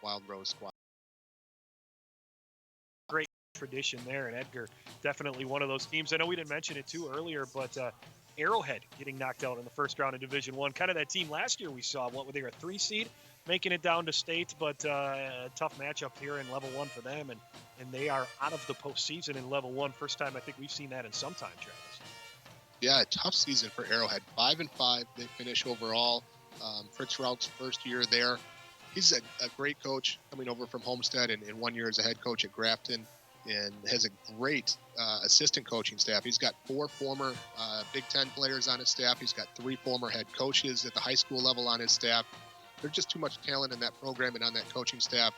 Wild Rose squad. Great tradition there, and Edgar definitely one of those teams. I know we didn't mention it too earlier, but Arrowhead getting knocked out in the first round of Division I. Kind of that team last year we saw. They were a 3 seed, making it down to state, but a tough matchup here in Level 1 for them, and they are out of the postseason in Level 1. First time I think we've seen that in some time, Travis. Yeah, a tough season for Arrowhead. 5-5 they finish overall. Fritz Raut's first year there. He's a great coach coming over from Homestead and 1 year as a head coach at Grafton, and has a great assistant coaching staff. He's got 4 former Big Ten players on his staff. He's got 3 former head coaches at the high school level on his staff. There's just too much talent in that program and on that coaching staff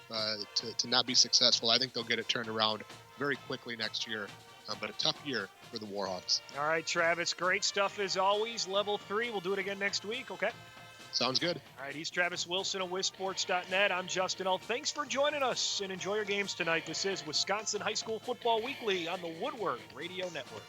to not be successful. I think they'll get it turned around very quickly next year, but a tough year for the Warhawks. All right, Travis, great stuff as always. Level 3, we'll do it again next week, okay? Sounds good. All right, he's Travis Wilson of WisSports.net. I'm Justin L. Thanks for joining us, and enjoy your games tonight. This is Wisconsin High School Football Weekly on the Woodward Radio Network.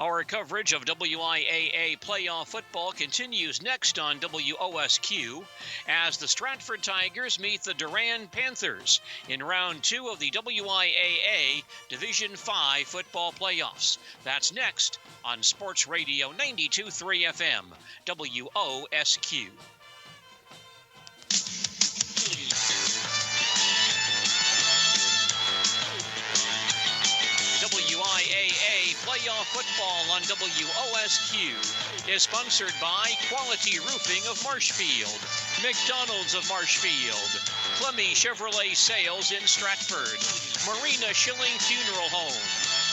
Our coverage of WIAA playoff football continues next on WOSQ as the Stratford Tigers meet the Durand Panthers in round 2 of the WIAA Division 5 football playoffs. That's next on Sports Radio 92.3 FM, WOSQ. WIAA playoff football on WOSQ is sponsored by Quality Roofing of Marshfield, McDonald's of Marshfield, Clemmy Chevrolet Sales in Stratford, Marina Schilling Funeral Home,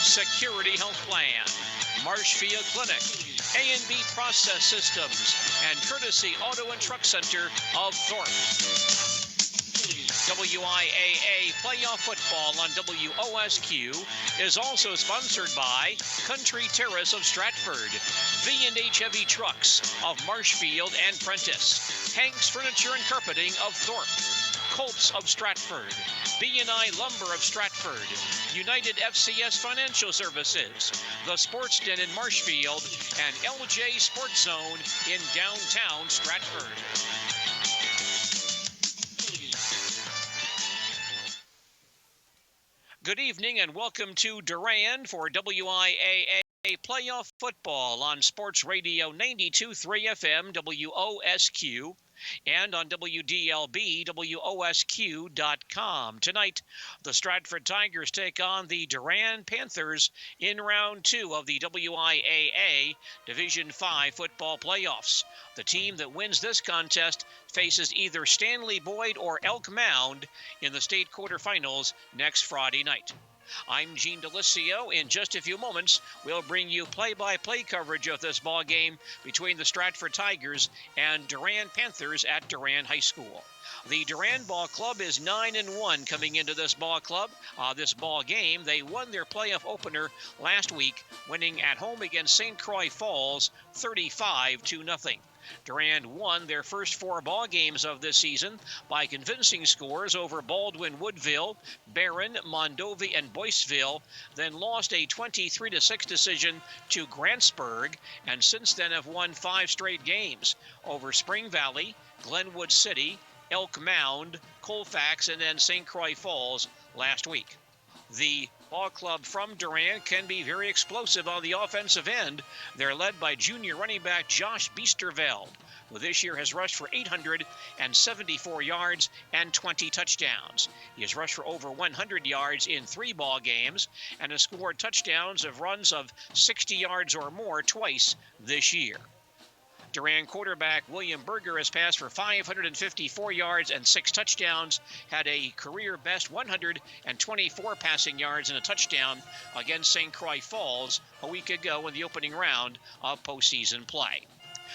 Security Health Plan, Marshfield Clinic, A&B Process Systems, and Courtesy Auto and Truck Center of Thorpe. WIAA playoff football on WOSQ is also sponsored by Country Terrace of Stratford, V&H Heavy Trucks of Marshfield and Prentice, Hank's Furniture and Carpeting of Thorpe, Colts of Stratford, B&I Lumber of Stratford, United FCS Financial Services, the Sports Den in Marshfield, and LJ Sports Zone in downtown Stratford. Good evening and welcome to Durand for WIAA playoff football on Sports Radio 92.3 FM WOSQ and on WDLB WOSQ.com. Tonight, the Stratford Tigers take on the Durand Panthers in round 2 of the WIAA Division 5 football playoffs. The team that wins this contest faces either Stanley Boyd or Elk Mound in the state quarterfinals next Friday night. I'm Gene Delisio. In just a few moments, we'll bring you play-by-play coverage of this ball game between the Stratford Tigers and Durand Panthers at Durand High School. The Durand Ball Club is 9-1 coming into this ball game. They won their playoff opener last week, winning at home against St. Croix Falls 35-0. Durand won their first 4 ball games of this season by convincing scores over Baldwin Woodville, Barron, Mondovi, and Boyceville, then lost a 23-6 decision to Grantsburg, and since then have won 5 straight games over Spring Valley, Glenwood City, Elk Mound, Colfax, and then St. Croix Falls last week. The ball club from Durand can be very explosive on the offensive end. They're led by junior running back Josh Biesterveld, who this year has rushed for 874 yards and 20 touchdowns. He has rushed for over 100 yards in 3 ball games and has scored touchdowns of runs of 60 yards or more twice this year. Durand quarterback William Berger has passed for 554 yards and 6 touchdowns, had a career-best 124 passing yards and a touchdown against St. Croix Falls a week ago in the opening round of postseason play.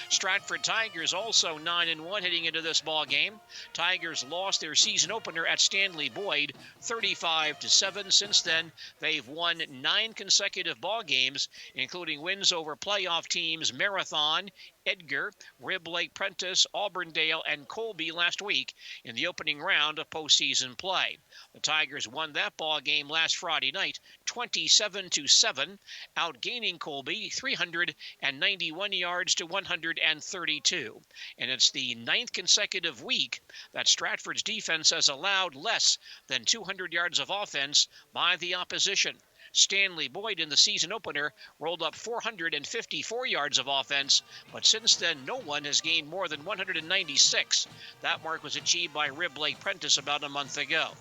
Stratford Tigers also 9-1 heading into this ball game. Tigers lost their season opener at Stanley Boyd 35-7. Since then, they've won 9 consecutive ball games, including wins over playoff teams Marathon, Edgar, Rib Lake Prentice, Auburndale, and Colby last week in the opening round of postseason play. The Tigers won that ball game last Friday night 27-7, outgaining Colby 391 yards to 132. And it's the 9th consecutive week that Stratford's defense has allowed less than 200 yards of offense by the opposition. Stanley Boyd in the season opener rolled up 454 yards of offense, but since then no one has gained more than 196. That mark was achieved by Rib Lake Prentice about a month ago.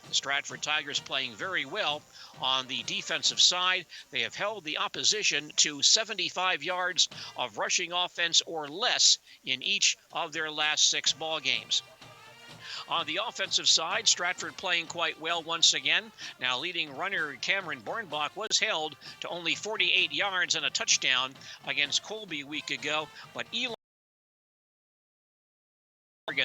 The Stratford Tigers playing very well on the defensive side. They have held the opposition to 75 yards of rushing offense or less in each of their last 6 ball games. On the offensive side, Stratford playing quite well once again. Now leading runner Cameron Bornbach was held to only 48 yards and a touchdown against Colby a week ago, but Eli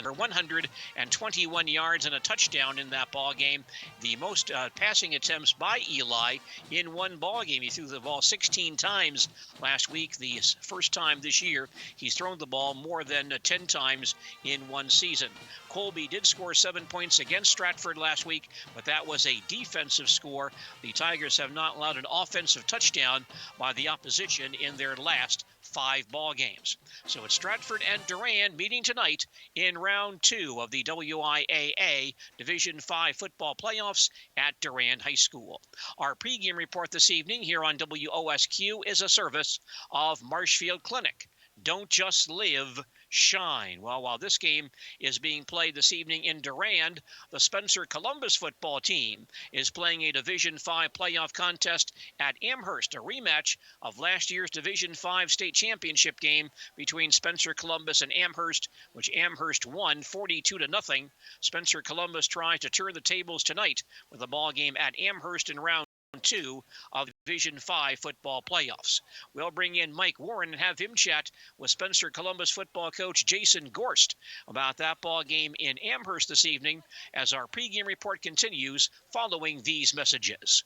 for 121 yards and a touchdown in that ball game. The most passing attempts by Eli in one ball game. He threw the ball 16 times last week. The first time this year he's thrown the ball more than 10 times in one season. Colby did score 7 points against Stratford last week, but that was a defensive score. The Tigers have not allowed an offensive touchdown by the opposition in their last 5 ball games. So it's Stratford and Durand meeting tonight in round 2 of the WIAA Division 5 football playoffs at Durand High School. Our pregame report this evening here on WOSQ is a service of Marshfield Clinic. Don't just live, shine. Well, while this game is being played this evening in Durand, the Spencer Columbus football team is playing a Division 5 playoff contest at Amherst, a rematch of last year's Division 5 state championship game between Spencer Columbus and Amherst, which Amherst won 42-0. Spencer Columbus tries to turn the tables tonight with a ball game at Amherst in round 2 of Division 5 football playoffs. We'll bring in Mike Warren and have him chat with Spencer Columbus football coach Jason Gorst about that ball game in Amherst this evening as our pregame report continues following these messages.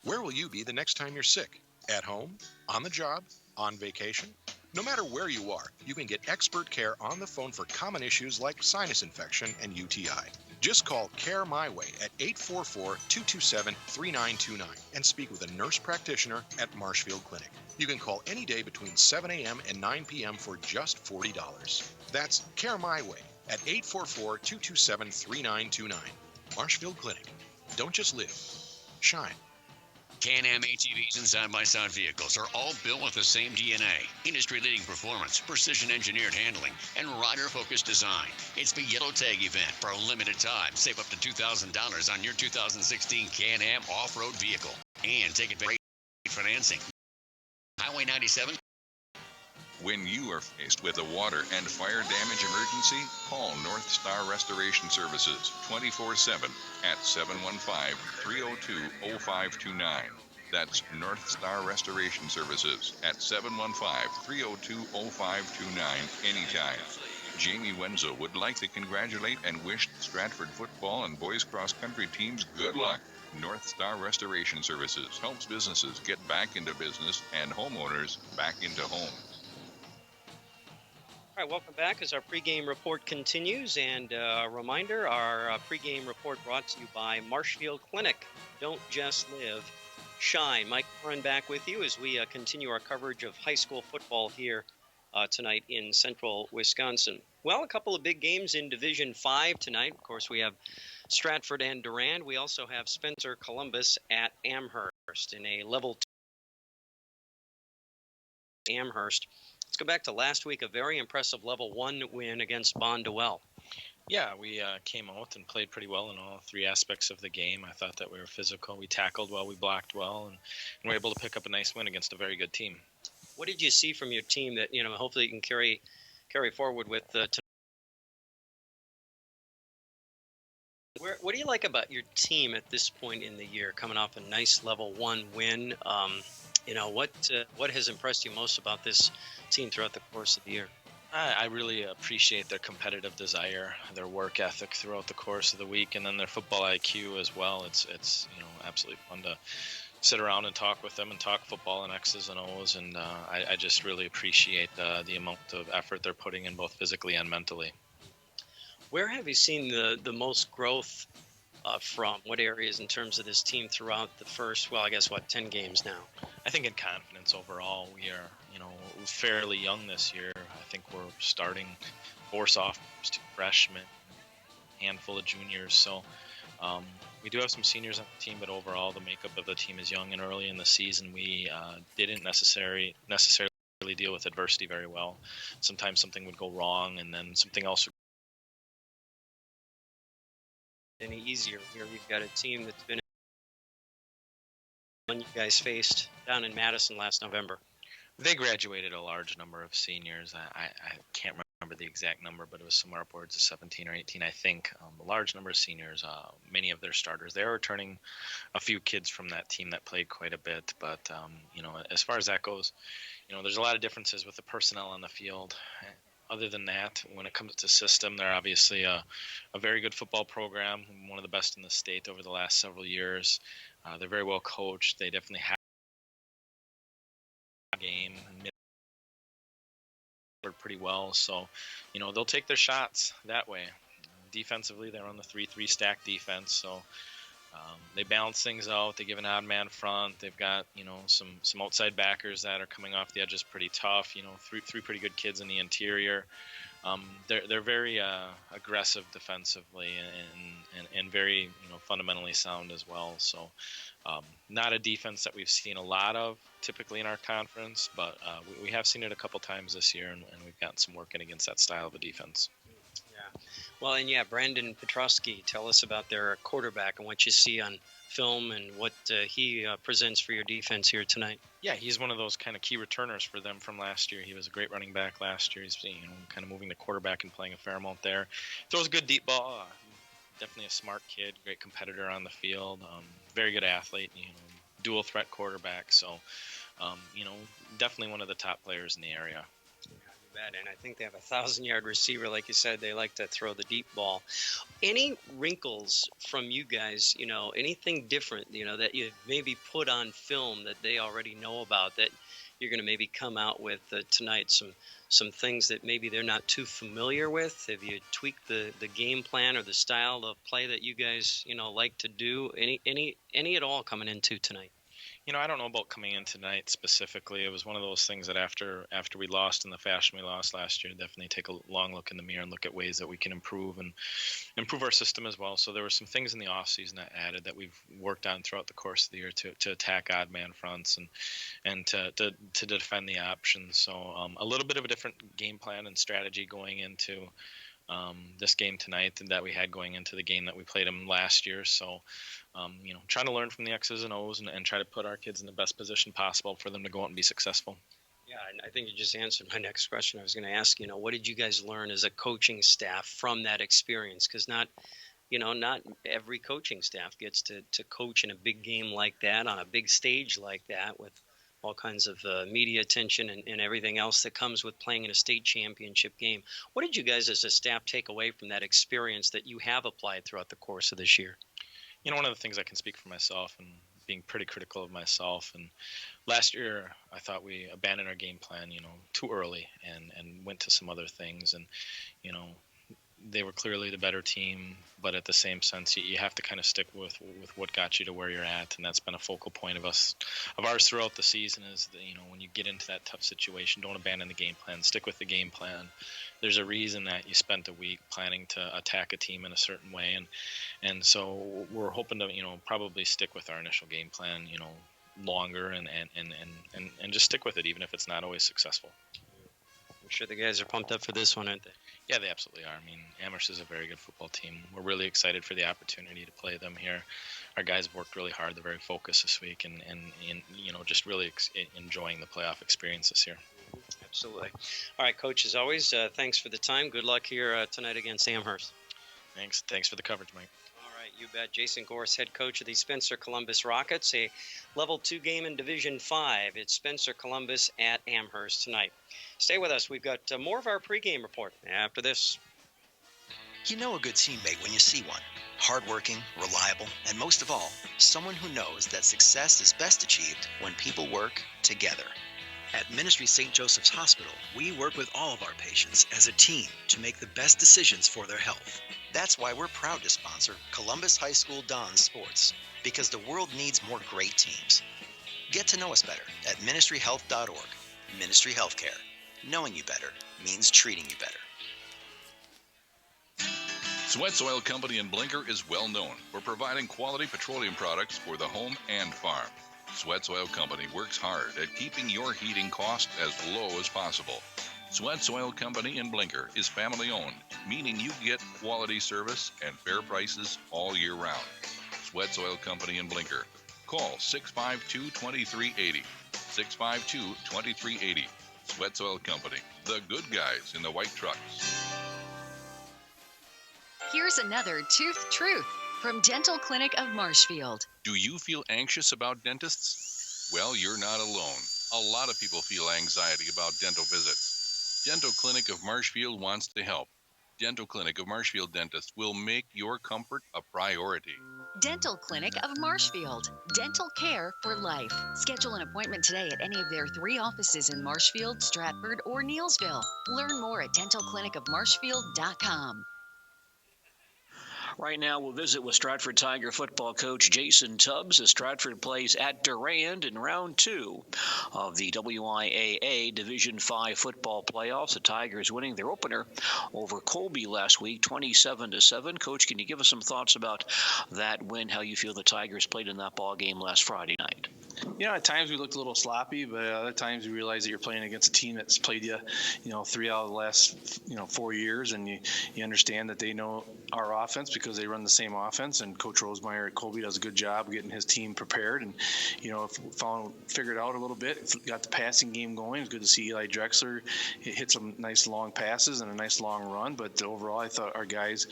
Where will you be the next time you're sick? At home? On the job? On vacation? No matter where you are, you can get expert care on the phone for common issues like sinus infection and UTI. Just call Care My Way at 844-227-3929 and speak with a nurse practitioner at Marshfield Clinic. You can call any day between 7 a.m. and 9 p.m. for just $40. That's Care My Way at 844-227-3929. Marshfield Clinic. Don't just live. Shine. Can-Am ATVs and side-by-side vehicles are all built with the same DNA, industry-leading performance, precision-engineered handling, and rider-focused design. It's the Yellow Tag event for a limited time. Save up to $2,000 on your 2016 Can-Am off-road vehicle and take advantage of financing. Highway 97. When you are faced with a water and fire damage emergency, call North Star Restoration Services 24/7 at 715-302-0529. That's North Star Restoration Services at 715-302-0529 anytime. Jamie Wenzel would like to congratulate and wish the Stratford football and boys cross country teams good luck. North Star Restoration Services helps businesses get back into business and homeowners back into homes. All right, welcome back as our pregame report continues. And a reminder, our pregame report brought to you by Marshfield Clinic. Don't just live, shine. Mike Warren back with you as we continue our coverage of high school football here tonight in central Wisconsin. Well, a couple of big games in Division 5 tonight. Of course, we have Stratford and Durand. We also have Spencer Columbus at Amherst in a level 2 Amherst. Let's go back to last week, a very impressive level 1 win against Bondwell. Yeah, we came out and played pretty well in all 3 aspects of the game. I thought that we were physical. We tackled well, we blocked well, and we were able to pick up a nice win against a very good team. What did you see from your team that, hopefully you can carry forward with tonight? What do you like about your team at this point in the year, coming off a nice level 1 win? What has impressed you most about this team throughout the course of the year? I really appreciate their competitive desire, their work ethic throughout the course of the week, and then their football IQ as well. It's absolutely fun to sit around and talk with them and talk football and X's and O's, and I just really appreciate the amount of effort they're putting in both physically and mentally. Where have you seen the most growth from? What areas in terms of this team throughout the first, 10 games now? I think in confidence overall, we are, fairly young this year. I think we're starting 4 sophomores, 2 freshmen, a handful of juniors. So we do have some seniors on the team, but overall the makeup of the team is young, and early in the season we didn't necessarily deal with adversity very well. Sometimes something would go wrong, and then something else would Any easier here? You've got a team that's been one you guys faced down in Madison last November. They graduated a large number of seniors. I can't remember the exact number, but it was somewhere upwards of 17 or 18, I think. A large number of seniors, many of their starters. They're returning a few kids from that team that played quite a bit. But, as far as that goes, there's a lot of differences with the personnel on the field. Other than that, when it comes to system, they're obviously a very good football program, one of the best in the state over the last several years. They're very well coached. They definitely have a game pretty well. So, they'll take their shots that way. Defensively, they're on the 3-3 stack defense. So they balance things out. They give an odd man front. They've got, some outside backers that are coming off the edges pretty tough. Three pretty good kids in the interior. They're very aggressive defensively and very fundamentally sound as well. So not a defense that we've seen a lot of typically in our conference, but we have seen it a couple times this year, and we've gotten some work in against that style of a defense. Yeah. Well, and Brandon Petrosky, tell us about their quarterback and what you see on film and what he presents for your defense here tonight. Yeah, he's one of those kind of key returners for them from last year. He was a great running back last year. He's kind of moving the quarterback and playing a fair amount there. Throws a good deep ball. Definitely a smart kid, great competitor on the field. Very good athlete. Dual threat quarterback. So, definitely one of the top players in the area. And I think they have a 1,000-yard receiver, like you said. They like to throw the deep ball. Any wrinkles from you guys? Anything different? That you maybe put on film that they already know about that you're going to maybe come out with tonight. Some things that maybe they're not too familiar with. Have you tweaked the game plan or the style of play that you guys like to do? Any at all coming into tonight? I don't know about coming in tonight specifically. It was one of those things that after we lost in the fashion we lost last year, definitely take a long look in the mirror and look at ways that we can improve our system as well. So there were some things in the offseason that added that we've worked on throughout the course of the year to attack odd man fronts and to defend the options. So a little bit of a different game plan and strategy going into this game tonight than that we had going into the game that we played them last year. So, trying to learn from the X's and O's and try to put our kids in the best position possible for them to go out and be successful. Yeah, and I think you just answered my next question. I was going to ask, what did you guys learn as a coaching staff from that experience? Because not every coaching staff gets to coach in a big game like that, on a big stage like that, with all kinds of media attention and everything else that comes with playing in a state championship game. What did you guys as a staff take away from that experience that you have applied throughout the course of this year? One of the things I can speak for myself and being pretty critical of myself, and last year I thought we abandoned our game plan, too early and went to some other things, and, they were clearly the better team, but at the same sense, you have to kind of stick with what got you to where you're at, and that's been a focal point of ours throughout the season. Is that when you get into that tough situation, don't abandon the game plan. Stick with the game plan. There's a reason that you spent a week planning to attack a team in a certain way, and so we're hoping to probably stick with our initial game plan longer and just stick with it, even if it's not always successful. I'm sure the guys are pumped up for this one, aren't they? Yeah, they absolutely are. I mean, Amherst is a very good football team. We're really excited for the opportunity to play them here. Our guys have worked really hard. They're very focused this week and just really enjoying the playoff experience this year. Absolutely. All right, Coach, as always, thanks for the time. Good luck here tonight against Amherst. Thanks for the coverage, Mike. All right. You bet. Jason Gorst, head coach of the Spencer Columbus Rockets, a Level 2 game in Division 5. It's Spencer Columbus at Amherst tonight. Stay with us. We've got more of our pregame report after this. You know a good teammate when you see one. Hardworking, reliable, and most of all, someone who knows that success is best achieved when people work together. At Ministry St. Joseph's Hospital, we work with all of our patients as a team to make the best decisions for their health. That's why we're proud to sponsor Columbus High School Dons Sports, because the world needs more great teams. Get to know us better at ministryhealth.org. Ministry Healthcare. Knowing you better means treating you better. Sweats Oil Company in Blinker is well known for providing quality petroleum products for the home and farm. Sweats Oil Company works hard at keeping your heating cost as low as possible. Sweats Oil Company in Blinker is family owned, meaning you get quality service and fair prices all year round. Sweats Oil Company in Blinker. Call 652-2380. 652-2380. Sweats Oil Company, the good guys in the white trucks. Here's another Tooth Truth from Dental Clinic of Marshfield. Do you feel anxious about dentists? Well, you're not alone. A lot of people feel anxiety about dental visits. Dental Clinic of Marshfield wants to help. Dental Clinic of Marshfield dentists will make your comfort a priority. Dental Clinic of Marshfield. Dental care for life. Schedule an appointment today at any of their 3 offices in Marshfield, Stratford, or Neelsville. Learn more at dentalclinicofmarshfield.com. Right now, we'll visit with Stratford Tiger football coach Jason Tubbs as Stratford plays at Durand in round 2 of the WIAA Division 5 football playoffs. The Tigers winning their opener over Colby last week, 27-7. Coach, can you give us some thoughts about that win, how you feel the Tigers played in that ball game last Friday night? Yeah, at times we looked a little sloppy, but other times you realize that you're playing against a team that's played you, 3 out of the last, 4 years, and you understand that they know our offense because they run the same offense. And Coach Rosemeyer at Colby does a good job of getting his team prepared, and figured out a little bit, got the passing game going. It's good to see Eli Drexler hit some nice long passes and a nice long run. But overall, I thought our guys,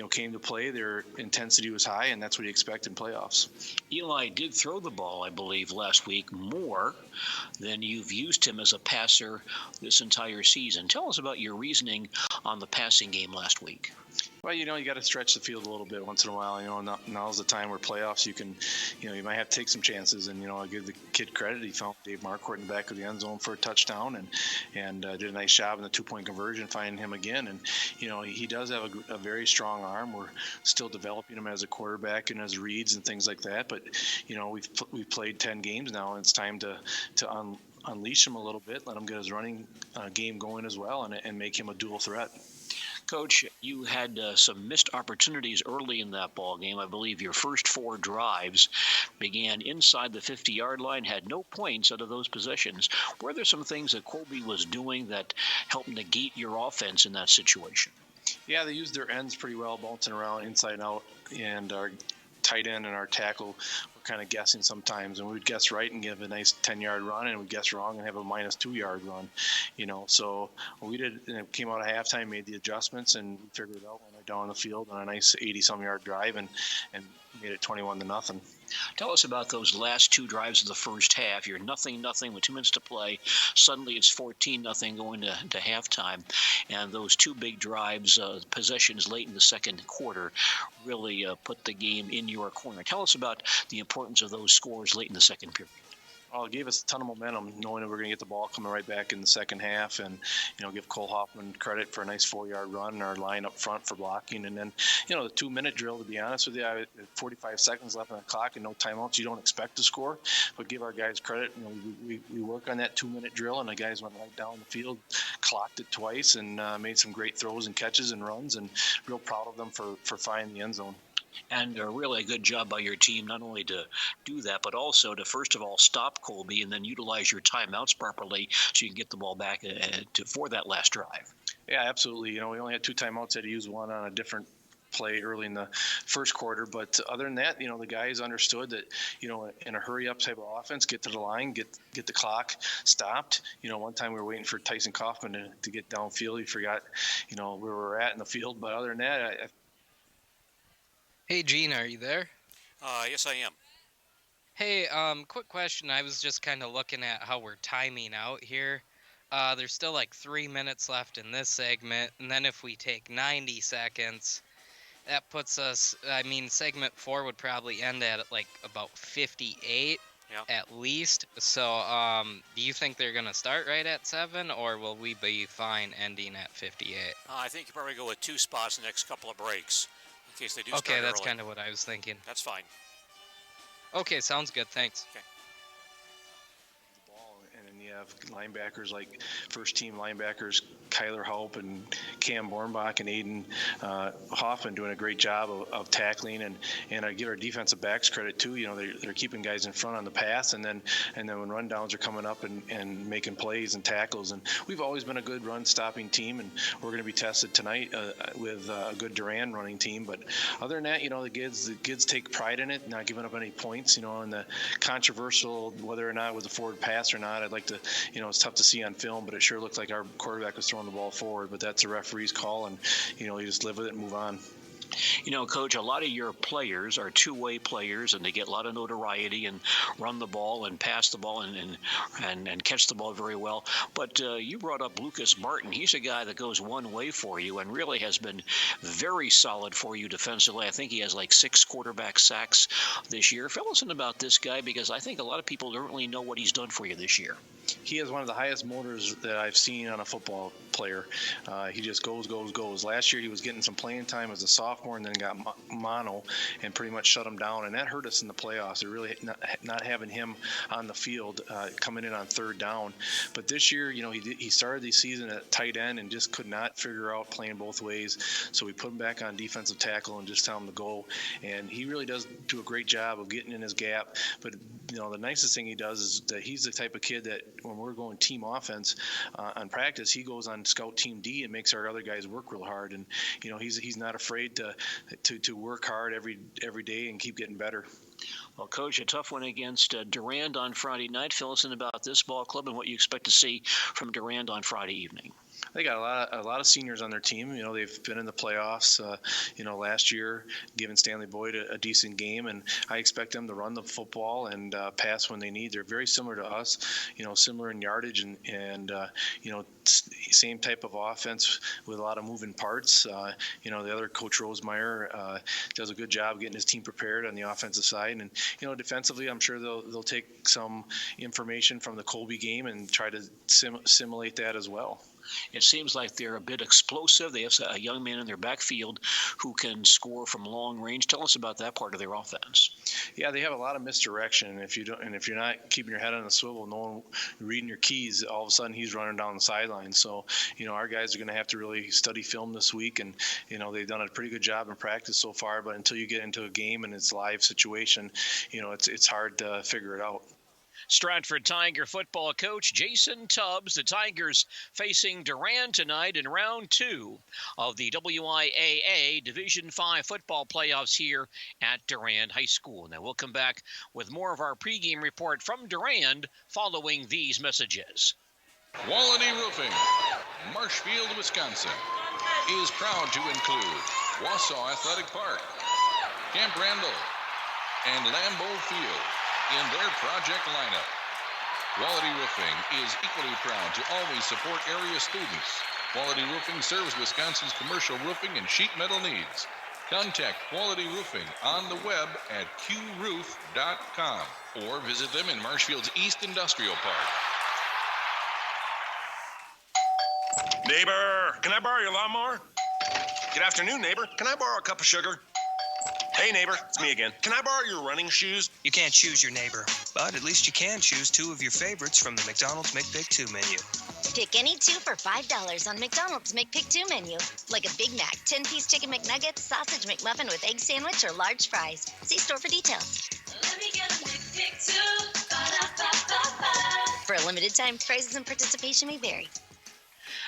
came to play. Their intensity was high, and that's what you expect in playoffs. Eli did throw the ball, I believe, last week more than you've used him as a passer this entire season. Tell us about your reasoning on the passing game last week. Well, you got to stretch the field a little bit once in a while. Now's the time where playoffs, you can, you might have to take some chances. And, I give the kid credit. He found Dave Marquardt in the back of the end zone for a touchdown and did a nice job in the 2-point conversion, finding him again. And, he does have a very strong arm. We're still developing him as a quarterback and as reads and things like that. But, we've played 10 games now, and it's time to unleash him a little bit, let him get his running game going as well, and make him a dual threat. Coach, you had some missed opportunities early in that ball game. I believe your first 4 drives began inside the 50-yard line, had no points out of those possessions. Were there some things that Colby was doing that helped negate your offense in that situation? Yeah, they used their ends pretty well, bouncing around inside and out, and our tight end and our tackle were kind of guessing sometimes, and we would guess right and give a nice 10-yard run, and we'd guess wrong and have a minus 2-yard run, So we did, and it came out of halftime, made the adjustments, and we figured it out, went right down the field on a nice 80-some-yard drive, and made it 21-0. Tell us about those last 2 drives of the first half. You're 0-0 with 2 minutes to play. Suddenly it's 14-0 going to halftime. And those 2 big drives, possessions late in the second quarter, really put the game in your corner. Tell us about the importance of those scores late in the second period. Well, it gave us a ton of momentum, knowing that we're going to get the ball coming right back in the second half, and give Cole Hoffman credit for a nice 4-yard run and our line up front for blocking. And then the 2-minute drill, to be honest with you, 45 seconds left on the clock and no timeouts. You don't expect to score, but give our guys credit. We work on that 2-minute drill, and the guys went right down the field, clocked it twice, and made some great throws and catches and runs. And real proud of them for finding the end zone. And really a good job by your team, not only to do that, but also to, first of all, stop Colby and then utilize your timeouts properly so you can get the ball back for that last drive. Yeah, absolutely. We only had 2 timeouts. Had to use one on a different play early in the first quarter. But other than that, the guys understood that, in a hurry-up type of offense, get to the line, get the clock stopped. One time we were waiting for Tyson Kaufman to get downfield. He forgot, where we were at in the field. But other than that, Hey, Gene, are you there? Yes, I am. Hey, quick question. I was just kind of looking at how we're timing out here. There's still like 3 minutes left in this segment, and then if we take 90 seconds, that puts us, I mean, segment 4 would probably end at like about 58 at least. So, do you think they're going to start right at 7, or will we be fine ending at 58? I think you probably go with 2 spots in the next couple of breaks in case they do start Okay, that's early. kind of what I was thinking. That's fine. Okay, sounds good. Thanks. Okay. And then you have linebackers like first-team linebackers Kyler Haupt and Cam Bornbach and Aiden Hoffman doing a great job of tackling, and I give our defensive backs credit too. You know, they're keeping guys in front on the pass, and then when rundowns are coming up and making plays and tackles. And we've always been a good run-stopping team, and we're going to be tested tonight with a good Durand running team. But other than that, you know, the kids take pride in it, not giving up any points. You know, and the controversial whether or not it was a forward pass or not, I'd like to, you know, it's tough to see on film, but it sure looked like our quarterback was throwing the ball forward. But that's a referee's call, and you know, you just live with it and move on. You know, Coach, a lot of your players are two-way players, and they get a lot of notoriety and run the ball and pass the ball and catch the ball very well. But you brought up Lucas Martin. He's a guy that goes one way for you and really has been very solid for you defensively. I think he has like 6 quarterback sacks this year. Fill us in about this guy, because I think a lot of people don't really know what he's done for you this year. He has one of the highest motors that I've seen on a football player. He just goes. Last year he was getting some playing time as a sophomore and then got mono and pretty much shut him down, and that hurt us in the playoffs. It really not having him on the field coming in on third down. But this year, you know, he started the season at tight end and just could not figure out playing both ways. So we put him back on defensive tackle and just tell him to go. And he really does do a great job of getting in his gap. But you know, the nicest thing he does is that he's the type of kid that when we're going team offense on practice, he goes on scout team D and makes our other guys work real hard. And you know, he's not afraid to work hard every day and keep getting better. Well, Coach, a tough one against Durand on Friday night. Fill us in about this ball club and what you expect to see from Durand on Friday evening. They got a lot of seniors on their team. You know, they've been in the playoffs, you know, last year, giving Stanley Boyd a decent game, and I expect them to run the football and pass when they need. They're very similar to us, you know, similar in yardage and you know, same type of offense with a lot of moving parts. You know, the other coach Rosemeyer does a good job getting his team prepared on the offensive side, and you know, defensively, I'm sure they'll take some information from the Colby game and try to simulate that as well. It seems like they're a bit explosive. They have a young man in their backfield who can score from long range. Tell us about that part of their offense. Yeah, they have a lot of misdirection. If you're not keeping your head on the swivel, no one reading your keys, all of a sudden he's running down the sideline. So, you know, our guys are going to have to really study film this week, and you know, they've done a pretty good job in practice so far. But until you get into a game and it's a live situation, you know, it's hard to figure it out. Stratford Tiger football coach Jason Tubbs. The Tigers facing Durand tonight in round 2 of the WIAA Division 5 football playoffs here at Durand High School. Now we'll come back with more of our pregame report from Durand following these messages. Quality Roofing, Marshfield, Wisconsin, is proud to include Wausau Athletic Park, Camp Randall, and Lambeau Field in their project lineup. Quality Roofing is equally proud to always support area students. Quality Roofing serves Wisconsin's commercial roofing and sheet metal needs. Contact Quality Roofing on the web at qroof.com or visit them in Marshfield's East Industrial Park. Neighbor, can I borrow your lawnmower? Good afternoon, neighbor. Can I borrow a cup of sugar? Hey, neighbor, it's me again. Can I borrow your running shoes? You can't choose your neighbor, but at least you can choose 2 of your favorites from the McDonald's McPick 2 menu. Pick any 2 for $5 on McDonald's McPick 2 menu. Like a Big Mac, 10-piece chicken McNuggets, sausage McMuffin with egg sandwich, or large fries. See store for details. Let me get a McPick 2. Ba-da-ba-ba-ba. For a limited time, prices and participation may vary.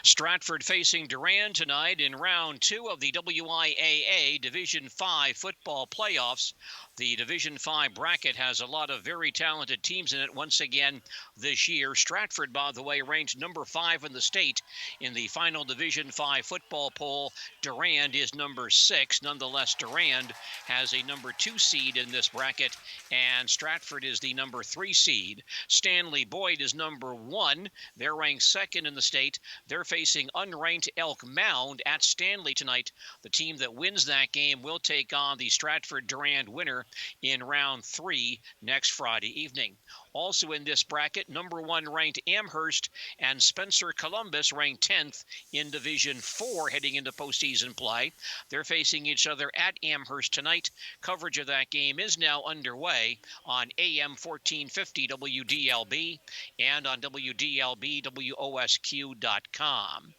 Stratford facing Durand tonight in round 2 of the WIAA Division 5 football playoffs. The Division 5 bracket has a lot of very talented teams in it once again this year. Stratford, by the way, ranked number 5 in the state in the final Division 5 football poll. Durand is number 6. Nonetheless, Durand has a number 2 seed in this bracket, and Stratford is the number 3 seed. Stanley Boyd is number 1. They're ranked 2nd in the state. They're facing unranked Elk Mound at Stanley tonight. The team that wins that game will take on the Stratford-Durand winner in round 3 next Friday evening. Also in this bracket, number 1 ranked Amherst and Spencer Columbus ranked 10th in Division 4 heading into postseason play. They're facing each other at Amherst tonight. Coverage of that game is now underway on AM 1450 WDLB and on WDLB-WOSQ.com.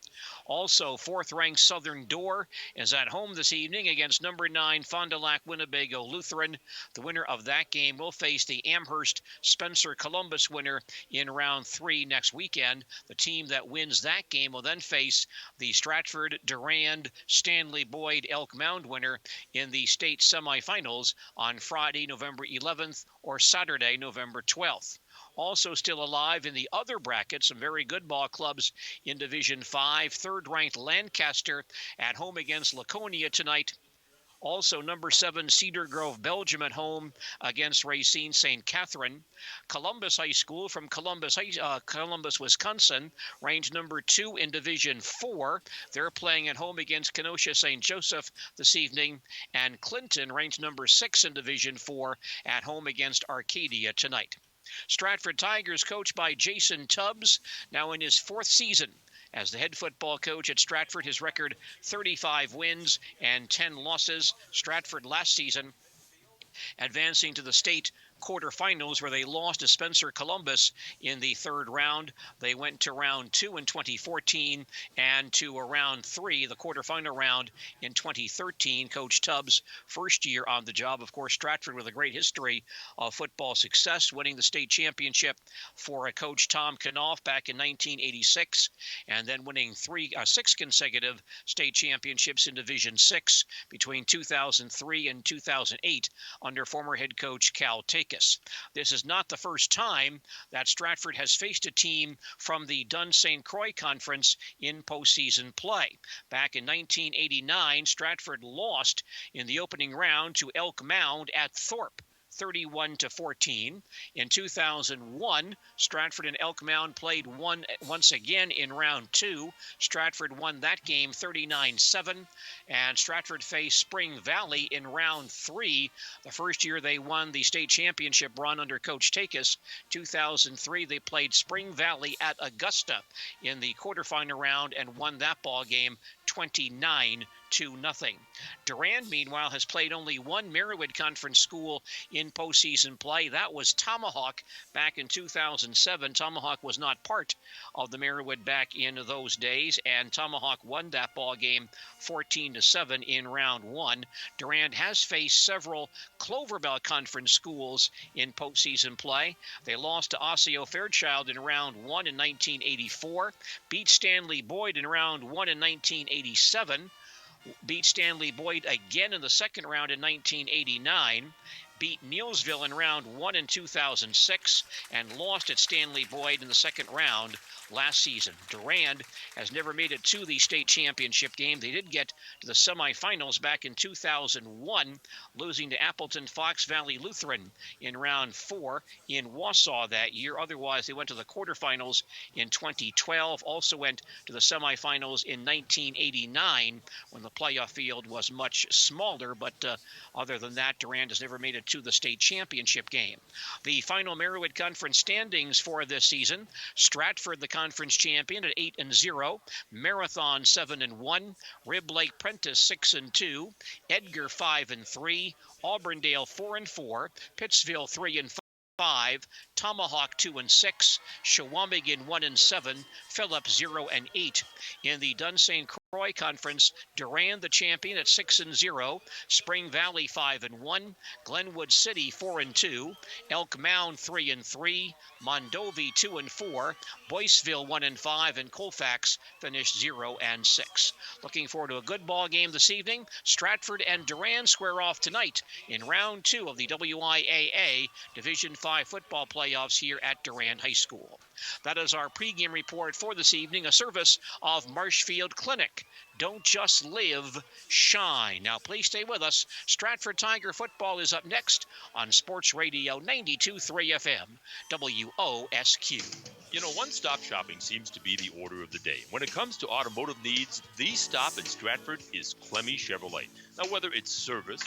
Also, 4th-ranked Southern Door is at home this evening against number 9 Fond du Lac Winnebago Lutheran. The winner of that game will face the Amherst Spencer Columbus winner in round 3 next weekend. The team that wins that game will then face the Stratford, Durand, Stanley Boyd, Elk Mound winner in the state semifinals on Friday, November 11th or Saturday, November 12th. Also still alive in the other bracket, some very good ball clubs in Division 5. 3rd-ranked Lancaster at home against Laconia tonight. Also, number 7, Cedar Grove, Belgium at home against Racine St. Catherine. Columbus High School from Columbus, Wisconsin, ranked number 2 in Division 4. They're playing at home against Kenosha St. Joseph this evening. And Clinton, ranked number 6 in Division 4, at home against Arcadia tonight. Stratford Tigers, coached by Jason Tubbs, now in his 4th season as the head football coach at Stratford. His record 35 wins and 10 losses. Stratford last season advancing to the state quarterfinals where they lost to Spencer Columbus in the 3rd round. They went to round 2 in 2014 and to round 3, the quarterfinal round, in 2013. Coach Tubbs' first year on the job. Of course, Stratford with a great history of football success, winning the state championship for Coach Tom Knopf back in 1986, and then winning 6 consecutive state championships in Division 6 between 2003 and 2008 under former head coach Cal Takis. This is not the first time that Stratford has faced a team from the Dunn St. Croix Conference in postseason play. Back in 1989, Stratford lost in the opening round to Elk Mound at Thorpe, 31-14. In 2001, Stratford and Elk Mound played once again in round 2. Stratford won that game 39-7, and Stratford faced Spring Valley in round 3. The first year they won the state championship run under Coach Takis. 2003, they played Spring Valley at Augusta in the quarterfinal round and won that ball game 29-0. Durand, meanwhile, has played only one Marywood Conference school in postseason play. That was Tomahawk back in 2007. Tomahawk was not part of the Marywood back in those days, and Tomahawk won that ball game 14-7 in round 1. Durand has faced several Clover Belt Conference schools in postseason play. They lost to Osseo Fairchild in round 1 in 1984, beat Stanley Boyd in round 1 in 1987, beat Stanley Boyd again in the second round in 1989, beat Neilsville in round 1 in 2006, and lost at Stanley Boyd in the second round last season. Durand has never made it to the state championship game. They did get to the semifinals back in 2001, losing to Appleton Fox Valley Lutheran in round 4 in Wausau that year. Otherwise, they went to the quarterfinals in 2012, also went to the semifinals in 1989 when the playoff field was much smaller, but other than that, Durand has never made it to the state championship game. The final Marywood Conference standings for this season: Stratford, the conference champion, at 8-0, Marathon 7-1, Rib Lake Prentice 6-2, Edgar 5-3, Auburndale 4-4, Pittsville 3-5. 5, Tomahawk 2-6, Shawamigan 1-7, Phillips 0-8. In the Dunsane Croix Conference, Durand the champion at 6-0, Spring Valley 5-1, Glenwood City 4-2, Elk Mound 3-3, Mondovi 2-4, Boyceville 1-5, and Colfax finished 0-6. Looking forward to a good ball game this evening. Stratford and Durand square off tonight in round 2 of the WIAA Division 5 football playoffs here at Durand High School. That is our pregame report for this evening, a service of Marshfield Clinic. Don't just live, shine. Now, please stay with us. Stratford Tiger football is up next on Sports Radio 92.3 FM, WOSQ. You know, one-stop shopping seems to be the order of the day. When it comes to automotive needs, the stop in Stratford is Clemmy Chevrolet. Now, whether it's service,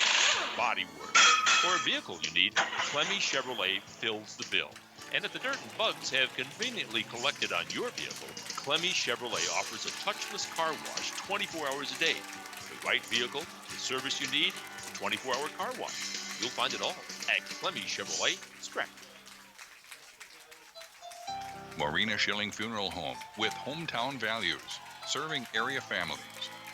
body work, or a vehicle you need, Clemmy Chevrolet fills the bill. And if the dirt and bugs have conveniently collected on your vehicle, Clemmy Chevrolet offers a touchless car wash 24 hours a day. The right vehicle, the service you need, 24-hour car wash. You'll find it all at Clemmy Chevrolet, Stratford. Marina Schilling Funeral Home with hometown values, serving area families.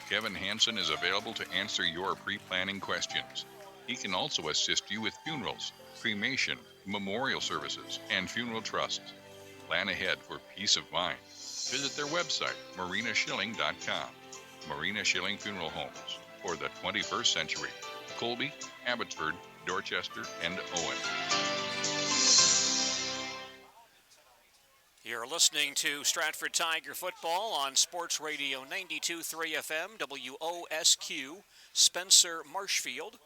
Kevin Hansen is available to answer your pre-planning questions. He can also assist you with funerals, cremation, memorial services, and funeral trusts. Plan ahead for peace of mind. Visit their website, marinaschilling.com. Marina Schilling Funeral Homes for the 21st century. Colby, Abbotsford, Dorchester, and Owen. You're listening to Stratford Tiger football on Sports Radio 92.3 FM, WOSQ, Spencer Marshfield,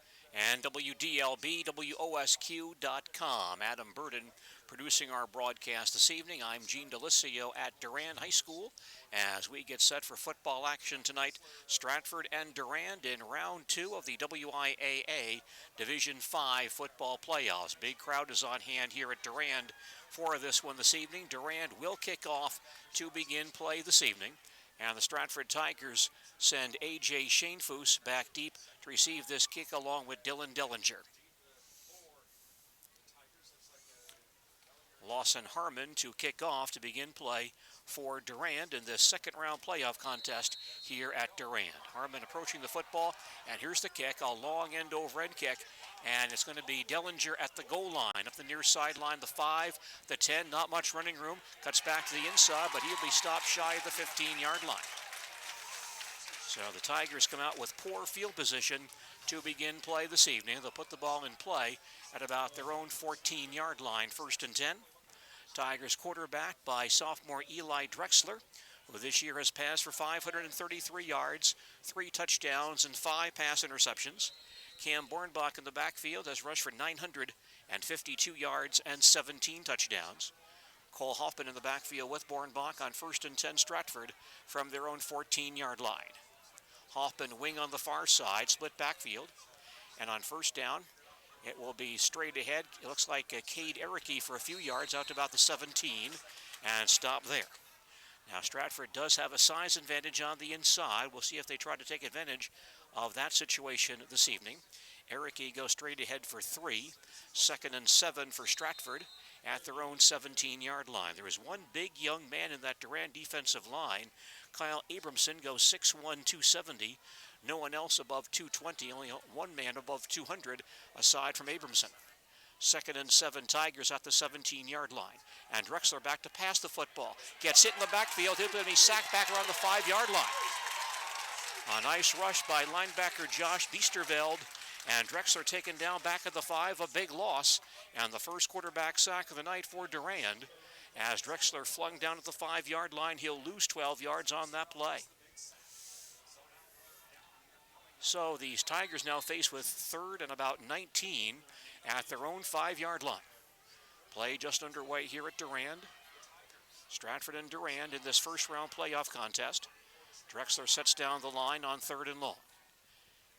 and WDLB, WOSQ.com. Adam Burden producing our broadcast this evening. I'm Gene Delisio at Durand High School as we get set for football action tonight. Stratford and Durand in round 2 of the WIAA Division 5 football playoffs. Big crowd is on hand here at Durand for this one this evening. Durand will kick off to begin play this evening. And the Stratford Tigers send A.J. Shanefoos back deep to receive this kick along with Dylan Dellinger. Lawson Harmon to kick off to begin play for Durand in this second round playoff contest here at Durand. Harmon approaching the football, and here's the kick, a long end over end kick, and it's going to be Dellinger at the goal line, up the near sideline, the 5, the 10, not much running room, cuts back to the inside, but he'll be stopped shy of the 15-yard line. So the Tigers come out with poor field position to begin play this evening. They'll put the ball in play at about their own 14-yard line, 1st and 10. Tigers quarterback by sophomore Eli Drexler, who this year has passed for 533 yards, 3 touchdowns, and 5 pass interceptions. Cam Bornbach in the backfield has rushed for 952 yards and 17 touchdowns. Cole Hoffman in the backfield with Bornbach on 1st and 10 Stratford from their own 14-yard line. Hoffman wing on the far side, split backfield, and on 1st down, it will be straight ahead. It looks like Cade Erickey for a few yards out to about the 17 and stop there. Now Stratford does have a size advantage on the inside. We'll see if they try to take advantage of that situation this evening. Erickey goes straight ahead for 3. 2nd and 7 for Stratford at their own 17-yard line. There is one big young man in that Durand defensive line. Kyle Abramson goes 6'1", 270. No one else above 220, only one man above 200 aside from Abramson. 2nd and 7 Tigers at the 17-yard line. And Drexler back to pass the football. Gets hit in the backfield. He'll be sacked back around the 5-yard line. A nice rush by linebacker Josh Biesterveld. And Drexler taken down back at the 5, a big loss. And the first quarterback sack of the night for Durand. As Drexler flung down at the 5-yard line, he'll lose 12 yards on that play. So these Tigers now face with 3rd and about 19 at their own 5-yard line. Play just underway here at Durand. Stratford and Durand in this first round playoff contest. Drexler sets down the line on 3rd and long.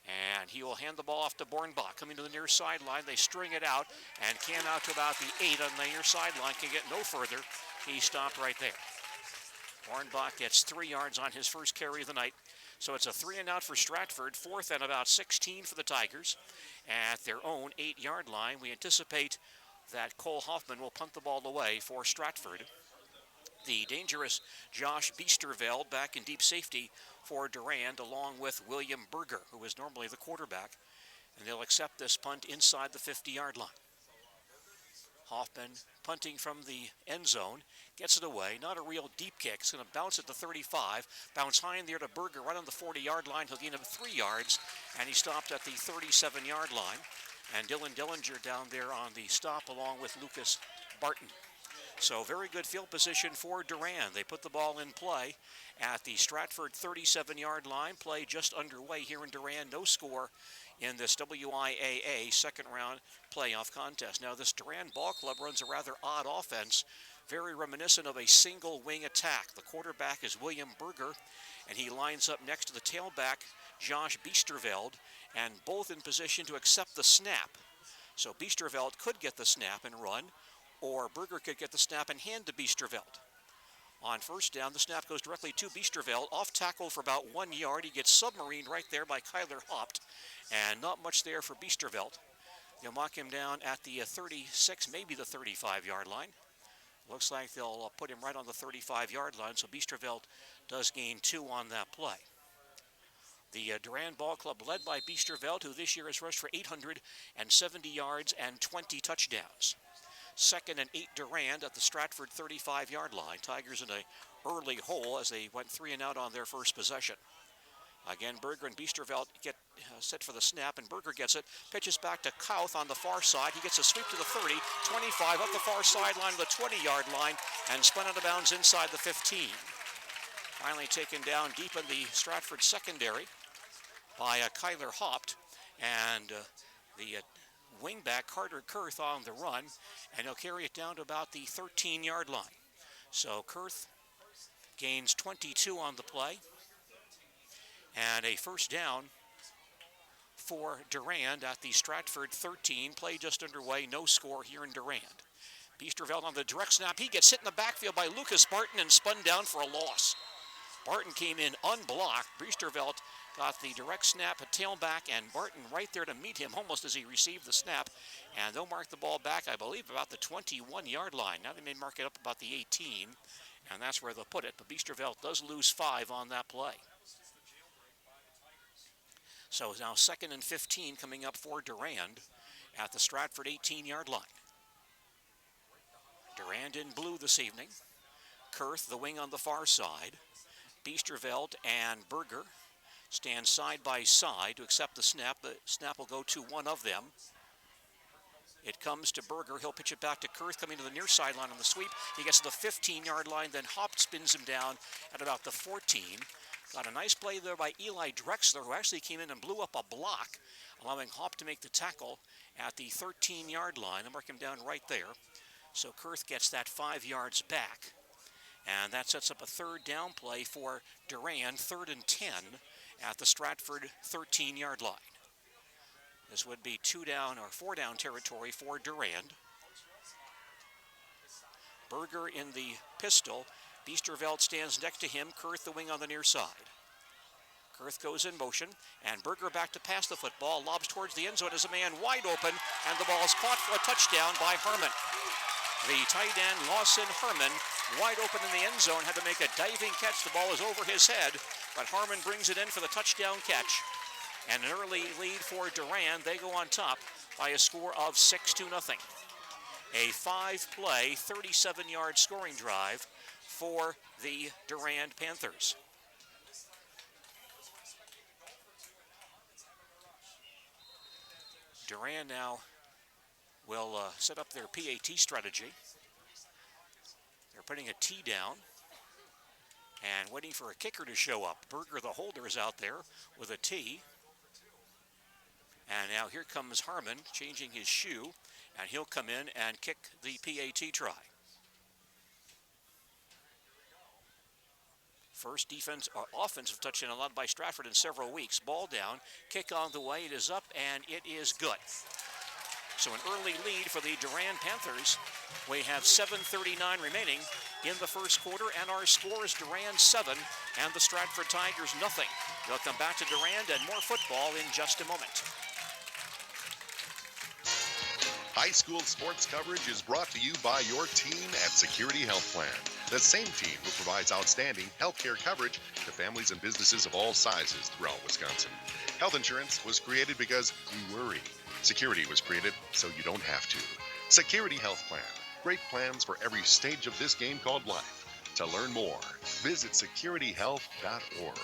And he will hand the ball off to Bornbach. Coming to the near sideline, they string it out and Cam out to about the 8 on the near sideline. Can get no further. He stopped right there. Bornbach gets 3 yards on his first carry of the night. So it's a 3 and out for Stratford, 4th and about 16 for the Tigers at their own 8-yard line. We anticipate that Cole Hoffman will punt the ball away for Stratford. The dangerous Josh Biesterveld back in deep safety for Durand, along with William Berger, who is normally the quarterback. And they'll accept this punt inside the 50-yard line. Hoffman punting from the end zone, gets it away. Not a real deep kick. It's going to bounce at the 35. Bounce high in there to Berger right on the 40-yard line. He'll gain him 3 yards, and he stopped at the 37-yard line. And Dylan Dillinger down there on the stop along with Lucas Barton. So very good field position for Durand. They put the ball in play at the Stratford 37-yard line. Play just underway here in Durand. No score in this WIAA second round playoff contest. Now this Durand Ball Club runs a rather odd offense, very reminiscent of a single wing attack. The quarterback is William Berger, and he lines up next to the tailback, Josh Biesterveld, and both in position to accept the snap. So Biesterveld could get the snap and run, or Berger could get the snap and hand to Biesterveld. On first down, the snap goes directly to Biesterveld, off tackle for about 1 yard. He gets submarined right there by Kyler Hopt, and not much there for Biesterveld. They'll mock him down at the 36, maybe the 35-yard line. Looks like they'll put him right on the 35-yard line, so Biesterveld does gain 2 on that play. The Durand Ball Club led by Biesterveld, who this year has rushed for 870 yards and 20 touchdowns. 2nd and 8 Durand at the Stratford 35-yard line. Tigers in an early hole as they went 3 and out on their first possession. Again, Berger and Biesterveld get set for the snap, and Berger gets it. Pitches back to Kauth on the far side. He gets a sweep to the 30, 25, up the far sideline to the 20-yard line, and spun out of bounds inside the 15. Finally taken down deep in the Stratford secondary by Kyler Hopt, and the wingback Carter Kurth on the run, and he'll carry it down to about the 13-yard line. So Kurth gains 22 on the play, and a first down for Durand at the Stratford 13. Play just underway, no score here in Durand. Biesterveld on the direct snap. He gets hit in the backfield by Lucas Barton and spun down for a loss. Barton came in unblocked. Biesterveld got the direct snap at tailback, and Barton right there to meet him almost as he received the snap. And they'll mark the ball back, I believe, about the 21-yard line. Now they may mark it up about the 18, and that's where they'll put it. But Biesterveld does lose 5 on that play. So now 2nd and 15 coming up for Durand at the Stratford 18-yard line. Durand in blue this evening. Kurth, the wing on the far side. Biesterveld and Berger stand side by side to accept the snap. The snap will go to one of them. It comes to Berger. He'll pitch it back to Kurth, coming to the near sideline on the sweep. He gets to the 15-yard line, then Hopt spins him down at about the 14. Got a nice play there by Eli Drexler, who actually came in and blew up a block, allowing Hopt to make the tackle at the 13-yard line. They'll mark him down right there. So Kurth gets that 5 yards back. And that sets up a third down play for Durand, 3rd and 10 at the Stratford 13-yard line. This would be 2 down or 4 down territory for Durand. Berger in the pistol. Biesterveld stands next to him. Kurth the wing on the near side. Kurth goes in motion, and Berger back to pass the football. Lobs towards the end zone as a man wide open, and the ball is caught for a touchdown by Harmon. The tight end, Lawson Herman, wide open in the end zone, had to make a diving catch. The ball is over his head, but Harmon brings it in for the touchdown catch. And an early lead for Durand. They go on top by a score of 6-0. A 5-play, 37-yard scoring drive for the Durand Panthers. Durand now will set up their PAT strategy. They're putting a tee down and waiting for a kicker to show up. Berger, the holder, is out there with a tee. And now here comes Harmon changing his shoe, and he'll come in and kick the PAT try. First defense or offensive touchdown allowed by Stratford in several weeks. Ball down, kick on the way, it is up, and it is good. So an early lead for the Durand Panthers. We have 7:39 remaining in the first quarter, and our score is Durand 7 and the Stratford Tigers nothing. They'll come back to Durand and more football in just a moment. High school sports coverage is brought to you by your team at Security Health Plan, the same team who provides outstanding healthcare coverage to families and businesses of all sizes throughout Wisconsin. Health insurance was created because we worry. Security was created so you don't have to. Security Health Plan. Great plans for every stage of this game called life. To learn more, visit securityhealth.org.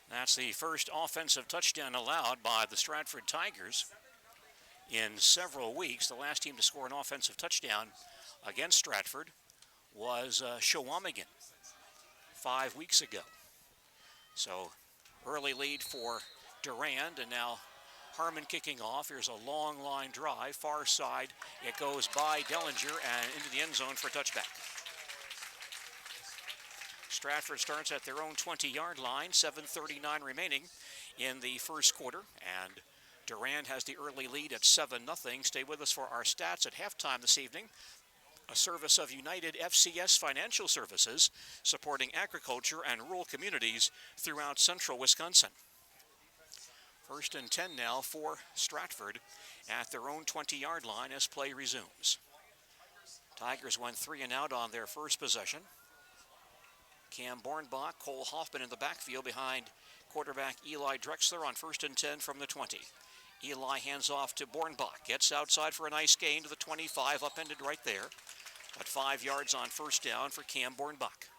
That's the first offensive touchdown allowed by the Stratford Tigers in several weeks. The last team to score an offensive touchdown against Stratford was Shawamigan 5 weeks ago. So early lead for Durand, and now Harmon kicking off. Here's a long line drive, far side. It goes by Dellinger and into the end zone for a touchback. Stratford starts at their own 20-yard line, 7:39 remaining in the first quarter, and Durand has the early lead at 7-0. Stay with us for our stats at halftime this evening. A service of United FCS Financial Services, supporting agriculture and rural communities throughout central Wisconsin. 1st and 10 now for Stratford at their own 20-yard line as play resumes. Tigers went 3 and out on their first possession. Cam Bornbach, Cole Hoffman in the backfield behind quarterback Eli Drexler on 1st and 10 from the 20. Eli hands off to Bornbach, gets outside for a nice gain to the 25, upended right there. But 5 yards on first down for Cam Bornbach.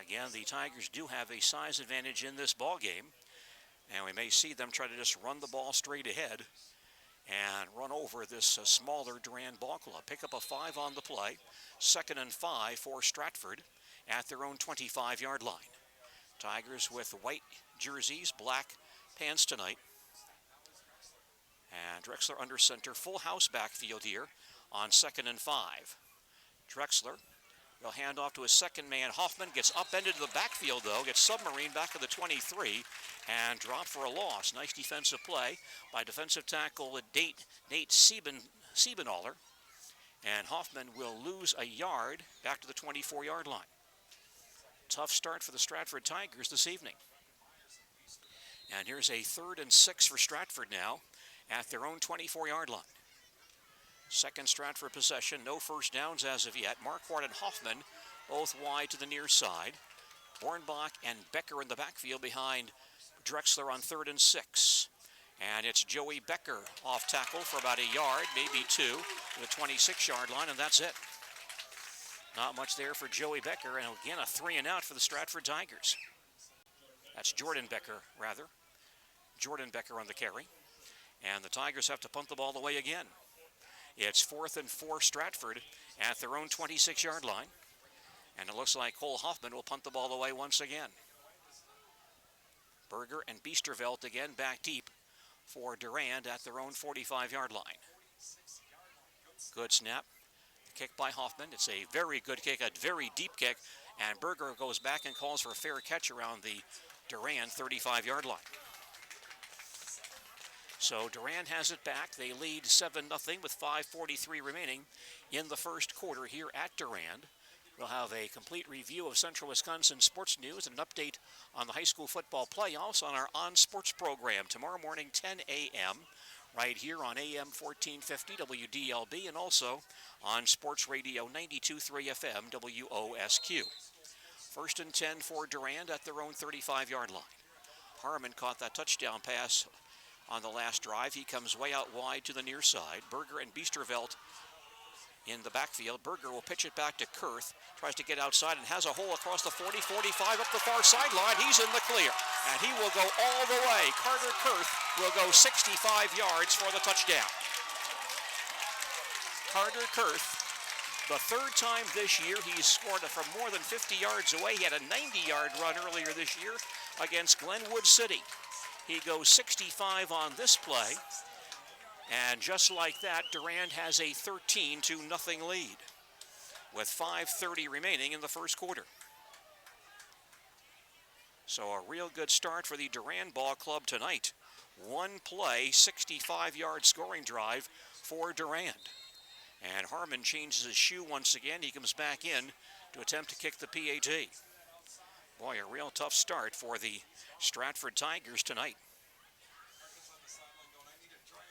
Again, the Tigers do have a size advantage in this ball game, and we may see them try to just run the ball straight ahead and run over this smaller Durand ball club. Pick up a 5 on the play. 2nd and 5 for Stratford at their own 25-yard line. Tigers with white jerseys, black pants tonight. And Drexler under center. Full house backfield here on 2nd and 5. Drexler will hand off to his second man. Hoffman gets upended to the backfield, though. Gets submarine back to the 23 and dropped for a loss. Nice defensive play by defensive tackle Nate Siebenaller. And Hoffman will lose a yard back to the 24-yard line. Tough start for the Stratford Tigers this evening. And here's a 3rd and 6 for Stratford now at their own 24-yard line. Second Stratford possession, no first downs as of yet. Marquardt and Hoffman both wide to the near side. Bornbach and Becker in the backfield behind Drexler on 3rd and 6. And it's Joey Becker off tackle for about a yard, maybe 2, to the 26-yard line, and that's it. Not much there for Joey Becker, and again, a 3 and out for the Stratford Tigers. That's Jordan Becker, rather. Jordan Becker on the carry. And the Tigers have to punt the ball away again. It's 4th and 4 Stratford at their own 26-yard line. And it looks like Cole Hoffman will punt the ball away once again. Berger and Biesterveld again back deep for Durand at their own 45-yard line. Good snap. Kick by Hoffman. It's a very good kick, a very deep kick. And Berger goes back and calls for a fair catch around the Durand 35-yard line. So Durand has it back. They lead 7-0 with 5:43 remaining in the first quarter here at Durand. We'll have a complete review of Central Wisconsin sports news and an update on the high school football playoffs on our On Sports program tomorrow morning, 10 a.m., right here on AM 1450 WDLB and also on Sports Radio 92.3 FM WOSQ. 1st and 10 for Durand at their own 35-yard line. Harmon caught that touchdown pass on the last drive. He comes way out wide to the near side. Berger and Biesterveld in the backfield. Berger will pitch it back to Kurth. Tries to get outside and has a hole across the 40, 45 up the far sideline. He's in the clear. And he will go all the way. Carter Kurth will go 65 yards for the touchdown. Carter Kurth, the 3rd time this year he's scored from more than 50 yards away. He had a 90-yard run earlier this year against Glenwood City. He goes 65 on this play. And just like that, Durand has a 13-0 lead with 5:30 remaining in the first quarter. So a real good start for the Durand Ball Club tonight. 1 play, 65-yard scoring drive for Durand. And Harmon changes his shoe once again. He comes back in to attempt to kick the PAT. Boy, a real tough start for the Stratford Tigers tonight.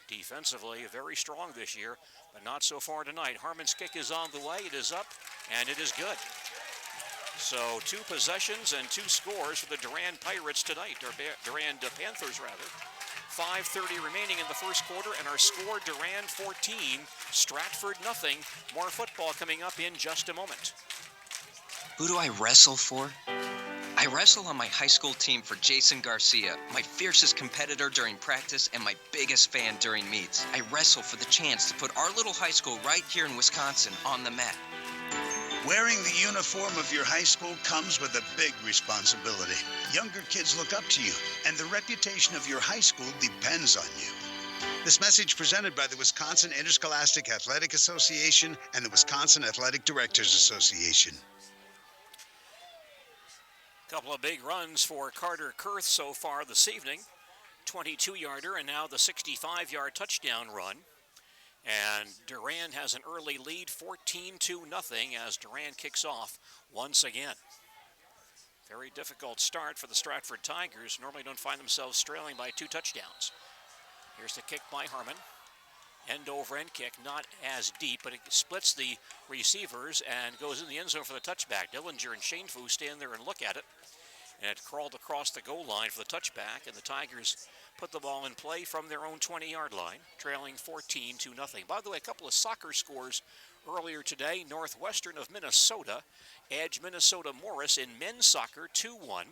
Defensively, very strong this year, but not so far tonight. Harmon's kick is on the way. It is up, and it is good. So 2 possessions and 2 scores for the Durand Pirates tonight, or Durand Panthers, rather. 5:30 remaining in the first quarter, and our score, Durand 14, Stratford nothing. More football coming up in just a moment. Who do I wrestle for? I wrestle on my high school team for Jason Garcia, my fiercest competitor during practice and my biggest fan during meets. I wrestle for the chance to put our little high school right here in Wisconsin on the map. Wearing the uniform of your high school comes with a big responsibility. Younger kids look up to you, and the reputation of your high school depends on you. This message presented by the Wisconsin Interscholastic Athletic Association and the Wisconsin Athletic Directors Association. Couple of big runs for Carter Kurth so far this evening. 22-yarder and now the 65-yard touchdown run. And Durand has an early lead, 14-0 as Durand kicks off once again. Very difficult start for the Stratford Tigers. Normally don't find themselves trailing by 2 touchdowns. Here's the kick by Harmon. End over end kick, not as deep, but it splits the receivers and goes in the end zone for the touchback. Dillinger and Shanefu stand there and look at it. And it crawled across the goal line for the touchback, and the Tigers put the ball in play from their own 20-yard line, trailing 14-0. By the way, a couple of soccer scores earlier today. Northwestern of Minnesota edged Minnesota Morris in men's soccer 2-1.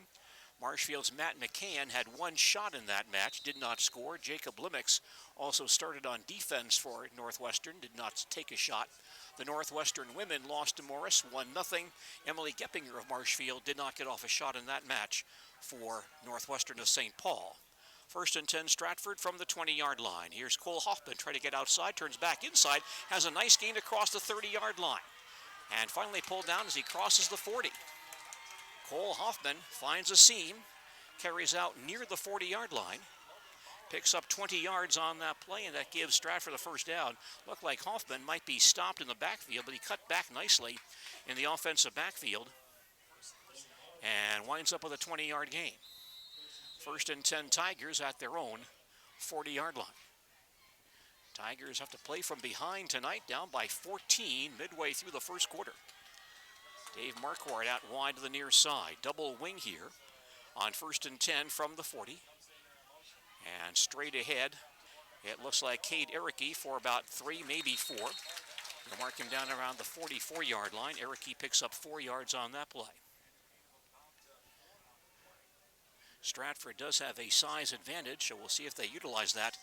Marshfield's Matt McCann had 1 shot in that match, did not score. Jacob Limix also started on defense for Northwestern, did not take a shot. The Northwestern women lost to Morris 1-0. Emily Geppinger of Marshfield did not get off a shot in that match for Northwestern of St. Paul. 1st and 10 Stratford from the 20-yard line. Here's Cole Hoffman trying to get outside, turns back inside, has a nice gain across the 30-yard line. And finally pulled down as he crosses the 40. Cole Hoffman finds a seam, carries out near the 40-yard line, picks up 20 yards on that play, and that gives Stratford the first down. Looked like Hoffman might be stopped in the backfield, but he cut back nicely in the offensive backfield and winds up with a 20-yard gain. 1st and 10 Tigers at their own 40-yard line. Tigers have to play from behind tonight, down by 14 midway through the first quarter. Dave Marquardt out wide to the near side. Double wing here on 1st and 10 from the 40. And straight ahead, it looks like Cade Ericke for about 3, maybe 4. They'll mark him down around the 44-yard line. Ericke picks up 4 yards on that play. Stratford does have a size advantage, so we'll see if they utilize that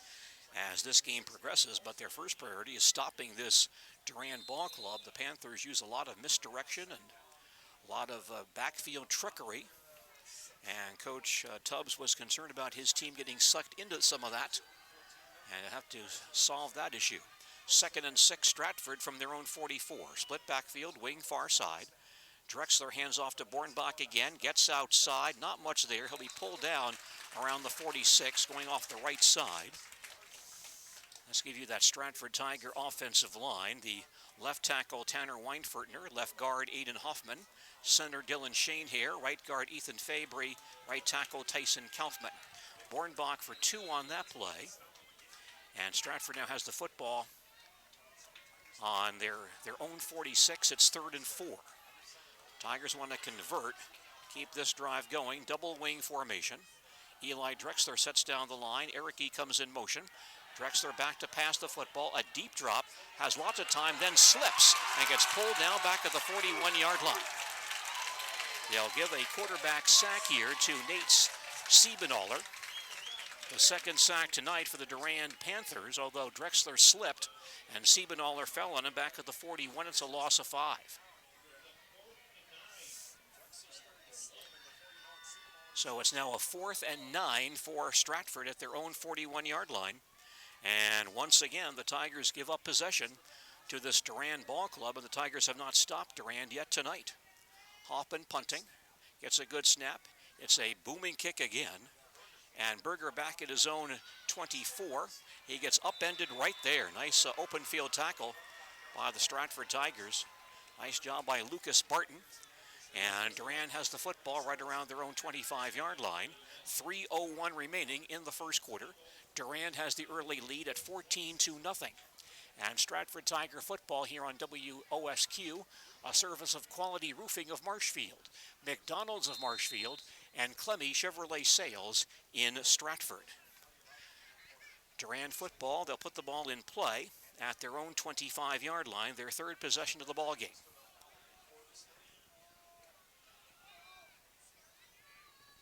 as this game progresses. But their first priority is stopping this Durand ball club. The Panthers use a lot of misdirection and a lot of backfield trickery. And Coach Tubbs was concerned about his team getting sucked into some of that. And have to solve that issue. 2nd and 6 Stratford from their own 44. Split backfield, wing far side. Drexler hands off to Bornbach again, gets outside, not much there. He'll be pulled down around the 46, going off the right side. Let's give you that Stratford Tiger offensive line. The left tackle, Tanner Weinfertner, left guard, Aiden Hoffman, center, Dylan Shanehair, right guard, Ethan Fabry, right tackle, Tyson Kaufman. Bornbach for 2 on that play. And Stratford now has the football on their own 46. It's 3rd and 4. Tigers want to convert, keep this drive going. Double wing formation. Eli Drexler sets down the line. Ericke comes in motion. Drexler back to pass the football. A deep drop. Has lots of time, then slips and gets pulled down back at the 41-yard line. They'll give a quarterback sack here to Nate Siebenoller. The 2nd sack tonight for the Durand Panthers, although Drexler slipped and Siebenoller fell on him back at the 41. It's a loss of 5. So it's now a 4th and 9 for Stratford at their own 41-yard line. And once again, the Tigers give up possession to this Durand ball club, and the Tigers have not stopped Durand yet tonight. Hoffman punting, gets a good snap. It's a booming kick again. And Berger back at his own 24. He gets upended right there. Nice open field tackle by the Stratford Tigers. Nice job by Lucas Barton. And Durand has the football right around their own 25-yard line. 3:01 remaining in the first quarter. Durand has the early lead at 14-0. And Stratford Tiger football here on WOSQ, a service of Quality Roofing of Marshfield, McDonald's of Marshfield, and Clemmy Chevrolet Sales in Stratford. Durand football, they'll put the ball in play at their own 25-yard line, their third possession of the ball game.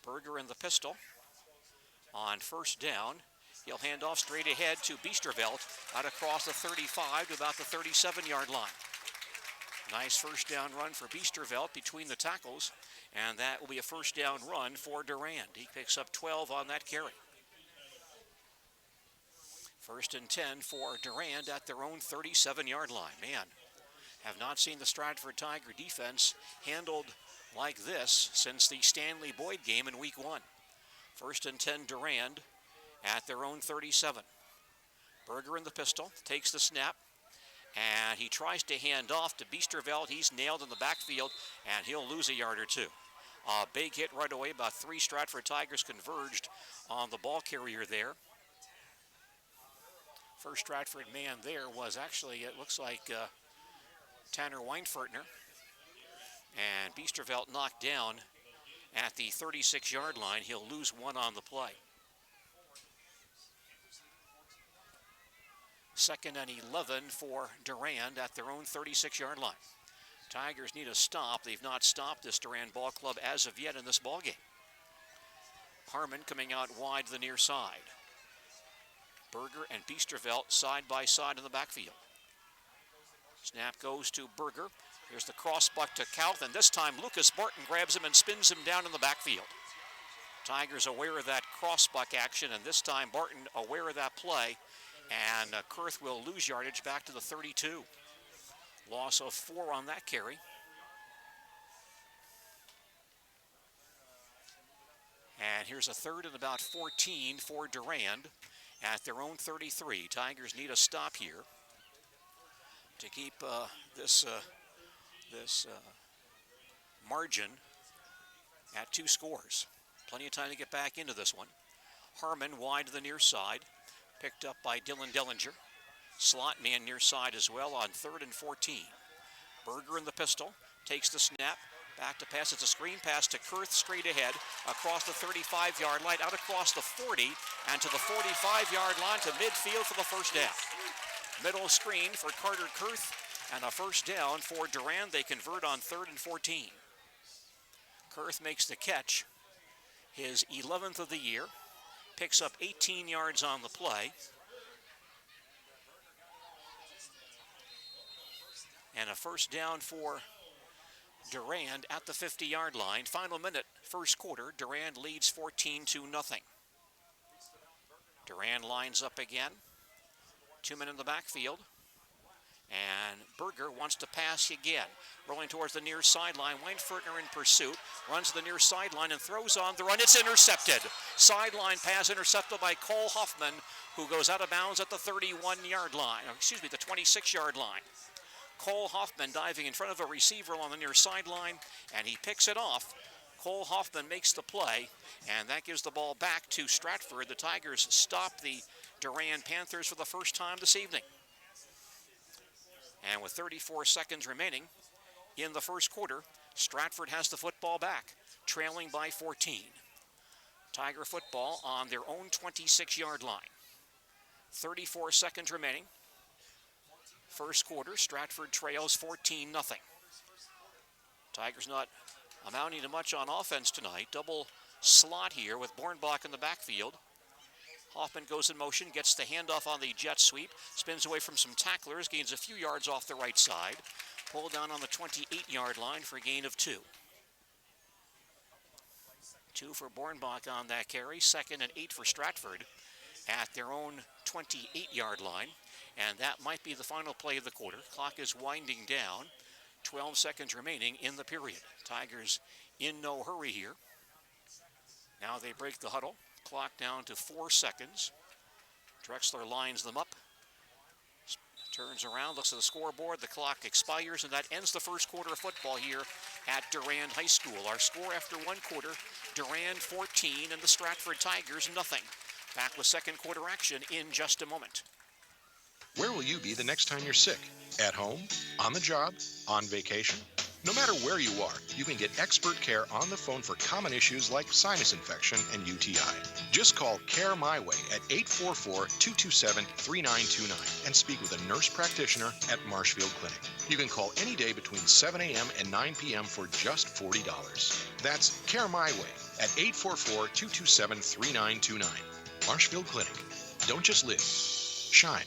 Berger in the pistol on first down. He'll hand off straight ahead to Biesterveld out across the 35 to about the 37-yard line. Nice first down run for Biesterveld between the tackles, and that will be a first down run for Durand. He picks up 12 on that carry. 1st and 10 for Durand at their own 37-yard line. Man, have not seen the Stratford Tiger defense handled like this since the Stanley Boyd game in week 1. 1st and 10 Durand at their own 37. Berger in the pistol, takes the snap, and he tries to hand off to Biesterveld. He's nailed in the backfield, and he'll lose a yard or two. A big hit right away. About 3 Stratford Tigers converged on the ball carrier there. First Stratford man there was actually, it looks like Tanner Weinfertner. And Biesterveld knocked down at the 36-yard line. He'll lose 1 on the play. 2nd and 11 for Durand at their own 36-yard line. Tigers need a stop. They've not stopped this Durand ball club as of yet in this ball game. Harmon coming out wide to the near side. Berger and Biesterveld side by side in the backfield. Snap goes to Berger. Here's the cross buck to Kauth, and this time Lucas Martin grabs him and spins him down in the backfield. Tigers aware of that cross buck action, and this time Barton aware of that play, and Kurth will lose yardage back to the 32. Loss of 4 on that carry. And here's a 3rd and about 14 for Durand at their own 33. Tigers need a stop here to keep this margin at 2 scores. Plenty of time to get back into this one. Harmon wide to the near side, picked up by Dylan Dellinger. Slot man near side as well on 3rd and 14. Berger in the pistol, takes the snap, back to pass. It's a screen pass to Kurth straight ahead across the 35-yard line, out across the 40, and to the 45-yard line to midfield for the first down. Middle screen for Carter Kurth, and a first down for Durand. They convert on 3rd and 14. Kurth makes the catch, his 11th of the year, picks up 18 yards on the play. And a first down for Durand at the 50-yard line. Final minute, first quarter. Durand leads 14-0. Durand lines up again. 2 men in the backfield. And Berger wants to pass again. Rolling towards the near sideline. Weinfertner in pursuit. Runs to the near sideline and throws on the run. It's intercepted. Sideline pass intercepted by Cole Hoffman, who goes out of bounds at the 31-yard line. Excuse me, the 26-yard line. Cole Hoffman diving in front of a receiver on the near sideline, and he picks it off. Cole Hoffman makes the play, and that gives the ball back to Stratford. The Tigers stop the Durand Panthers for the first time this evening. And with 34 seconds remaining in the first quarter, Stratford has the football back, trailing by 14. Tiger football on their own 26-yard line. 34 seconds remaining. First quarter, Stratford trails 14-0. Tigers not amounting to much on offense tonight. Double slot here with Bornbach in the backfield. Hoffman goes in motion, gets the handoff on the jet sweep, spins away from some tacklers, gains a few yards off the right side. Pulled down on the 28-yard line for a gain of 2. 2 for Bornbach on that carry. 2nd and 8 for Stratford at their own 28-yard line. And that might be the final play of the quarter. Clock is winding down. 12 seconds remaining in the period. Tigers in no hurry here. Now they break the huddle. Clock down to 4 seconds. Drexler lines them up. Turns around, looks at the scoreboard. The clock expires, and that ends the first quarter of football here at Durand High School. Our score after one quarter, Durand 14 and the Stratford Tigers nothing. Back with second quarter action in just a moment. Where will you be the next time you're sick? At home? On the job? On vacation? No matter where you are, you can get expert care on the phone for common issues like sinus infection and UTI. Just call Care My Way at 844-227-3929 and speak with a nurse practitioner at Marshfield Clinic. You can call any day between 7 a.m. and 9 p.m. for just $40. That's Care My Way at 844-227-3929. Marshfield Clinic. Don't just live. Shine.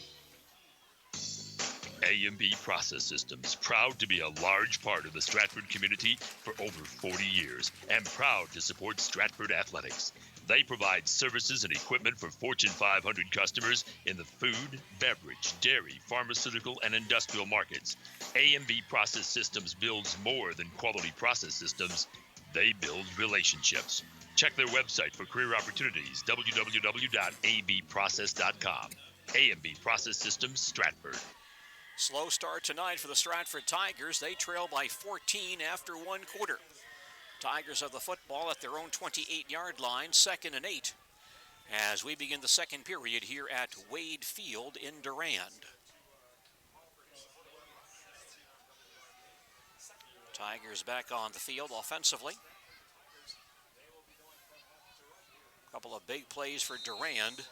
A&B Process Systems, proud to be a large part of the Stratford community for over 40 years and proud to support Stratford athletics. They provide services and equipment for Fortune 500 customers in the food, beverage, dairy, pharmaceutical, and industrial markets. A&B Process Systems builds more than quality process systems. They build relationships. Check their website for career opportunities, www.abprocess.com. A&B Process Systems, Stratford. Slow start tonight for the Stratford Tigers. They trail by 14 after one quarter. Tigers have the football at their own 28-yard line, 2nd and 8, as we begin the second period here at Wade Field in Durand. Tigers back on the field offensively. A couple of big plays for Durand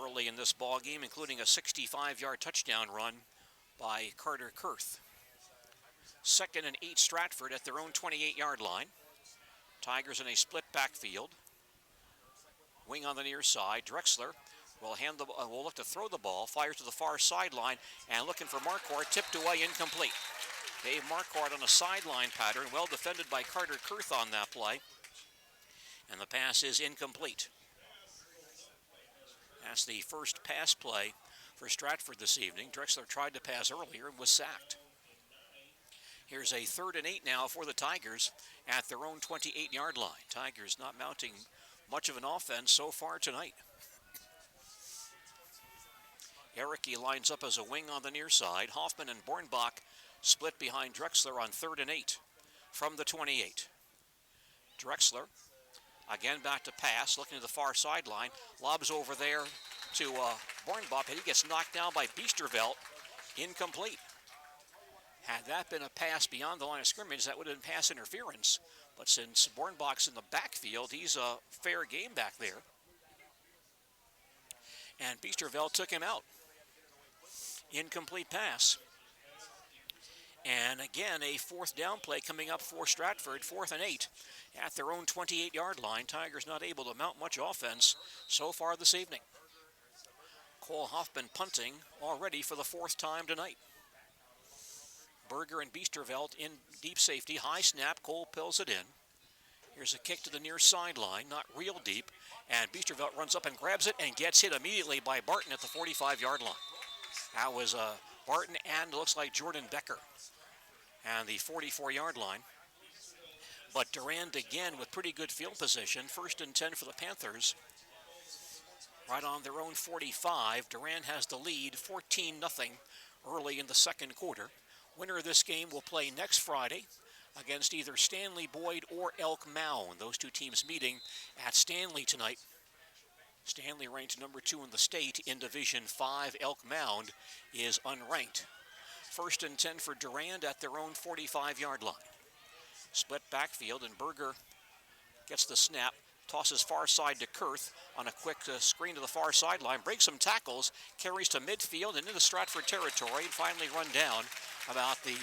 early in this ball game, including a 65-yard touchdown run by Carter Kurth. 2nd and 8 Stratford at their own 28-yard line. Tigers in a split backfield. Wing on the near side. Drexler will look to throw the ball. Fires to the far sideline and looking for Marquardt. Tipped away, incomplete. Dave Marquardt on a sideline pattern. Well defended by Carter Kurth on that play. And the pass is incomplete. That's the first pass play for Stratford this evening. Drexler tried to pass earlier and was sacked. Here's a 3rd and 8 now for the Tigers at their own 28-yard line. Tigers not mounting much of an offense so far tonight. Ericke lines up as a wing on the near side. Hoffman and Bornbach split behind Drexler on 3rd and 8 from the 28. Drexler again back to pass, looking to the far sideline. Lobs over there to Bornbach, and he gets knocked down by Biesterveld. Incomplete. Had that been a pass beyond the line of scrimmage, that would have been pass interference. But since Bornbach's in the backfield, he's a fair game back there. And Biesterveld took him out. Incomplete pass. And again, a 4th down play coming up for Stratford, 4th and 8 at their own 28-yard line. Tigers not able to mount much offense so far this evening. Cole Hoffman punting already for the 4th time tonight. Berger and Biesterveld in deep safety. High snap. Cole pills it in. Here's a kick to the near sideline. Not real deep. And Biesterveld runs up and grabs it and gets hit immediately by Barton at the 45-yard line. That was Barton and looks like Jordan Becker. And the 44-yard line. But Durand again with pretty good field position. 1st and 10 for the Panthers. Right on their own 45. Durand has the lead, 14-0 early in the second quarter. Winner of this game will play next Friday against either Stanley Boyd or Elk Mound. Those two teams meeting at Stanley tonight. Stanley ranked number 2 in the state in Division 5. Elk Mound is unranked. 1st and 10 for Durand at their own 45-yard line. Split backfield, and Berger gets the snap, tosses far side to Kurth on a quick screen to the far sideline, breaks some tackles, carries to midfield and into Stratford territory, and finally run down about the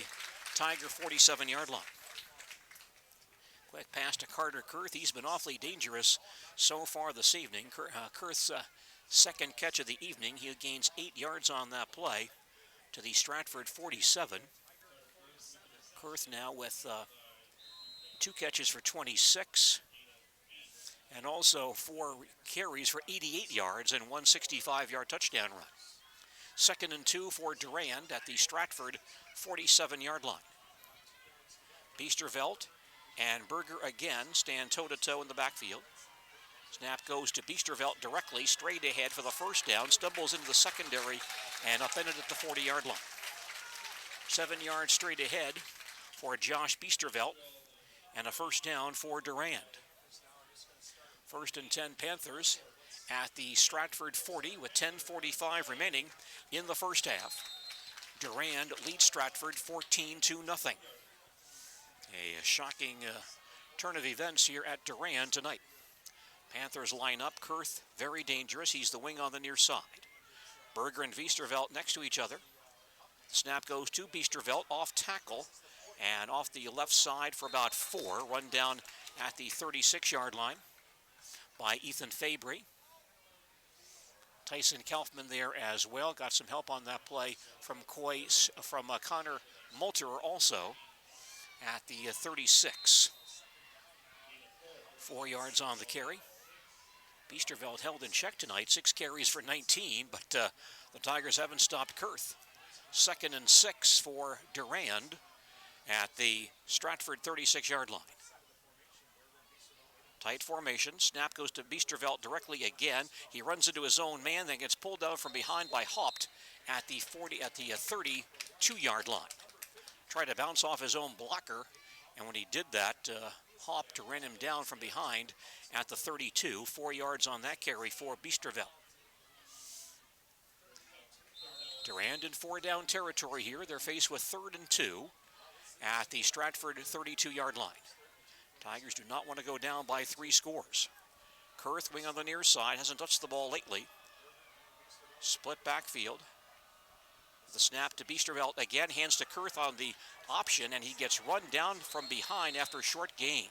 Tiger 47-yard line. Quick pass to Carter Kurth. He's been awfully dangerous so far this evening. Kurth's second catch of the evening. He gains 8 yards on that play to the Stratford 47. Kurth now with 2 catches for 26 and also 4 carries for 88 yards and 1 65-yard touchdown run. 2nd and 2 for Durand at the Stratford 47-yard line. Biesterveld and Berger again stand toe-to-toe in the backfield. Snap goes to Biesterveld directly, straight ahead for the 1st down, stumbles into the secondary and upended at the 40-yard line. 7 yards straight ahead for Josh Biestervelt, and a first down for Durand. 1st and 10 Panthers at the Stratford 40 with 10:45 remaining in the first half. Durand leads Stratford 14-0. A shocking turn of events here at Durand tonight. Panthers line up. Kurth, very dangerous. He's the wing on the near side. Berger and Biestervelt next to each other. Snap goes to Biestervelt, off tackle, and off the left side for about 4. Run down at the 36-yard line by Ethan Fabry. Tyson Kaufman there as well. Got some help on that play from Connor Multerer also at the 36. 4 yards on the carry. Biestervelt held in check tonight, 6 carries for 19, but the Tigers haven't stopped Kurth. 2nd and 6 for Durand at the Stratford 36-yard line. Tight formation. Snap goes to Biestervelt directly again. He runs into his own man, then gets pulled down from behind by Haupt at the 32-yard line. Tried to bounce off his own blocker, and when he did that, Haupt ran him down from behind at the 32. 4 yards on that carry for Biestervelt. Durand in 4-down territory here. They're faced with 3rd and 2 at the Stratford 32-yard line. Tigers do not want to go down by 3 scores. Kurth, wing on the near side, hasn't touched the ball lately. Split backfield. The snap to Biestervelt again, hands to Kurth on the option, and he gets run down from behind after a short gain.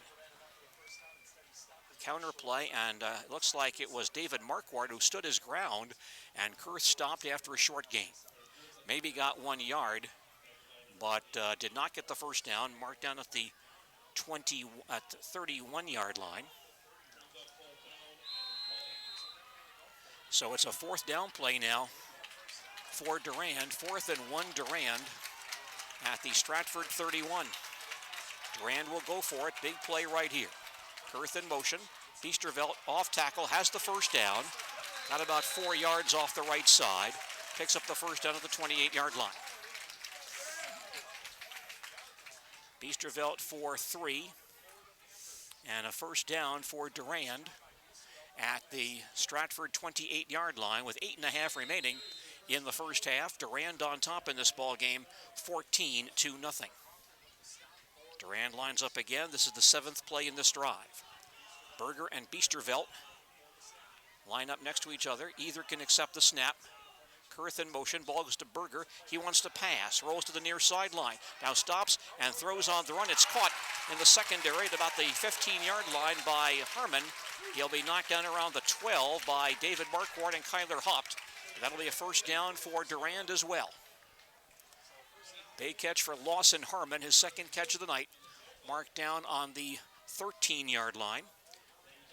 Counter play, and it looks like it was David Marquardt who stood his ground, and Kurth stopped after a short gain. Maybe got 1 yard, but did not get the first down. Marked down at the 31-yard line. So it's a 4th down play now for Durand. 4th and 1 Durand at the Stratford 31. Durand will go for it. Big play right here. Kurth in motion. Biestervelt off tackle, has the first down. Got about 4 yards off the right side. Picks up the first down at the 28-yard line. Biestervelt for 3. And a first down for Durand at the Stratford 28-yard line with 8.5 remaining in the first half. Durand on top in this ball game, 14-0. Durand lines up again. This is the 7th play in this drive. Berger and Biestervelt line up next to each other. Either can accept the snap. Kurth in motion. Ball goes to Berger. He wants to pass. Rolls to the near sideline. Now stops and throws on the run. It's caught in the secondary at about the 15-yard line by Harmon. He'll be knocked down around the 12 by David Marquardt and Kyler Haupt. That'll be a first down for Durand as well. Big catch for Lawson Harmon, his 2nd catch of the night. Marked down on the 13-yard line.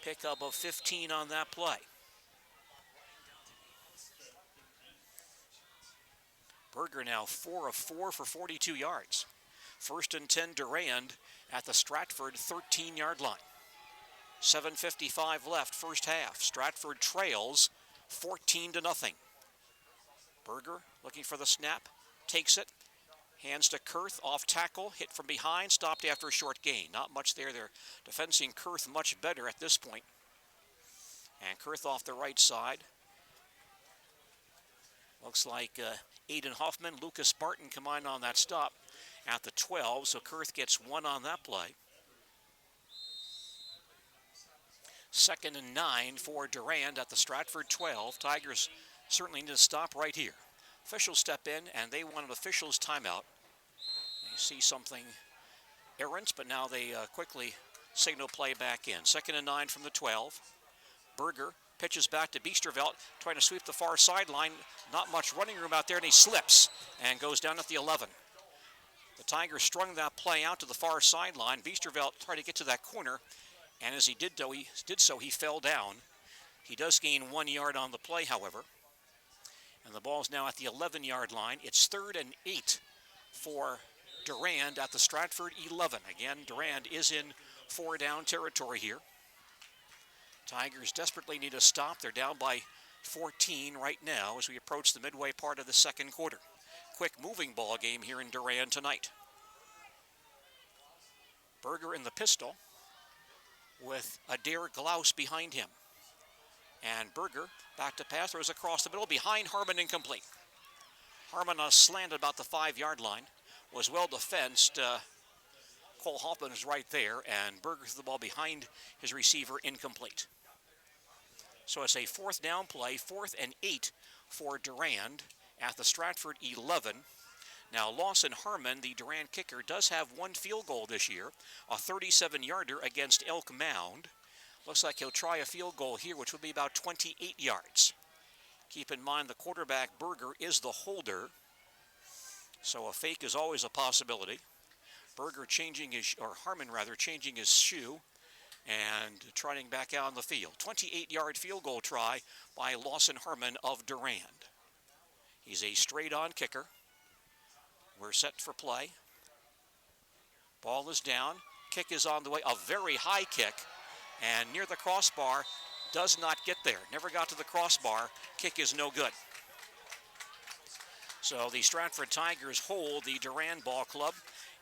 Pickup of 15 on that play. Berger now 4 of 4 for 42 yards. 1st and 10 Durand at the Stratford 13-yard line. 7:55 left, first half. Stratford trails 14-0. Berger looking for the snap, takes it, hands to Kurth, off tackle, hit from behind, stopped after a short gain. Not much there. They're defending Kurth much better at this point. And Kurth off the right side. Looks like Aiden Hoffman, Lucas Barton combined on that stop at the 12, so Kurth gets 1 on that play. 2nd and 9 for Durand at the Stratford 12. Tigers certainly need to stop right here. Officials step in, and they want an officials timeout. They see something errant, but now they quickly signal play back in. 2nd and 9 from the 12. Berger pitches back to Biestervelt, trying to sweep the far sideline. Not much running room out there, and he slips and goes down at the 11. The Tigers strung that play out to the far sideline. Biestervelt tried to get to that corner, and as he did so, he fell down. He does gain 1 yard on the play, however. And the ball's now at the 11-yard line. It's 3rd and 8 for Durand at the Stratford 11. Again, Durand is in 4-down territory here. Tigers desperately need a stop. They're down by 14 right now as we approach the midway part of the second quarter. Quick moving ball game here in Durand tonight. Berger in the pistol with Adair Glaus behind him. And Berger back to pass, throws across the middle, behind Harmon, incomplete. Harmon slanted about the 5-yard line, was well defensed. Cole Hoffman is right there, and Berger threw the ball behind his receiver, incomplete. So it's a 4th down play, 4th and 8 for Durand at the Stratford 11. Now Lawson Harmon, the Durand kicker, does have 1 field goal this year, a 37-yarder against Elk Mound. Looks like he'll try a field goal here, which would be about 28 yards. Keep in mind the quarterback, Berger, is the holder, so a fake is always a possibility. Berger Harmon changing his shoe and trotting back out on the field. 28-yard field goal try by Lawson Harmon of Durand. He's a straight-on kicker. We're set for play. Ball is down. Kick is on the way. A very high kick. And near the crossbar, does not get there. Never got to the crossbar. Kick is no good. So the Stratford Tigers hold the Durand Ball Club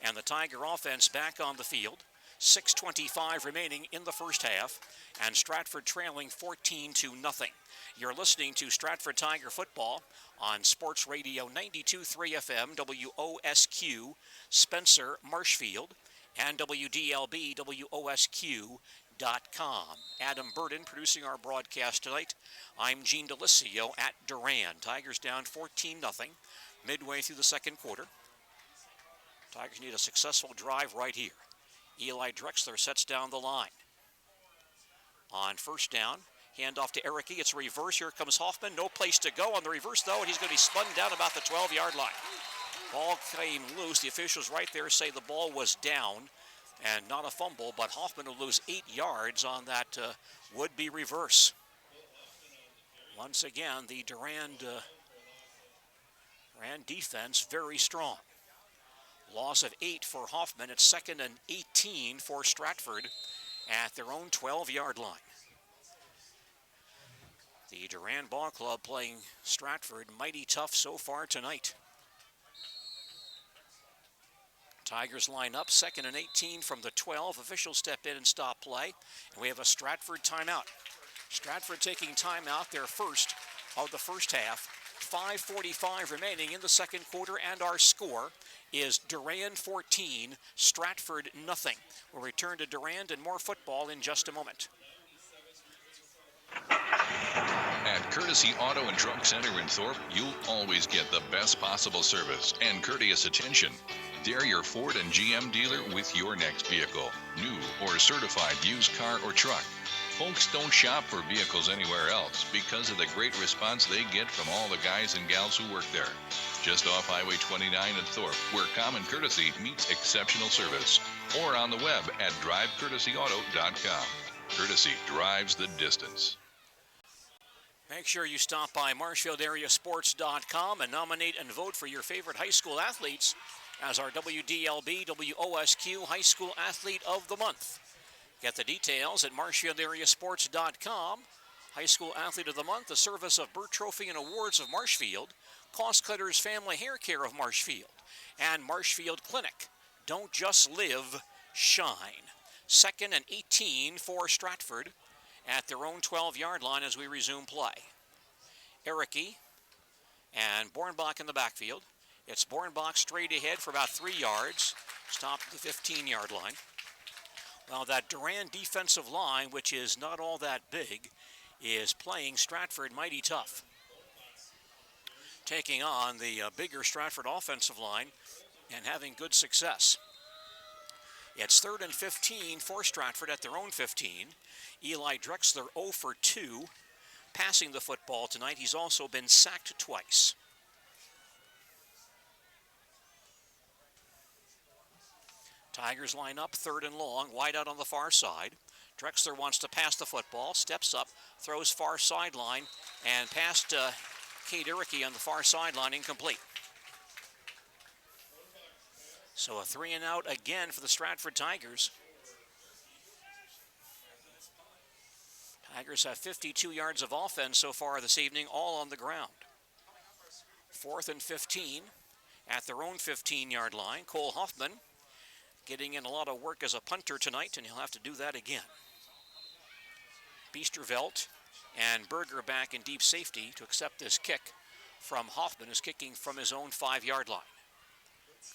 and the Tiger offense back on the field. 6:25 remaining in the first half, and Stratford trailing 14-0. You're listening to Stratford Tiger football on Sports Radio 92.3 FM, WOSQ, Spencer, Marshfield, and WDLB, WOSQ.com. Adam Burden producing our broadcast tonight. I'm Gene Delisio at Durand. Tigers down 14-0, midway through the second quarter. Tigers need a successful drive right here. Eli Drexler sets down the line. On first down, handoff to Erickey. It's a reverse. Here comes Hoffman. No place to go on the reverse, though, and he's going to be spun down about the 12-yard line. Ball came loose. The officials right there say the ball was down and not a fumble, but Hoffman will lose 8 yards on that would-be reverse. Once again, the Durand defense very strong. Loss of 8 for Hoffman. It's 2nd and 18 for Stratford at their own 12-yard line. The Durand Ball Club playing Stratford mighty tough so far tonight. Tigers line up, 2nd and 18 from the 12. Officials step in and stop play, and we have a Stratford timeout. Stratford taking timeout, their first of the first half. 5:45 remaining in the second quarter, and our score is Durand 14, Stratford nothing. We'll return to Durand and more football in just a moment. At Courtesy Auto and Truck Center in Thorpe, you'll always get the best possible service and courteous attention. They're your Ford and GM dealer with your next vehicle, new or certified used car or truck. Folks don't shop for vehicles anywhere else because of the great response they get from all the guys and gals who work there. Just off Highway 29 in Thorpe, where common courtesy meets exceptional service. Or on the web at drivecourtesyauto.com. Courtesy drives the distance. Make sure you stop by MarshfieldAreaSports.com and nominate and vote for your favorite high school athletes as our WDLB WOSQ High School Athlete of the Month. Get the details at MarshfieldAreaSports.com. High School Athlete of the Month, the service of Burt Trophy and Awards of Marshfield, Cost Cutters Family Hair Care of Marshfield, and Marshfield Clinic. Don't just live, shine. 2nd and 18 for Stratford at their own 12-yard line as we resume play. Erickey and Bornbach in the backfield. It's Bornbach straight ahead for about 3 yards. Stopped at the 15-yard line. Well, that Durand defensive line, which is not all that big, is playing Stratford mighty tough. Taking on the bigger Stratford offensive line and having good success. It's 3rd and 15 for Stratford at their own 15. Eli Drexler 0 for 2 passing the football tonight. He's also been sacked twice. Tigers line up, 3rd and long, wide out on the far side. Drexler wants to pass the football, steps up, throws far sideline, and past Cade Erickey on the far sideline, incomplete. So a 3 and out again for the Stratford Tigers. Tigers have 52 yards of offense so far this evening, all on the ground. 4th and 15 at their own 15-yard line. Cole Hoffman getting in a lot of work as a punter tonight, and he'll have to do that again. Biesterveld and Berger back in deep safety to accept this kick from Hoffman, who's kicking from his own 5-yard line.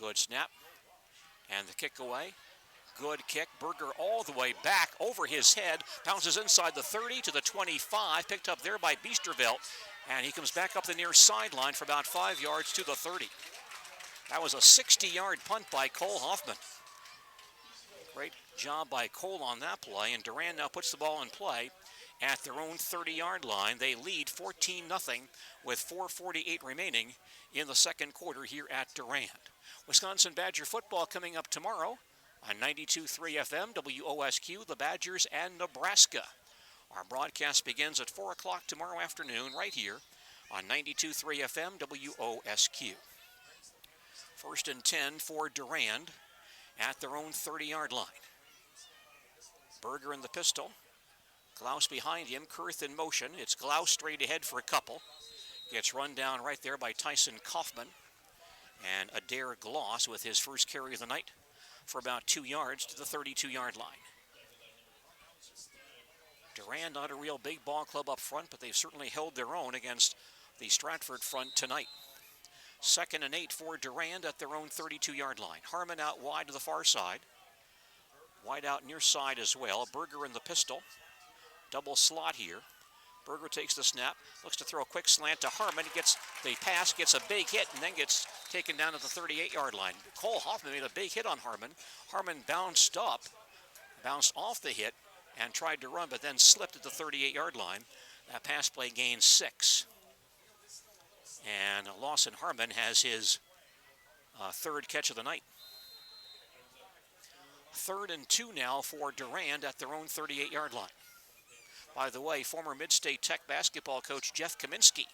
Good snap, and the kick away. Good kick. Berger all the way back over his head, bounces inside the 30 to the 25, picked up there by Biesterveld, and he comes back up the near sideline for about 5 yards to the 30. That was a 60-yard punt by Cole Hoffman. Great job by Cole on that play, and Durand now puts the ball in play at their own 30-yard line. They lead 14-0 with 4:48 remaining in the second quarter here at Durand. Wisconsin Badger football coming up tomorrow on 92.3 FM, WOSQ, the Badgers and Nebraska. Our broadcast begins at 4 o'clock tomorrow afternoon right here on 92.3 FM, WOSQ. 1st and 10 for Durand at their own 30-yard line. Berger in the pistol. Glaus behind him, Kurth in motion. It's Glaus straight ahead for a couple. Gets run down right there by Tyson Kaufman. And Adair Gloss with his first carry of the night for about 2 yards to the 32-yard line. Durand not a real big ball club up front, but they've certainly held their own against the Stratford front tonight. 2nd and 8 for Durand at their own 32-yard line. Harmon out wide to the far side. Wide out near side as well. Berger in the pistol. Double slot here. Berger takes the snap, looks to throw a quick slant to Harmon. He gets the pass, gets a big hit, and then gets taken down at the 38-yard line. Cole Hoffman made a big hit on Harmon. Harmon bounced off the hit, and tried to run, but then slipped at the 38-yard line. That pass play gains 6. And Lawson Harmon has his third catch of the night. 3rd and 2 now for Durand at their own 38-yard line. By the way, former Mid-State Tech basketball coach Jeff Kaminsky,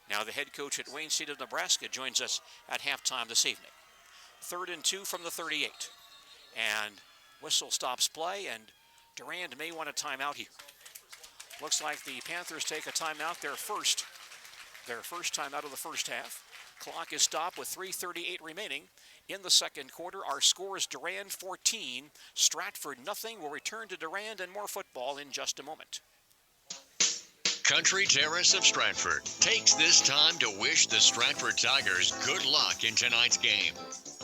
now the head coach at Wayne State of Nebraska, joins us at halftime this evening. 3rd and 2 from the 38. And whistle stops play, and Durand may want a timeout here. Looks like the Panthers take a timeout, their first timeout of the first half. Clock is stopped with 3:38 remaining in the second quarter. Our score is Durand 14, Stratford nothing. We'll return to Durand and more football in just a moment. Country Terrace of Stratford takes this time to wish the Stratford Tigers good luck in tonight's game.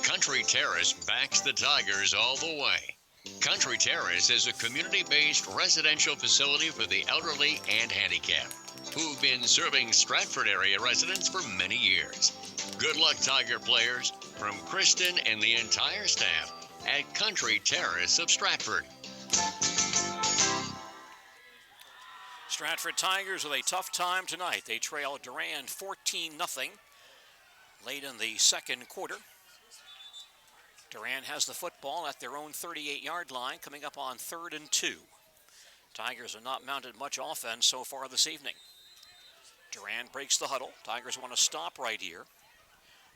Country Terrace backs the Tigers all the way. Country Terrace is a community-based residential facility for the elderly and handicapped, who've been serving Stratford area residents for many years. Good luck, Tiger players, from Kristen and the entire staff at Country Terrace of Stratford. Stratford Tigers with a tough time tonight. They trail Durand 14-0 late in the second quarter. Durand has the football at their own 38-yard line, coming up on 3rd and 2. Tigers have not mounted much offense so far this evening. Durand breaks the huddle. Tigers want to stop right here.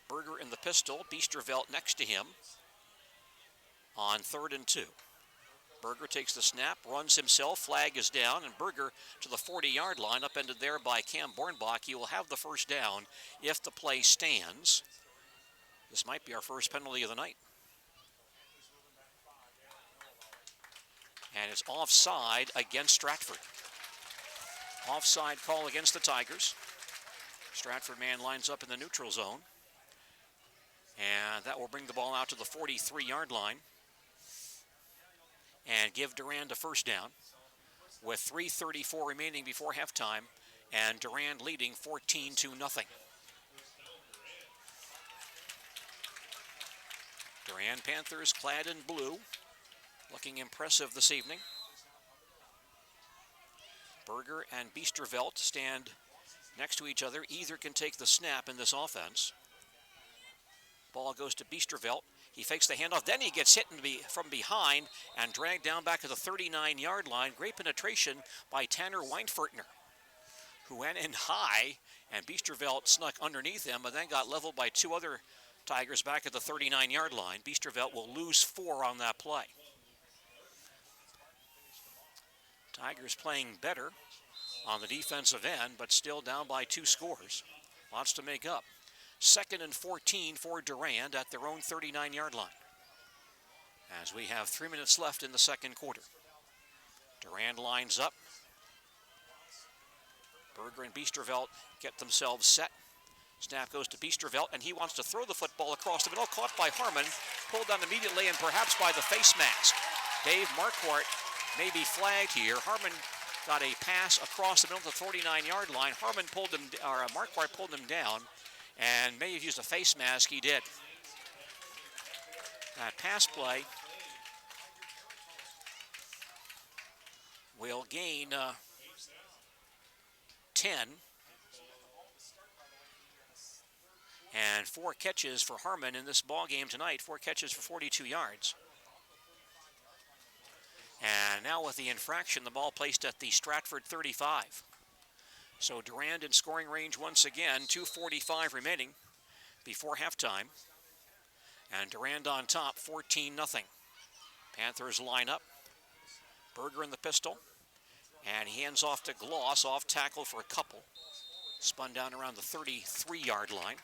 Berger in the pistol, Biesterveld next to him on 3rd and 2. Berger takes the snap, runs himself, flag is down, and Berger to the 40-yard line, upended there by Cam Bornbach. He will have the first down if the play stands. This might be our first penalty of the night. And it's offside against Stratford. Offside call against the Tigers. Stratford man lines up in the neutral zone. And that will bring the ball out to the 43-yard line and give Durand a first down with 3:34 remaining before halftime, and Durand leading 14-0. Durand Panthers clad in blue, looking impressive this evening. Berger and Biesterveld stand next to each other. Either can take the snap in this offense. Ball goes to Biesterveld. He fakes the handoff. Then he gets hit from behind and dragged down back to the 39-yard line. Great penetration by Tanner Weinfertner, who went in high, and Biesterveld snuck underneath him, but then got leveled by two other Tigers back at the 39-yard line. Biesterveld will lose 4 on that play. Tigers playing better on the defensive end, but still down by 2 scores. Lots to make up. 2nd and 14 for Durand at their own 39-yard line. As we have 3 minutes left in the second quarter. Durand lines up. Berger and Biesterveld get themselves set. Snap goes to Biesterveld, and he wants to throw the football across the middle. Caught by Harmon. Pulled down immediately, and perhaps by the face mask. Dave Marquardt may be flagged here. Harmon got a pass across the middle of the 49-yard line. Marquardt pulled him down, and may have used a face mask. He did. That pass play will gain 10. And 4 catches for Harmon in this ball game tonight. 4 catches for 42 yards. And now with the infraction, the ball placed at the Stratford 35. So Durand in scoring range once again. 2:45 remaining before halftime. And Durand on top, 14-0. Panthers line up. Berger in the pistol. And he hands off to Gloss, off tackle for a couple. Spun down around the 33-yard line.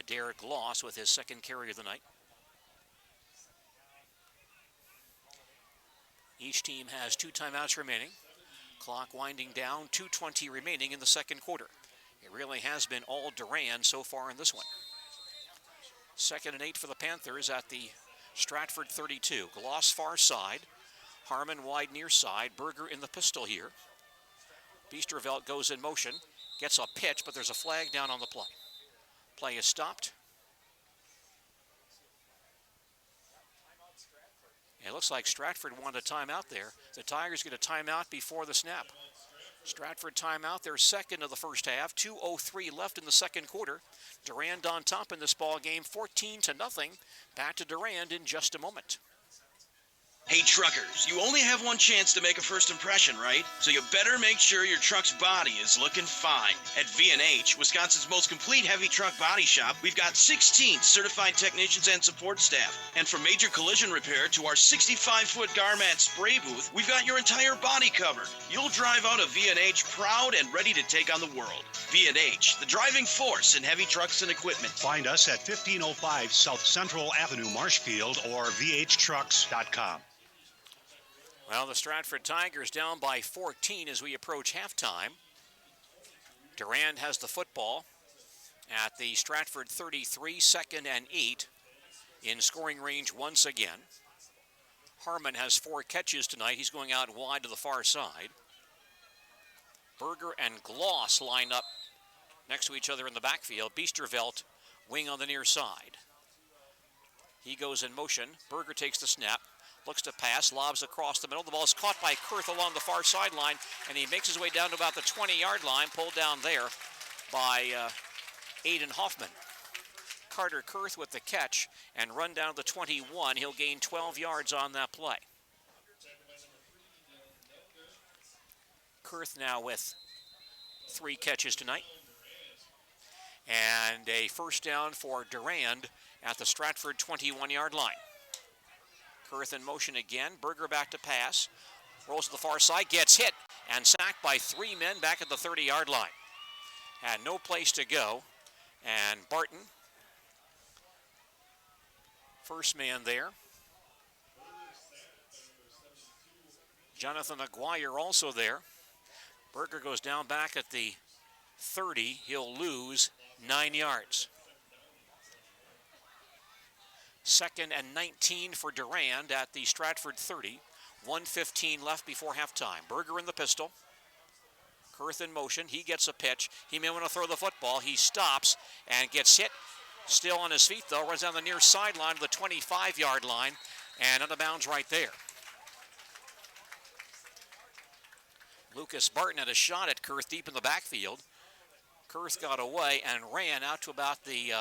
Derek Gloss with his 2nd carry of the night. Each team has 2 timeouts remaining. Clock winding down, 2:20 remaining in the second quarter. It really has been all Durand so far in this one. 2nd and 8 for the Panthers at the Stratford 32. Gloss far side. Harmon wide near side. Berger in the pistol here. Biesterveld goes in motion. Gets a pitch, but there's a flag down on the play. Play is stopped. It looks like Stratford wanted a timeout there. The Tigers get a timeout before the snap. Stratford timeout, their 2nd of the first half. 2:03 left in the second quarter. Durand on top in this ball game, 14-0. Back to Durand in just a moment. Hey truckers, you only have one chance to make a first impression, right? So you better make sure your truck's body is looking fine. At V&H, Wisconsin's most complete heavy truck body shop, we've got 16 certified technicians and support staff. And from major collision repair to our 65-foot Garmat spray booth, we've got your entire body covered. You'll drive out of V&H proud and ready to take on the world. V&H, the driving force in heavy trucks and equipment. Find us at 1505 South Central Avenue, Marshfield, or vhtrucks.com. Well, the Stratford Tigers down by 14 as we approach halftime. Durand has the football at the Stratford 33, 2nd and 8 in scoring range once again. Harmon has 4 catches tonight. He's going out wide to the far side. Berger and Gloss line up next to each other in the backfield. Biesterveld wing on the near side. He goes in motion. Berger takes the snap. Looks to pass, lobs across the middle. The ball is caught by Kurth along the far sideline, and he makes his way down to about the 20-yard line, pulled down there by Aiden Hoffman. Carter Kurth with the catch and run down to the 21. He'll gain 12 yards on that play. Kurth now with 3 catches tonight. And a first down for Durand at the Stratford 21-yard line. Kurth in motion again. Berger back to pass. Rolls to the far side. Gets hit and sacked by 3 men back at the 30-yard line. Had no place to go. And Barton, first man there. Jonathan Aguirre also there. Berger goes down back at the 30. He'll lose 9 yards. 2nd and 19 for Durand at the Stratford 30. 1:15 left before halftime. Berger in the pistol. Kurth in motion. He gets a pitch. He may want to throw the football. He stops and gets hit. Still on his feet, though. Runs down the near sideline to the 25-yard line and out of bounds right there. Lucas Barton had a shot at Kurth deep in the backfield. Kurth got away and ran out to about the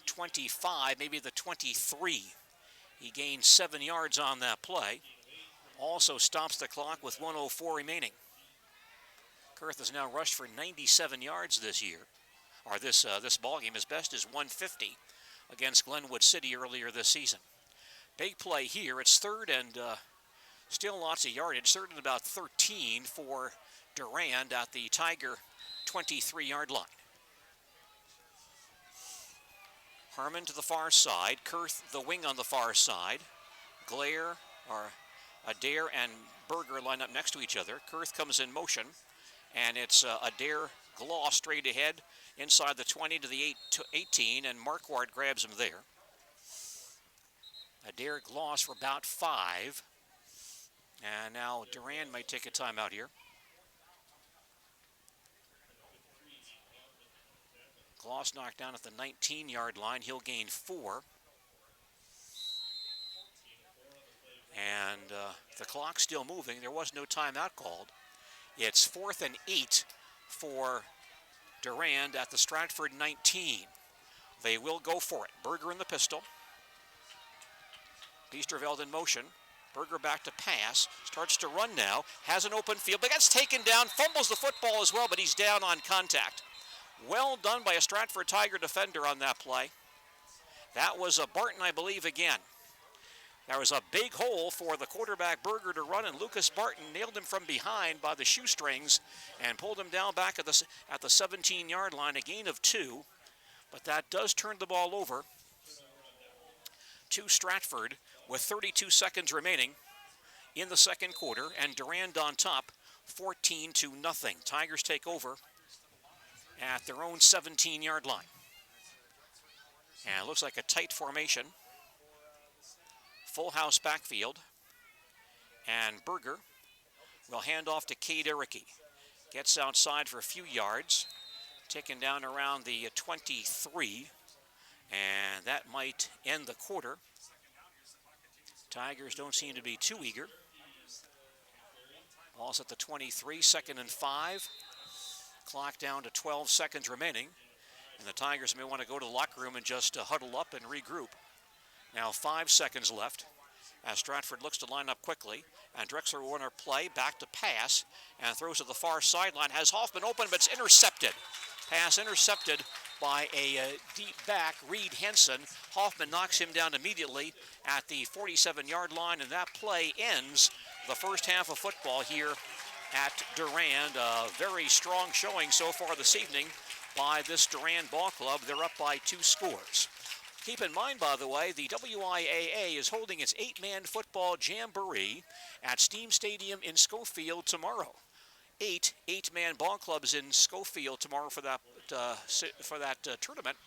25, maybe the 23. He gained 7 yards on that play. Also stops the clock with 1:04 remaining. Kurth has now rushed for 97 yards this year, or this ball game. His best is 150 against Glenwood City earlier this season. Big play here. It's 3rd and Still lots of yardage, certain about 13 for Durand at the Tiger 23-yard line. Harmon to the far side, Kurth the wing on the far side. Glare, or Adair and Berger line up next to each other. Kurth comes in motion, and it's Adair Gloss straight ahead inside the 20 to the 18, and Marquardt grabs him there. Adair Gloss for about 5. And now Durand might take a timeout here. Gloss knocked down at the 19-yard line. He'll gain 4. And the clock's still moving. There was no timeout called. It's 4th and 8 for Durand at the Stratford 19. They will go for it. Berger in the pistol. Biesterveld in motion. Berger back to pass. Starts to run now. Has an open field, but gets taken down. Fumbles the football as well, but he's down on contact. Well done by a Stratford Tiger defender on that play. That was a Barton, I believe, again. There was a big hole for the quarterback Berger to run, and Lucas Barton nailed him from behind by the shoestrings and pulled him down back at the 17-yard line, a gain of 2. But that does turn the ball over to Stratford with 32 seconds remaining in the second quarter, and Durand on top, 14-0. Tigers take over at their own 17-yard line. And it looks like a tight formation. Full house backfield. And Berger will hand off to Cade Ericke. Gets outside for a few yards. Taken down around the 23. And that might end the quarter. Tigers don't seem to be too eager. Ball's at the 23, 2nd and 5. Clock down to 12 seconds remaining. And the Tigers may want to go to the locker room and just huddle up and regroup. Now 5 seconds left as Stratford looks to line up quickly. And Drexler will run her play, back to pass, and throws to the far sideline. Has Hoffman open, but it's intercepted. Pass intercepted by a deep back, Reed Henson. Hoffman knocks him down immediately at the 47-yard line, and that play ends the first half of football here at Durand. A very strong showing so far this evening by this Durand ball club. They're up by 2 scores. Keep in mind, by the way, the WIAA is holding its 8-man football jamboree at Steam Stadium in Schofield tomorrow. 8-man ball clubs in Schofield tomorrow for that tournament.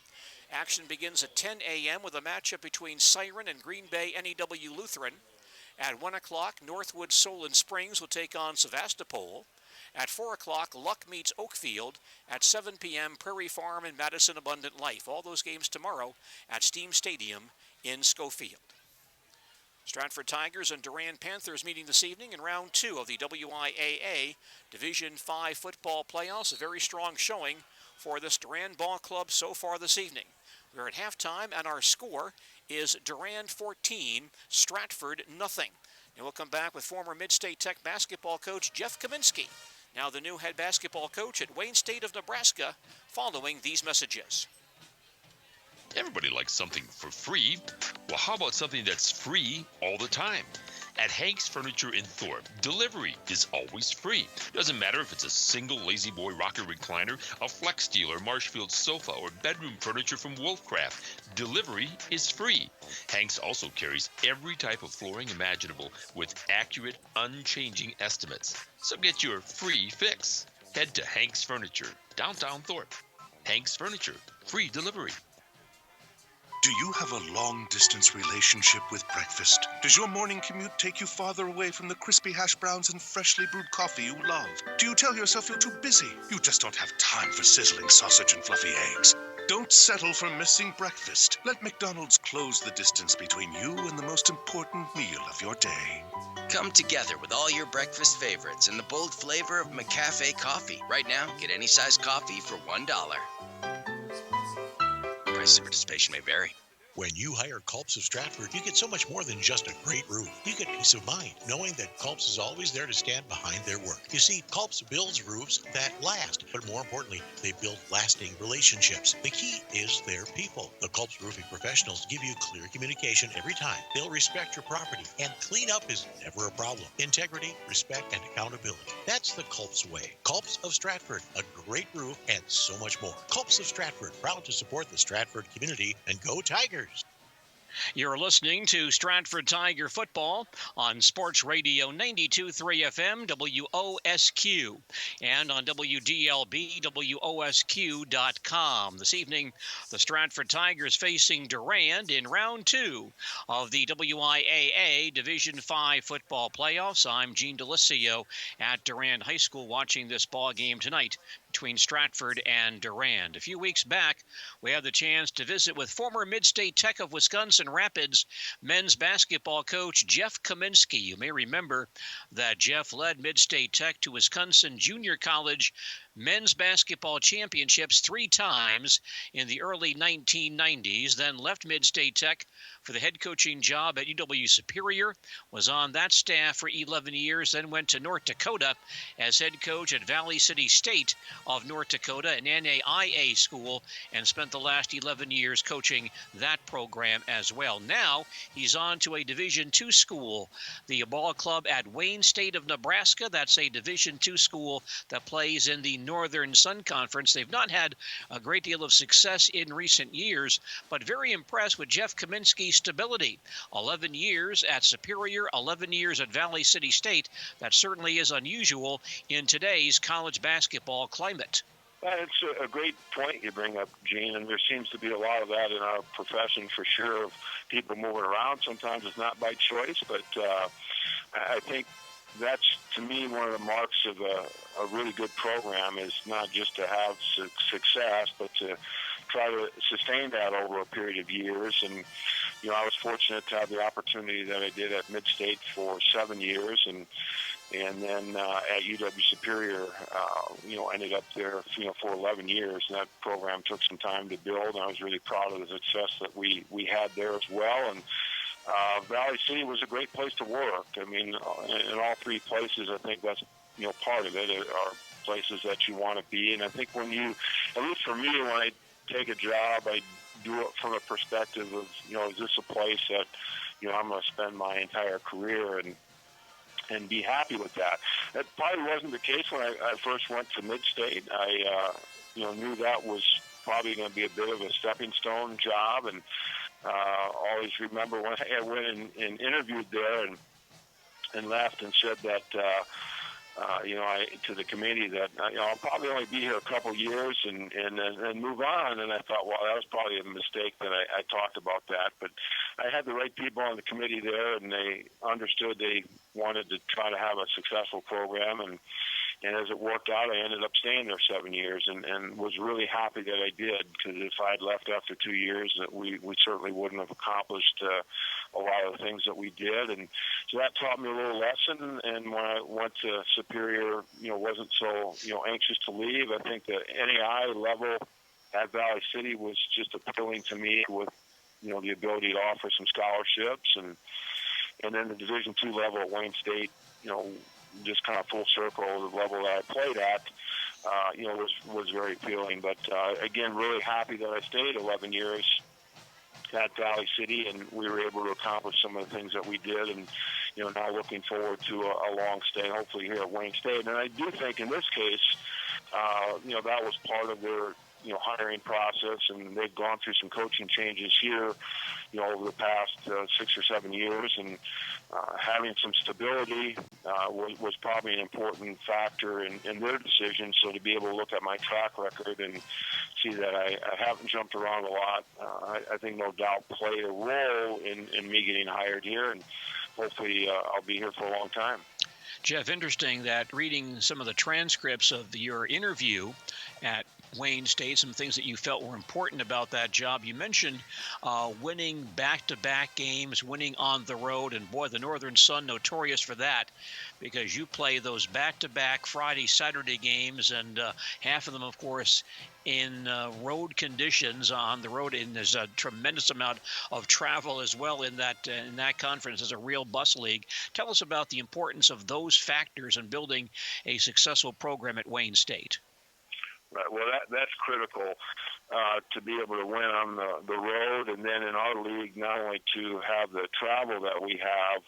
Action begins at 10 a.m. with a matchup between Siren and Green Bay NEW Lutheran. At 1 o'clock, Northwood Solon Springs will take on Sevastopol. At 4 o'clock, Luck meets Oakfield. At 7 p.m., Prairie Farm and Madison Abundant Life. All those games tomorrow at Steam Stadium in Schofield. Stratford Tigers and Durand Panthers meeting this evening in round 2 of the WIAA Division 5 football playoffs. A very strong showing for this Durand ball club so far this evening. We're at halftime, and our score is Durand 14, Stratford nothing. And we'll come back with former Mid-State Tech basketball coach Jeff Kaminsky, now the new head basketball coach at Wayne State of Nebraska, following these messages. Everybody likes something for free. Well, how about something that's free all the time? At Hank's Furniture in Thorpe, delivery is always free. Doesn't matter if it's a single Lazy Boy rocker recliner, a Flex Steel or Marshfield sofa, or bedroom furniture from Wolfcraft. Delivery is free. Hank's also carries every type of flooring imaginable with accurate, unchanging estimates. So get your free fix. Head to Hank's Furniture, downtown Thorpe. Hank's Furniture, free delivery. Do you have a long-distance relationship with breakfast? Does your morning commute take you farther away from the crispy hash browns and freshly brewed coffee you love? Do you tell yourself you're too busy? You just don't have time for sizzling sausage and fluffy eggs. Don't settle for missing breakfast. Let McDonald's close the distance between you and the most important meal of your day. Come together with all your breakfast favorites in the bold flavor of McCafe coffee. Right now, get any size coffee for $1. Prices and participation may vary. When you hire Culps of Stratford, you get so much more than just a great roof. You get peace of mind, knowing that Culps is always there to stand behind their work. You see, Culps builds roofs that last, but more importantly, they build lasting relationships. The key is their people. The Culps roofing professionals give you clear communication every time. They'll respect your property, and cleanup is never a problem. Integrity, respect, and accountability. That's the Culps way. Culps of Stratford, a great roof, and so much more. Culps of Stratford, proud to support the Stratford community, and go Tigers! You're listening to Stratford Tiger football on Sports Radio 92.3 FM WOSQ and on WDLB WOSQ.com. This evening, the Stratford Tigers facing Durand in round 2 of the WIAA Division 5 football playoffs. I'm Gene Delisio at Durand High School watching this ball game tonight between Stratford and Durand. A few weeks back, we had the chance to visit with former Mid-State Tech of Wisconsin Rapids men's basketball coach Jeff Kaminsky. You may remember that Jeff led Mid-State Tech to Wisconsin Junior College men's basketball championships 3 times in the early 1990s, then left Mid-State Tech for the head coaching job at UW Superior, was on that staff for 11 years, then went to North Dakota as head coach at Valley City State of North Dakota, an NAIA school, and spent the last 11 years coaching that program as well. Now he's on to a Division II school, the ball club at Wayne State of Nebraska. That's a Division II school that plays in the Northern Sun Conference. They've not had a great deal of success in recent years, but very impressed with Jeff Kaminsky's stability. 11 years at Superior, 11 years at Valley City State. That certainly is unusual in today's college basketball climate. It's a great point you bring up, Gene, and there seems to be a lot of that in our profession for sure, of people moving around. Sometimes it's not by choice, but I think that's, to me, one of the marks of a really good program is not just to have success, but to try to sustain that over a period of years. And, you know, I was fortunate to have the opportunity that I did at Mid-State for 7 years, and then at UW Superior, ended up there, for 11 years. And that program took some time to build, and I was really proud of the success that we had there as well. And Valley City was a great place to work. I mean, in all 3 places, I think that's, part of it, are places that you want to be. And I think when you, at least for me, when I take a job, I do it from a perspective of, is this a place that, I'm going to spend my entire career and be happy with that. That probably wasn't the case when I first went to Mid-State. I, knew that was probably going to be a bit of a stepping stone job, and always remember when I went and interviewed there and left and said that, to the committee that, I'll probably only be here a couple years and move on. And I thought, well, that was probably a mistake that I talked about that. But I had the right people on the committee there, and they understood they wanted to try to have a successful program. And as it worked out, I ended up staying there 7 years and was really happy that I did, because if I had left after 2 years, that we certainly wouldn't have accomplished a lot of the things that we did. And so that taught me a little lesson. And when I went to Superior, wasn't so, anxious to leave. I think the NAI level at Valley City was just appealing to me with, the ability to offer some scholarships. And then the Division II level at Wayne State, just kind of full circle, the level that I played at, was very appealing. But again, really happy that I stayed 11 years at Valley City, and we were able to accomplish some of the things that we did. And now looking forward to a long stay, hopefully here at Wayne State. And I do think in this case, that was part of their hiring process, and they've gone through some coaching changes here, over the past 6 or 7 years, and having some stability was probably an important factor in their decision. So to be able to look at my track record and see that I haven't jumped around a lot, I think no doubt played a role in me getting hired here, and hopefully I'll be here for a long time. Jeff, interesting that reading some of the transcripts of your interview at Wayne State, some things that you felt were important about that job. You mentioned winning back-to-back games, winning on the road, and boy, the Northern Sun notorious for that, because you play those back-to-back Friday, Saturday games, and half of them, of course, in road conditions on the road, and there's a tremendous amount of travel as well in that conference. It's a real bus league. Tell us about the importance of those factors in building a successful program at Wayne State. Right. Well, that's critical to be able to win on the road, and then in our league, not only to have the travel that we have,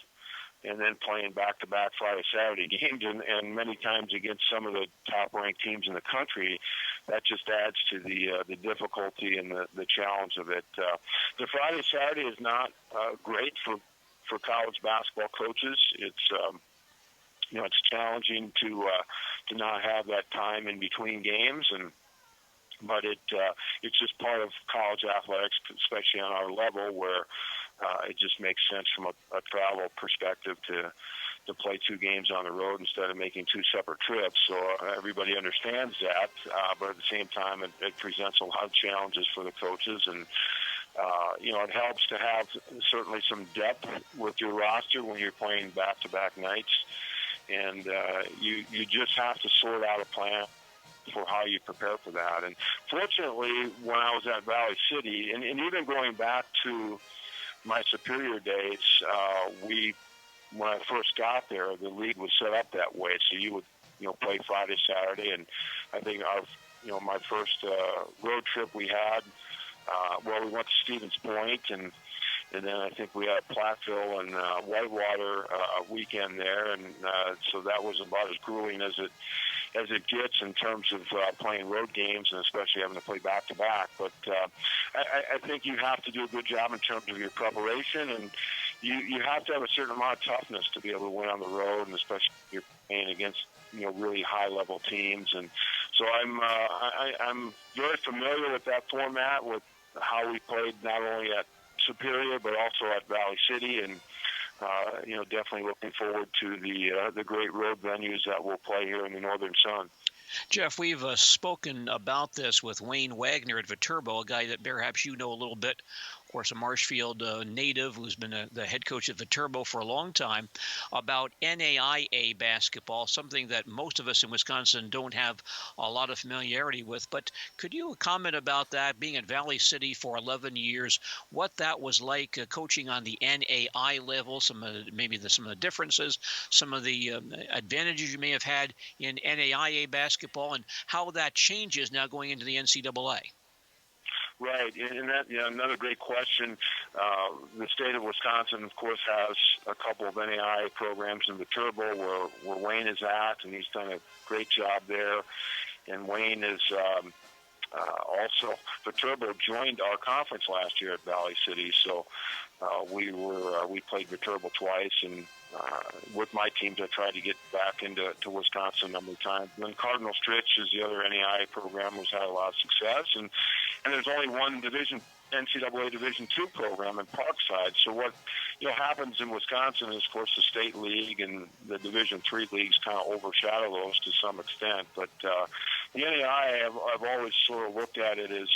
and then playing back-to-back Friday, Saturday games, and many times against some of the top-ranked teams in the country, that just adds to the difficulty and the challenge of it. The Friday, Saturday is not great for college basketball coaches. It's it's challenging to not have that time in between games, but it's just part of college athletics, especially on our level, where it just makes sense from a travel perspective to play 2 games on the road instead of making 2 separate trips. So everybody understands that, but at the same time, it presents a lot of challenges for the coaches, and it helps to have certainly some depth with your roster when you're playing back-to-back nights, and you just have to sort out a plan for how you prepare for that. And fortunately, when I was at Valley City, and even going back to my Superior days, when I first got there, the league was set up that way. So you would, play Friday, Saturday, and I think my first road trip we had, we went to Stevens Point, and then I think we had Platteville and Whitewater a weekend there, and so that was about as grueling as it gets in terms of playing road games, and especially having to play back-to-back. But I think you have to do a good job in terms of your preparation, and you have to have a certain amount of toughness to be able to win on the road, and especially if you're playing against really high-level teams. And so I'm very familiar with that format, with how we played not only at Superior but also at Valley City, and definitely looking forward to the great road venues that we'll play here in the Northern Sun. Jeff, we've spoken about this with Wayne Wagner at Viterbo, a guy that perhaps you know a little bit. Of course, a Marshfield native who's been the head coach at Viterbo for a long time, about NAIA basketball, something that most of us in Wisconsin don't have a lot of familiarity with. But could you comment about that, being at Valley City for 11 years, what that was like coaching on the NAI level, some of the differences, some of the advantages you may have had in NAIA basketball, and how that changes now going into the NCAA? Right, and that another great question. The state of Wisconsin, of course, has a couple of NAIA programs in Viterbo where Wayne is at, and he's done a great job there. And Wayne is also, Viterbo joined our conference last year at Valley City, so we played Viterbo twice, and with my teams, I tried to get back into Wisconsin a number of times. And then Cardinal Stritch is the other NAIA program who's had a lot of success, and there's only one NCAA Division II program in Parkside. So what happens in Wisconsin is, of course, the state league and the Division III leagues kind of overshadow those to some extent. But the NAIA, I've always sort of looked at it as,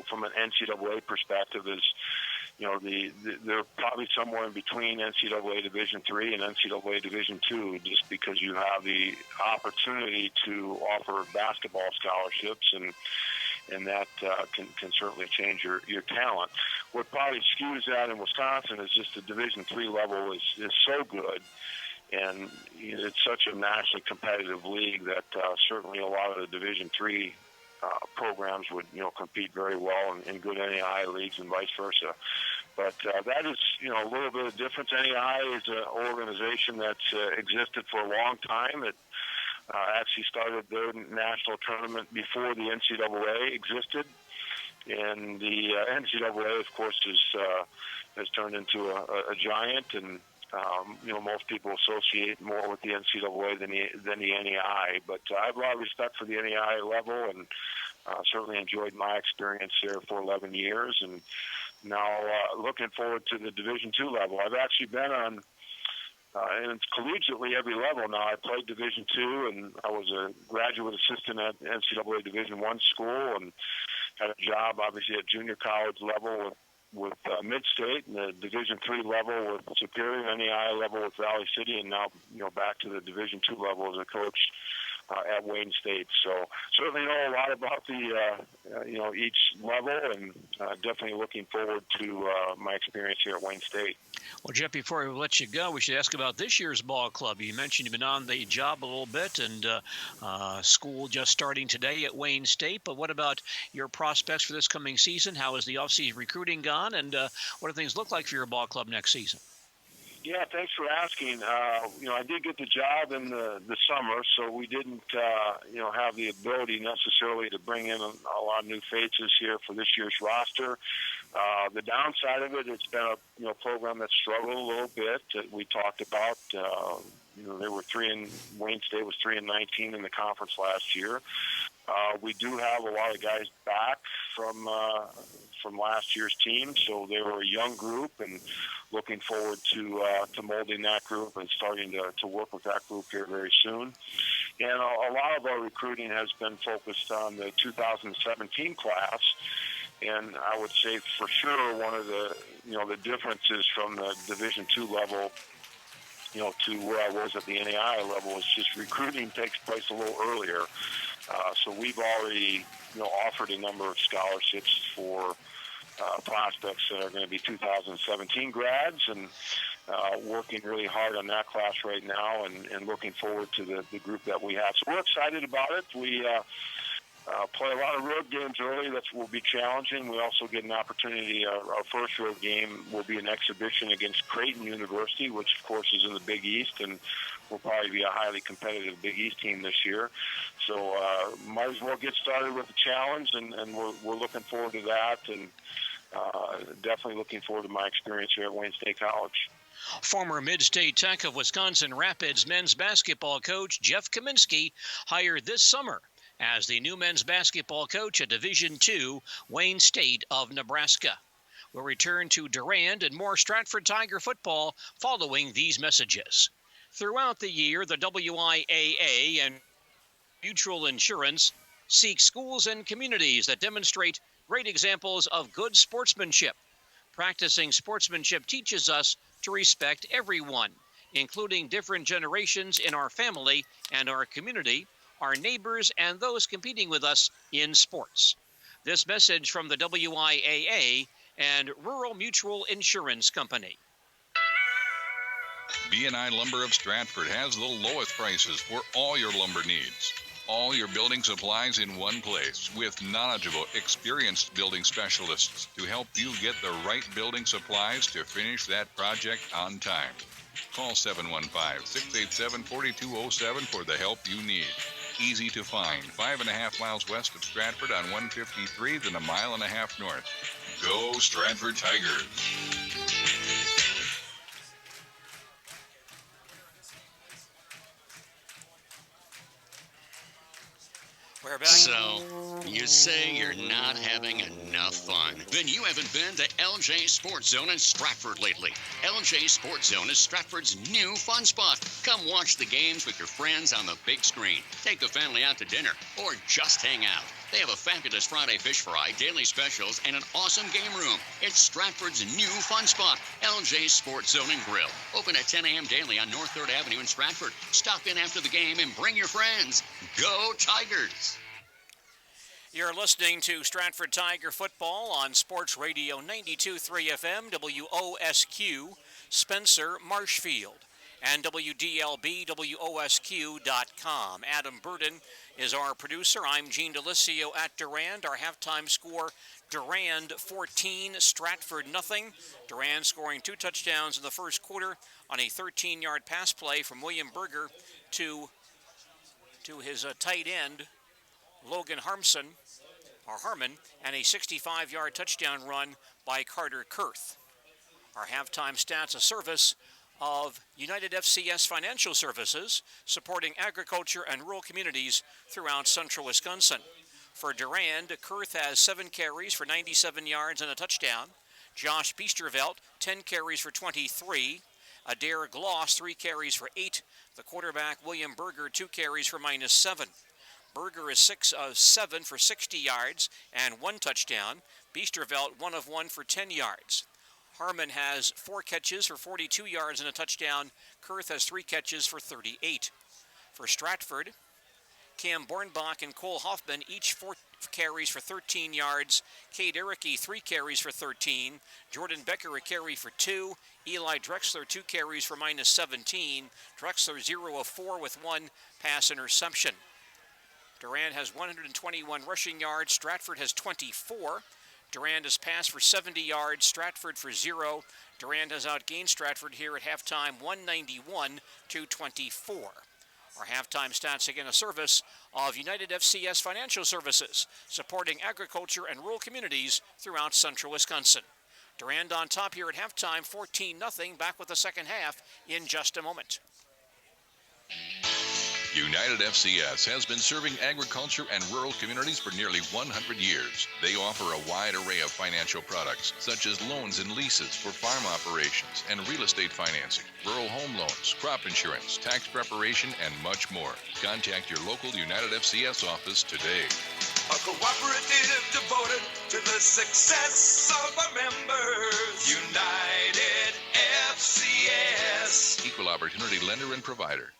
from an NCAA perspective, is they're probably somewhere in between NCAA Division III and NCAA Division II, just because you have the opportunity to offer basketball scholarships, and that can certainly change your talent. What probably skews that in Wisconsin is just the Division III level is so good, and it's such a nationally competitive league that certainly a lot of the Division III programs would compete very well in good NAIA leagues and vice versa. But that is a little bit of difference. NAIA is an organization that's existed for a long time. It actually started their national tournament before the NCAA existed, and the NCAA, of course, has turned into a giant, and most people associate more with the NCAA than the NAIA. But I have a lot of respect for the NAIA level, and certainly enjoyed my experience there for 11 years, and now looking forward to the Division II level. I've actually been on, and it's collegiately every level now. I played Division II, and I was a graduate assistant at NCAA Division I school, and had a job, obviously, at junior college level with Mid-State, and the Division III level with Superior, NAIA level with Valley City, and now back to the Division II level as a coach at Wayne State. So certainly know a lot about the each level, and definitely looking forward to my experience here at Wayne State. Well, Jeff, before we let you go, we should ask about this year's ball club. You mentioned you've been on the job a little bit, and school just starting today at Wayne State. But what about your prospects for this coming season? How has the offseason recruiting gone, and what do things look like for your ball club next season? Yeah, thanks for asking. I did get the job in the summer, so we didn't, have the ability necessarily to bring in a lot of new faces here for this year's roster. The downside of it, it's been a program that struggled a little bit. We talked about, they were Wayne State was 3-19 in the conference last year. We do have a lot of guys back from last year's team, so they were a young group, and looking forward to molding that group and starting to work with that group here very soon. And a lot of our recruiting has been focused on the 2017 class, and I would say for sure one of the differences from the Division II level to where I was at the NAI level is just recruiting takes place a little earlier. So we've already offered a number of scholarships for prospects that are going to be 2017 grads, and working really hard on that class right now, and looking forward to the group that we have. So we're excited about it. We play a lot of road games early. That will be challenging. We also get an opportunity. Our first road game will be an exhibition against Creighton University, which of course is in the Big East, and will probably be a highly competitive Big East team this year. So might as well get started with the challenge, and we're looking forward to that, and definitely looking forward to my experience here at Wayne State College. Former Mid-State Tech of Wisconsin Rapids men's basketball coach Jeff Kaminsky hired this summer as the new men's basketball coach at Division II Wayne State of Nebraska. We'll return to Durand and more Stratford Tiger football following these messages. Throughout the year, the WIAA and Mutual Insurance seek schools and communities that demonstrate great examples of good sportsmanship. Practicing sportsmanship teaches us to respect everyone, including different generations in our family and our community, our neighbors, and those competing with us in sports. This message from the WIAA and Rural Mutual Insurance Company. B&I Lumber of Stratford has the lowest prices for all your lumber needs. All your building supplies in one place with knowledgeable, experienced building specialists to help you get the right building supplies to finish that project on time. Call 715-687-4207 for the help you need. Easy to find, 5.5 miles west of Stratford on 153, then 1.5 miles north. Go Stratford Tigers! We're back. So, you say you're not having enough fun. Then you haven't been to LJ Sports Zone in Stratford lately. LJ Sports Zone is Stratford's new fun spot. Come watch the games with your friends on the big screen. Take the family out to dinner or just hang out. They have a fabulous Friday fish fry, daily specials, and an awesome game room. It's Stratford's new fun spot, LJ Sports Zone and Grill. Open at 10 a.m. daily on North 3rd Avenue in Stratford. Stop in after the game and bring your friends. Go Tigers! You're listening to Stratford Tiger football on Sports Radio 92.3 FM, WOSQ, Spencer, Marshfield, and WDLB, WOSQ.com. Adam Burden is our producer. I'm Gene Delisio at Durand. Our halftime score, Durand 14, Stratford nothing. Durand scoring 2 touchdowns in the first quarter on a 13-yard pass play from William Berger to his tight end, Logan Harmon, and a 65-yard touchdown run by Carter Kurth. Our halftime stats, a service of United FCS Financial Services, supporting agriculture and rural communities throughout central Wisconsin. For Durand, Kurth has 7 carries for 97 yards and a touchdown. Josh Biestervelt, 10 carries for 23. Adair Gloss, 3 carries for 8. The quarterback, William Berger, 2 carries for -7. Berger is 6 of 7 for 60 yards and 1 touchdown. Biestervelt 1 of 1 for 10 yards. Harmon has 4 catches for 42 yards and a touchdown. Kurth has 3 catches for 38. For Stratford, Cam Bornbach and Cole Hoffman, each 4 carries for 13 yards. Cade Erickey, 3 carries for 13. Jordan Becker, a carry for 2. Eli Drexler, 2 carries for -17. Drexler, 0 of 4 with 1 pass interception. Durand has 121 rushing yards. Stratford has 24. Durand has passed for 70 yards. Stratford for 0. Durand has outgained Stratford here at halftime, 191-24. Our halftime stats, again, a service of United FCS Financial Services, supporting agriculture and rural communities throughout central Wisconsin. Durand on top here at halftime, 14-0. Back with the second half in just a moment. United FCS has been serving agriculture and rural communities for nearly 100 years. They offer a wide array of financial products, such as loans and leases for farm operations and real estate financing, rural home loans, crop insurance, tax preparation, and much more. Contact your local United FCS office today. A cooperative devoted to the success of our members. United FCS. Equal opportunity lender and provider.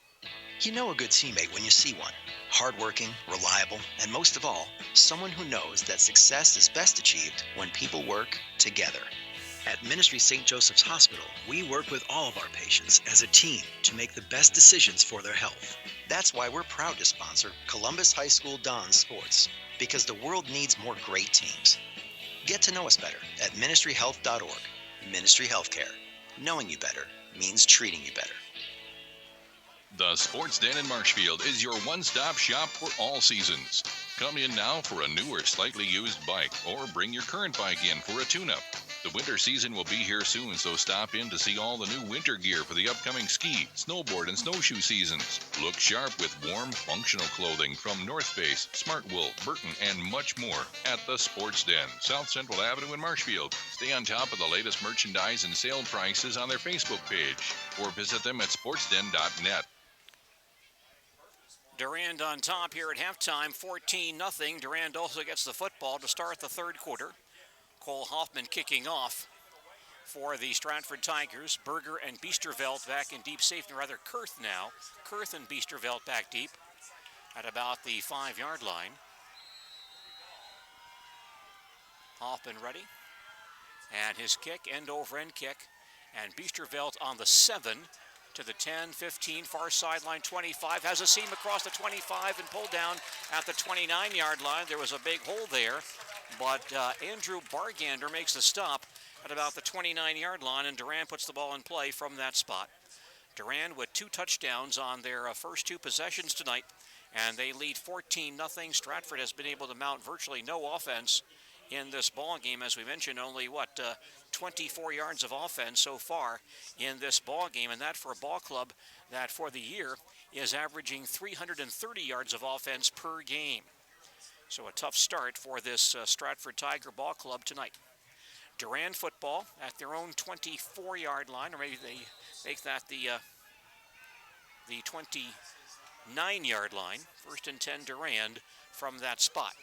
You know a good teammate when you see one. Hardworking, reliable, and most of all, someone who knows that success is best achieved when people work together. At Ministry St. Joseph's Hospital, we work with all of our patients as a team to make the best decisions for their health. That's why we're proud to sponsor Columbus High School Dons Sports, because the world needs more great teams. Get to know us better at ministryhealth.org. Ministry Healthcare. Knowing you better means treating you better. The Sports Den in Marshfield is your one-stop shop for all seasons. Come in now for a new or slightly used bike, or bring your current bike in for a tune-up. The winter season will be here soon, so stop in to see all the new winter gear for the upcoming ski, snowboard, and snowshoe seasons. Look sharp with warm, functional clothing from North Face, Smartwool, Burton, and much more at the Sports Den, South Central Avenue in Marshfield. Stay on top of the latest merchandise and sale prices on their Facebook page, or visit them at sportsden.net. Durand on top here at halftime, 14-0. Durand also gets the football to start the third quarter. Cole Hoffman kicking off for the Stratford Tigers. Berger and Biesterveld back in deep safety, rather Kurth now. Kurth and Biesterveld back deep at about the 5-yard line. Hoffman ready. And his kick, end-over-end kick. And Biesterveld on the 7 to the 10, 15, far sideline, 25. Has a seam across the 25 and pulled down at the 29-yard line. There was a big hole there, but Andrew Bargander makes the stop at about the 29-yard line, and Durand puts the ball in play from that spot. Durand with 2 touchdowns on their first 2 possessions tonight, and they lead 14-0. Stratford has been able to mount virtually no offense in this ball game. As we mentioned, only 24 yards of offense so far in this ball game, and that for a ball club that for the year is averaging 330 yards of offense per game. So a tough start for this Stratford Tiger ball club tonight. Durand football at their own 24-yard line, or maybe they make that the 29-yard line. 1st and 10 Durand from that spot.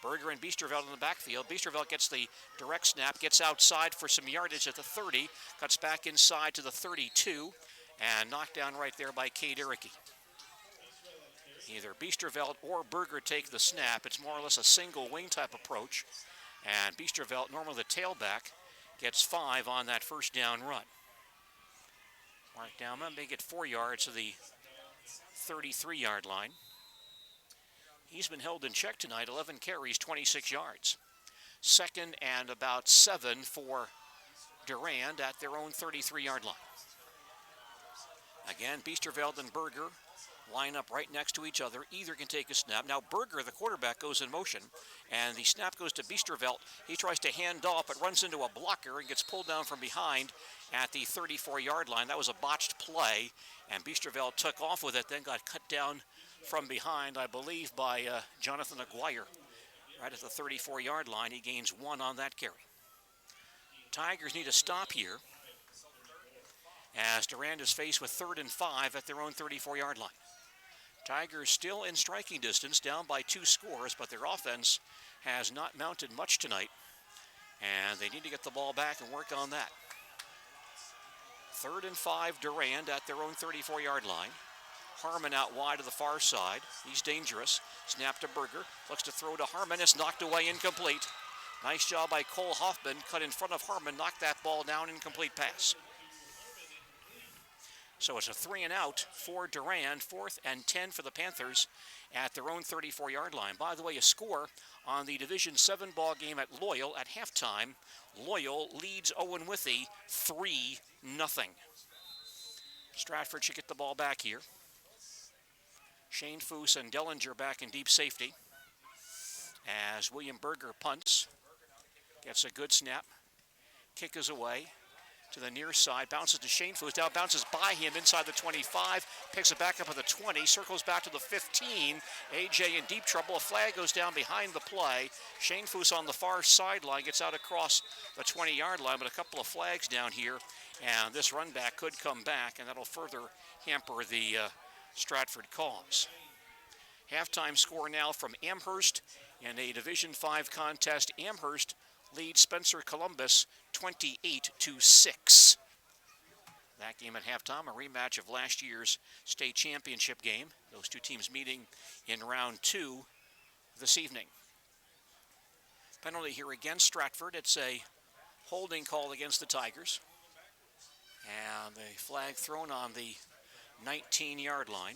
Berger and Biesterveld in the backfield. Biesterveld gets the direct snap, gets outside for some yardage at the 30, cuts back inside to the 32, and knocked down right there by Cade Erickey. Either Biesterveld or Berger take the snap. It's more or less a single wing type approach, and Biesterveld, normally the tailback, gets 5 on that first down run. Mark down, they get 4 yards to the 33-yard line. He's been held in check tonight, 11 carries, 26 yards. 2nd and about 7 for Durand at their own 33-yard line. Again, Biesterveld and Berger line up right next to each other. Either can take a snap. Now Berger, the quarterback, goes in motion, and the snap goes to Biesterveld. He tries to hand off, but runs into a blocker and gets pulled down from behind at the 34-yard line. That was a botched play, and Biesterveld took off with it, then got cut down from behind, I believe, by Jonathan Aguirre. Right at the 34-yard line, he gains 1 on that carry. Tigers need a stop here, as Durand is faced with 3rd and 5 at their own 34-yard line. Tigers still in striking distance, down by 2 scores, but their offense has not mounted much tonight, and they need to get the ball back and work on that. 3rd and 5, Durand at their own 34-yard line. Harmon out wide to the far side. He's dangerous. Snap to Berger. Looks to throw to Harmon. It's knocked away, incomplete. Nice job by Cole Hoffman. Cut in front of Harmon. Knocked that ball down, incomplete pass. So it's a 3 and out for Durand. 4th and 10 for the Panthers at their own 34-yard line. By the way, a score on the Division 7 ball game at Loyal at halftime. Loyal leads Owen Withey 3-0. Stratford should get the ball back here. Shane Foose and Dellinger back in deep safety as William Berger punts. Gets a good snap. Kick is away to the near side. Bounces to Shane Foose. Now bounces by him inside the 25. Picks it back up at the 20. Circles back to the 15. AJ in deep trouble. A flag goes down behind the play. Shane Foose on the far sideline gets out across the 20-yard line, but a couple of flags down here. And this run back could come back, and that'll further hamper the Stratford cause. Halftime score now from Amherst in a Division 5 contest. Amherst leads Spencer Columbus 28-6. That game at halftime, a rematch of last year's state championship game. Those two teams meeting in round 2 this evening. Penalty here against Stratford. It's a holding call against the Tigers. And the flag thrown on the 19-yard line.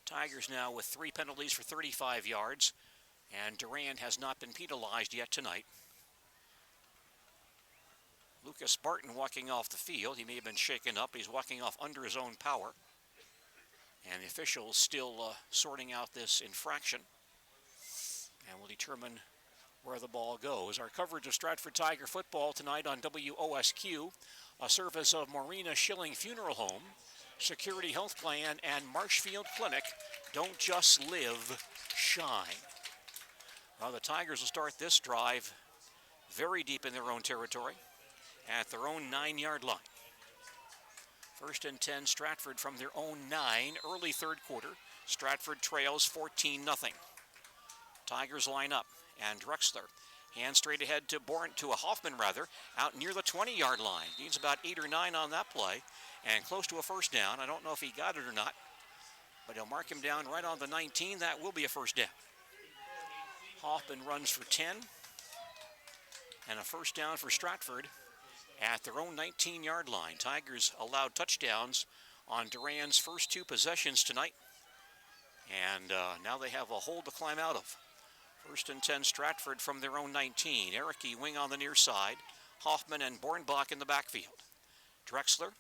Tigers now with 3 penalties for 35 yards. And Durand has not been penalized yet tonight. Lucas Barton walking off the field. He may have been shaken up. He's walking off under his own power. And the officials still sorting out this infraction. And will determine where the ball goes. Our coverage of Stratford Tiger football tonight on WOSQ. A service of Maureen Schilling Funeral Home, Security Health Plan, and Marshfield Clinic. Don't just live, shine. Well, the Tigers will start this drive very deep in their own territory at their own 9-yard line. 1st and 10, Stratford from their own 9, early third quarter. Stratford trails 14-0. Tigers line up, and Drexler hands straight ahead to Hoffman, out near the 20-yard line. Needs about 8 or 9 on that play, and close to a first down. I don't know if he got it or not, but he'll mark him down right on the 19. That will be a first down. Hoffman runs for 10, and a first down for Stratford at their own 19-yard line. Tigers allowed touchdowns on Durand's first 2 possessions tonight, and now they have a hole to climb out of. 1st and 10, Stratford from their own 19. Ericke wing on the near side. Hoffman and Bornbach in the backfield. Drexler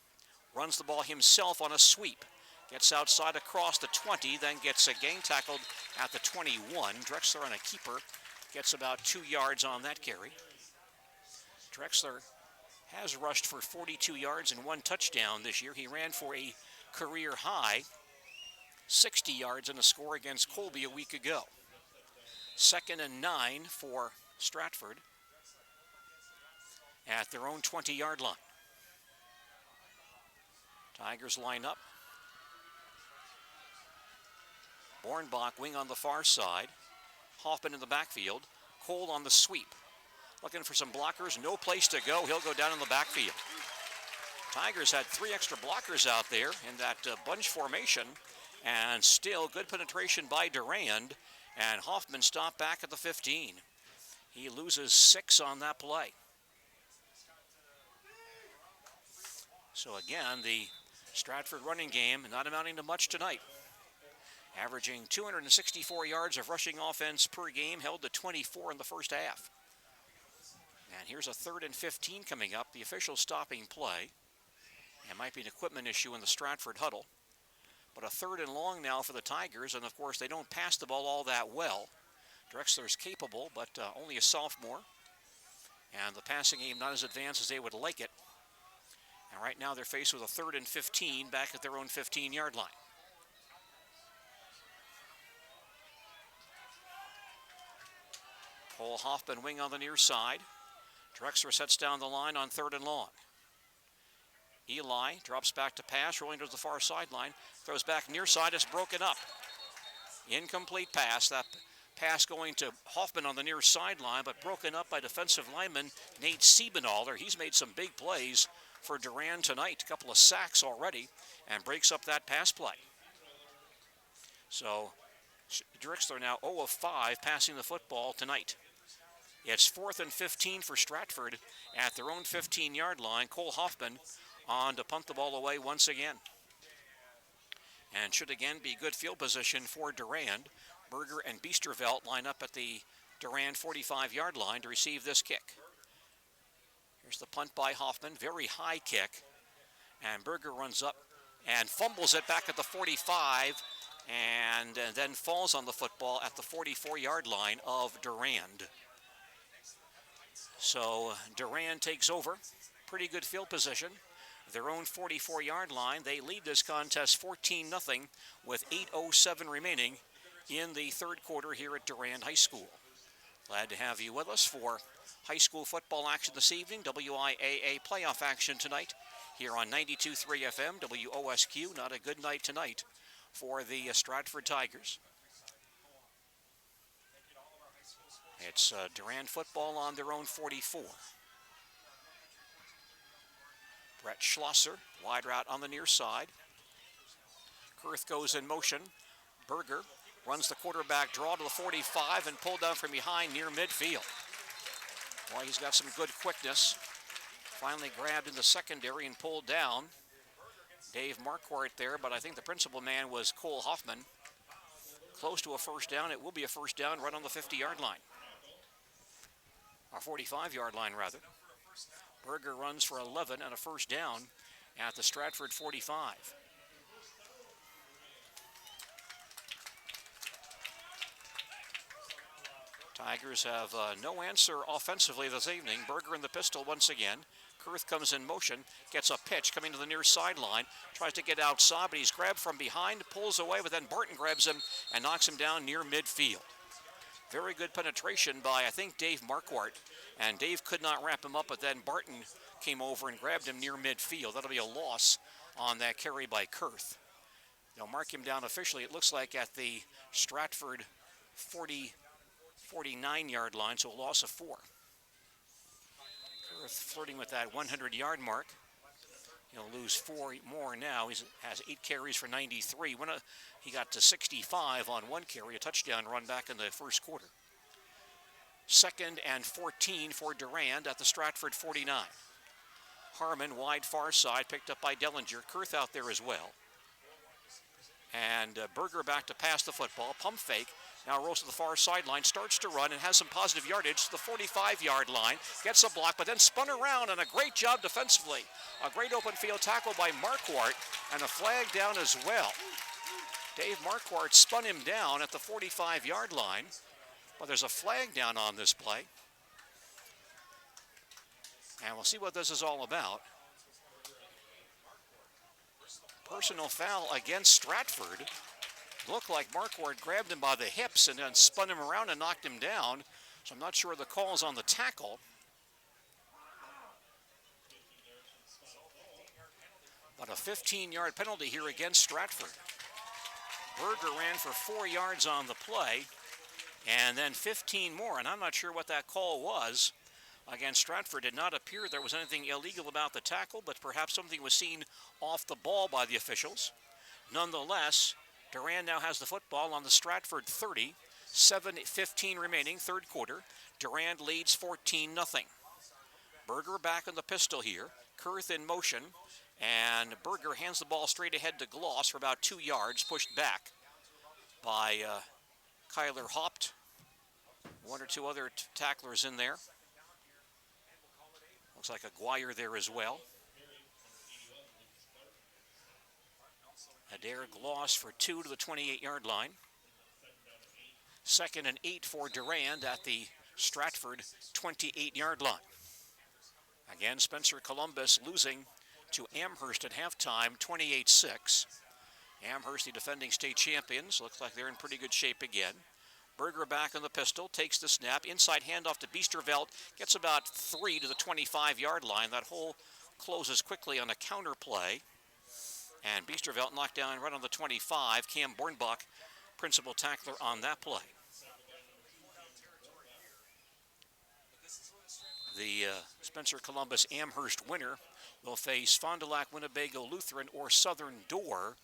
runs the ball himself on a sweep. Gets outside across the 20, then gets a gang tackled at the 21. Drexler on a keeper gets about 2 yards on that carry. Drexler has rushed for 42 yards and 1 touchdown this year. He ran for a career high 60 yards in a score against Colby a week ago. 2nd and 9 for Stratford at their own 20-yard line. Tigers line up. Bornbach wing on the far side. Hoffman in the backfield. Cole on the sweep. Looking for some blockers. No place to go. He'll go down in the backfield. Tigers had 3 extra blockers out there in that bunch formation. And still good penetration by Durand. And Hoffman stopped back at the 15. He loses 6 on that play. So again, the Stratford running game not amounting to much tonight. Averaging 264 yards of rushing offense per game, held to 24 in the first half. And here's a 3rd and 15 coming up. The official stopping play. It might be an equipment issue in the Stratford huddle. But a 3rd and long now for the Tigers, and of course they don't pass the ball all that well. Drexler's capable, but only a sophomore. And the passing game not as advanced as they would like it. And right now they're faced with a 3rd and 15 back at their own 15-yard line. Cole Hoffman wing on the near side. Drexler sets down the line on 3rd and long. Eli drops back to pass, rolling to the far sideline. Throws back near side, it's broken up. Incomplete pass. That pass going to Hoffman on the near sideline, but broken up by defensive lineman Nate Siebenalder. He's made some big plays for Durand tonight. A couple of sacks already, and breaks up that pass play. So Drixler now 0 of 5 passing the football tonight. It's 4th and 15 for Stratford at their own 15-yard line. Cole Hoffman on to punt the ball away once again. And should again be good field position for Durand. Berger and Biesterveld line up at the Durand 45-yard line to receive this kick. Here's the punt by Hoffman, very high kick. And Berger runs up and fumbles it back at the 45 and then falls on the football at the 44-yard line of Durand. So Durand takes over. Pretty good field position. Their own 44-yard line. They lead this contest 14-0 with 8:07 remaining in the third quarter here at Durand High School. Glad to have you with us for high school football action this evening. WIAA playoff action tonight here on 92.3 FM, WOSQ. Not a good night tonight for the Stratford Tigers. It's Durand football on their own 44. Brett Schlosser, wide route on the near side. Kurth goes in motion. Berger runs the quarterback draw to the 45 and pulled down from behind near midfield. Boy, he's got some good quickness. Finally grabbed in the secondary and pulled down. Dave Marquardt there, but I think the principal man was Cole Hoffman. Close to a first down. It will be a first down right on the 50-yard line. Or 45-yard line, rather. Berger runs for 11 and a first down at the Stratford 45. Tigers have no answer offensively this evening. Berger in the pistol once again. Kurth comes in motion, gets a pitch coming to the near sideline, tries to get outside, but he's grabbed from behind, pulls away, but then Barton grabs him and knocks him down near midfield. Very good penetration by, I think, Dave Marquardt, and Dave could not wrap him up, but then Barton came over and grabbed him near midfield. That'll be a loss on that carry by Kurth. They'll mark him down officially, it looks like, at the Stratford 49-yard line, so a loss of 4. Kurth flirting with that 100-yard mark. He'll lose 4 more now. He has 8 carries for 93. He got to 65 on 1 carry, a touchdown run back in the first quarter. 2nd and 14 for Durand at the Stratford 49. Harmon, wide far side, picked up by Dellinger. Kurth out there as well. And Berger back to pass the football. Pump fake. Now rolls to the far sideline, starts to run, and has some positive yardage to the 45-yard line. Gets a block, but then spun around, and a great job defensively. A great open field tackle by Marquardt, and a flag down as well. Dave Marquardt spun him down at the 45-yard line, but there's a flag down on this play. And we'll see what this is all about. Personal foul against Stratford. Looked like Marquardt grabbed him by the hips and then spun him around and knocked him down. So I'm not sure the call's on the tackle. But a 15-yard penalty here against Stratford. Berger ran for 4 yards on the play and then 15 more. And I'm not sure what that call was against Stratford. Did not appear there was anything illegal about the tackle, but perhaps something was seen off the ball by the officials. Nonetheless, Durand now has the football on the Stratford 30, 7:15 remaining, third quarter. Durand leads 14-0. Berger back in the pistol here. Kurth in motion, and Berger hands the ball straight ahead to Gloss for about 2 yards, pushed back by Kyler Haupt. 1 or 2 other tacklers in there. Looks like Aguirre there as well. Adair Gloss for 2 to the 28-yard line. 2nd and 8 for Durand at the Stratford 28-yard line. Again, Spencer Columbus losing to Amherst at halftime, 28-6. Amherst, the defending state champions, looks like they're in pretty good shape again. Berger back on the pistol, takes the snap, inside handoff to Biesterveld, gets about 3 to the 25-yard line. That hole closes quickly on a counter play. And Biesterveld knocked down right on the 25. Cam Bornbach, principal tackler on that play. The Spencer Columbus Amherst winner will face Fond du Lac, Winnebago Lutheran, or Southern Door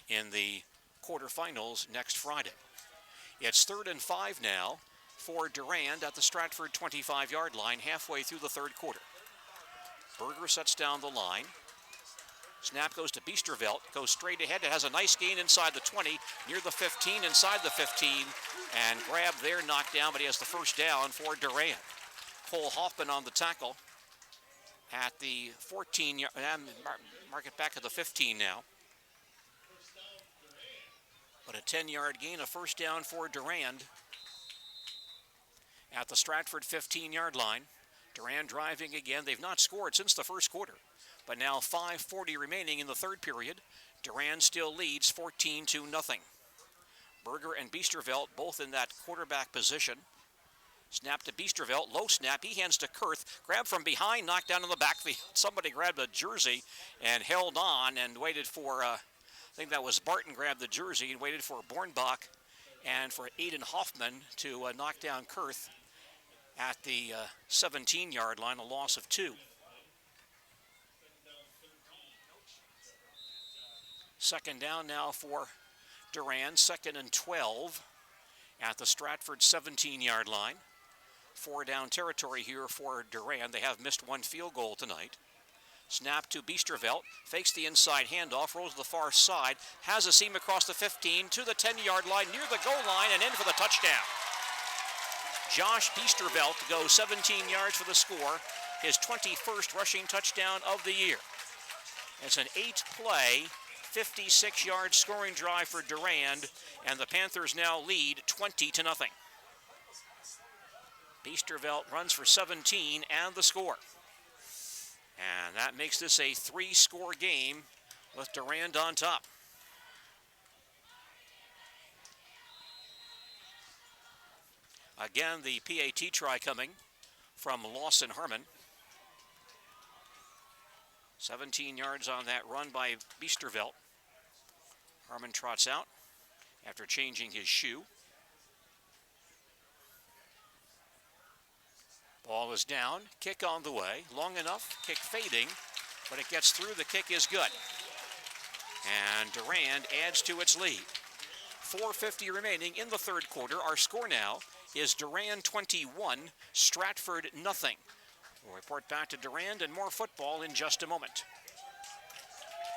in the quarterfinals next Friday. It's 3rd and 5 now for Durand at the Stratford 25-yard line halfway through the third quarter. Berger sets down the line. Snap goes to Biesterveld, goes straight ahead. It has a nice gain inside the 20, near the 15, inside the 15, and grabbed there, knocked down, but he has the first down for Durand. Cole Hoffman on the tackle at the 14, mark it back at the 15 now. But a 10-yard gain, a first down for Durand at the Stratford 15-yard line. Durand driving again. They've not scored since the first quarter, but now 5:40 remaining in the third period. Durand still leads 14-0. Berger and Biesterveld both in that quarterback position. Snap to Biesterveld, low snap, he hands to Kurth, grab from behind, knocked down in the backfield. Somebody grabbed a jersey and held on and waited for, I think that was Barton grabbed the jersey and waited for Bornbach and for Aiden Hoffman to knock down Kurth at the 17-yard line, a loss of 2. Second down now for Durand, 2nd and 12 at the Stratford 17-yard line. 4 down territory here for Durand. They have missed one field goal tonight. Snap to Biesterveld, fakes the inside handoff, rolls to the far side, has a seam across the 15 to the 10-yard line, near the goal line, and in for the touchdown. Josh Biesterveld goes 17 yards for the score, his 21st rushing touchdown of the year. It's an 8-play, 56-yard scoring drive for Durand, and the Panthers now lead 20-0. Biesterveld runs for 17 and the score. And that makes this a 3-score game with Durand on top. Again, the PAT try coming from Lawson Harmon. 17 yards on that run by Biesterveld. Harmon trots out after changing his shoe. Ball is down, kick on the way, long enough, kick fading, but it gets through, the kick is good. And Durand adds to its lead. 4:50 remaining in the third quarter. Our score now is Durand 21, Stratford nothing. We'll report back to Durand and more football in just a moment.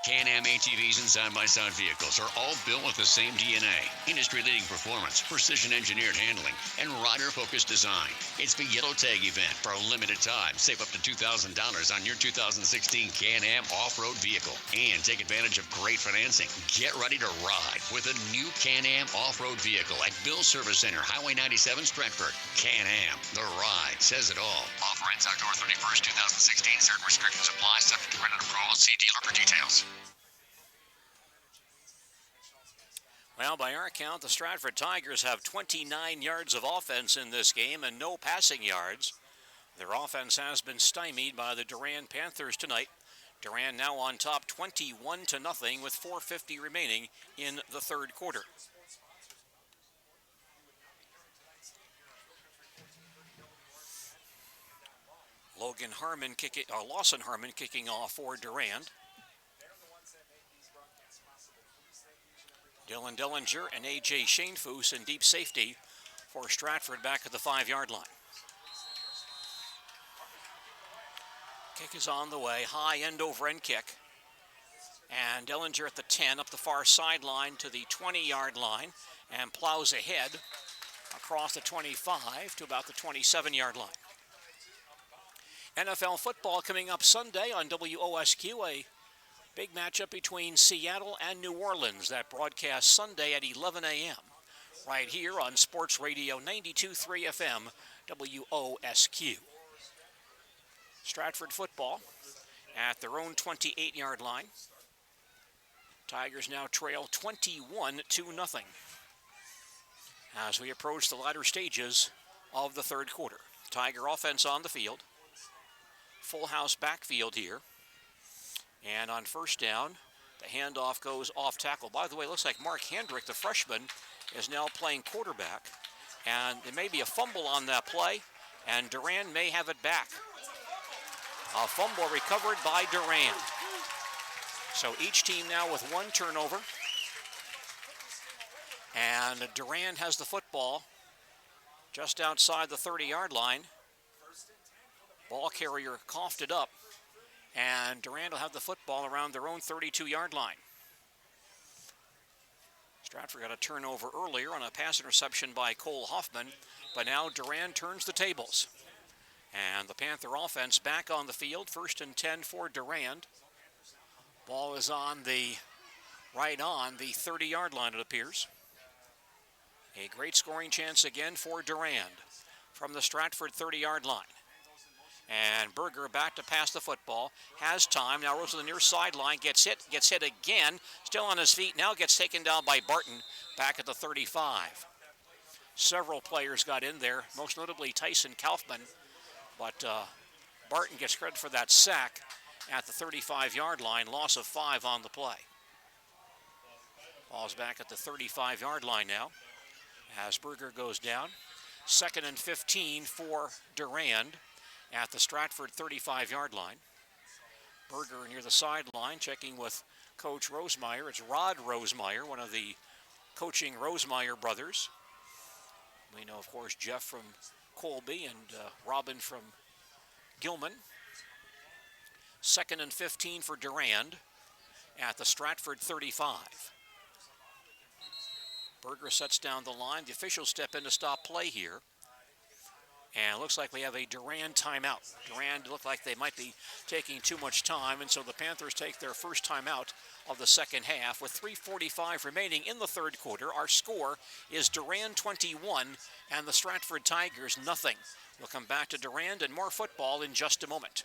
Can-Am ATVs and side-by-side vehicles are all built with the same DNA. Industry-leading performance, precision-engineered handling, and rider-focused design. It's the Yellow Tag event for a limited time. Save up to $2,000 on your 2016 Can-Am off-road vehicle. And take advantage of great financing. Get ready to ride with a new Can-Am off-road vehicle at Bill's Service Center, Highway 97, Stratford. Can-Am, the ride says it all. Offer ends October 31st, 2016. Certain restrictions apply, subject to credit approval. See dealer for details. Well, by our count, the Stratford Tigers have 29 yards of offense in this game and no passing yards. Their offense has been stymied by the Durand Panthers tonight. Durand now on top 21-0 with 4:50 remaining in the third quarter. Lawson Harmon kicking off for Durand. Dylan Dellinger and A.J. Shanefoos in deep safety for Stratford back at the 5-yard line. Kick is on the way, high end-over-end kick. And Dellinger at the 10, up the far sideline to the 20-yard line, and plows ahead across the 25 to about the 27-yard line. NFL football coming up Sunday on WOSQ, a big matchup between Seattle and New Orleans. That broadcast Sunday at 11 a.m. right here on Sports Radio 92.3 FM WOSQ. Stratford football at their own 28-yard line. Tigers now trail 21-0 as we approach the latter stages of the third quarter. Tiger offense on the field. Full house backfield here. And on first down, the handoff goes off tackle. By the way, it looks like Mark Hendrick, the freshman, is now playing quarterback. And there may be a fumble on that play, and Durand may have it back. A fumble recovered by Durand. So each team now with one turnover. And Durand has the football just outside the 30-yard line. Ball carrier coughed it up, and Durand will have the football around their own 32-yard line. Stratford got a turnover earlier on a pass interception by Cole Hoffman, but now Durand turns the tables. And the Panther offense back on the field, 1st and 10 for Durand. Ball is on the 30-yard line, it appears. A great scoring chance again for Durand from the Stratford 30-yard line. And Berger back to pass the football, has time, now rolls to the near sideline, gets hit again, still on his feet, now gets taken down by Barton back at the 35. Several players got in there, most notably Tyson Kaufman, but Barton gets credit for that sack at the 35-yard line, loss of 5 on the play. Ball's back at the 35-yard line now as Berger goes down. 2nd and 15 for Durand at the Stratford 35-yard line. Berger near the sideline, checking with Coach Rosemeyer. It's Rod Rosemeyer, one of the coaching Rosemeyer brothers. We know, of course, Jeff from Colby and Robin from Gilman. 2nd and 15 for Durand at the Stratford 35. Berger sets down the line. The officials step in to stop play here. And it looks like we have a Durand timeout. Durand looked like they might be taking too much time, and so the Panthers take their first timeout of the second half with 3:45 remaining in the third quarter. Our score is Durand 21 and the Stratford Tigers nothing. We'll come back to Durand and more football in just a moment.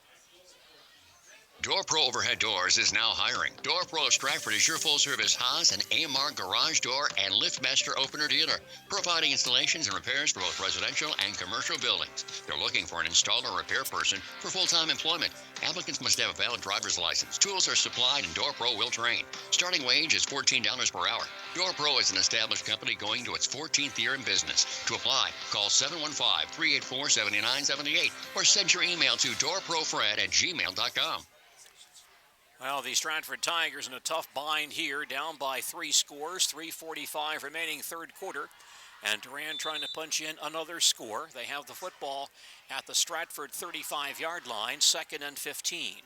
Door Pro Overhead Doors is now hiring. Door Pro of Stratford is your full-service Haas and AMR garage door and LiftMaster opener dealer, providing installations and repairs for both residential and commercial buildings. They're looking for an installer or repair person for full-time employment. Applicants must have a valid driver's license. Tools are supplied and Door Pro will train. Starting wage is $14 per hour. Door Pro is an established company going to its 14th year in business. To apply, call 715-384-7978 or send your email to doorprofred@gmail.com. Well, the Stratford Tigers in a tough bind here, down by 3 scores, 3:45 remaining third quarter. And Durand trying to punch in another score. They have the football at the Stratford 35-yard line, 2nd and 15.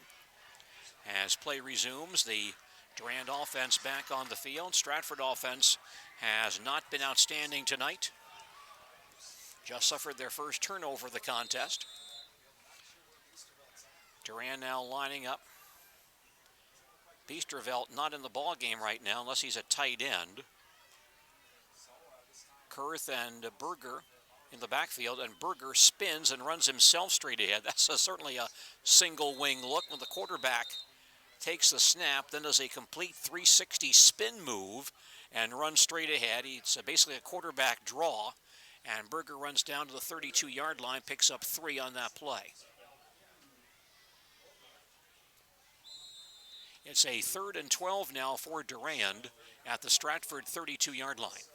As play resumes, the Durand offense back on the field. Stratford offense has not been outstanding tonight. Just suffered their first turnover of the contest. Durand now lining up. Biesterveld not in the ball game right now unless he's a tight end. Kurth and Berger in the backfield, and Berger spins and runs himself straight ahead. That's certainly a single wing look when the quarterback takes the snap, then does a complete 360 spin move and runs straight ahead. It's basically a quarterback draw, and Berger runs down to the 32-yard line, picks up 3 on that play. It's a 3rd and 12 now for Durand at the Stratford 32-yard line.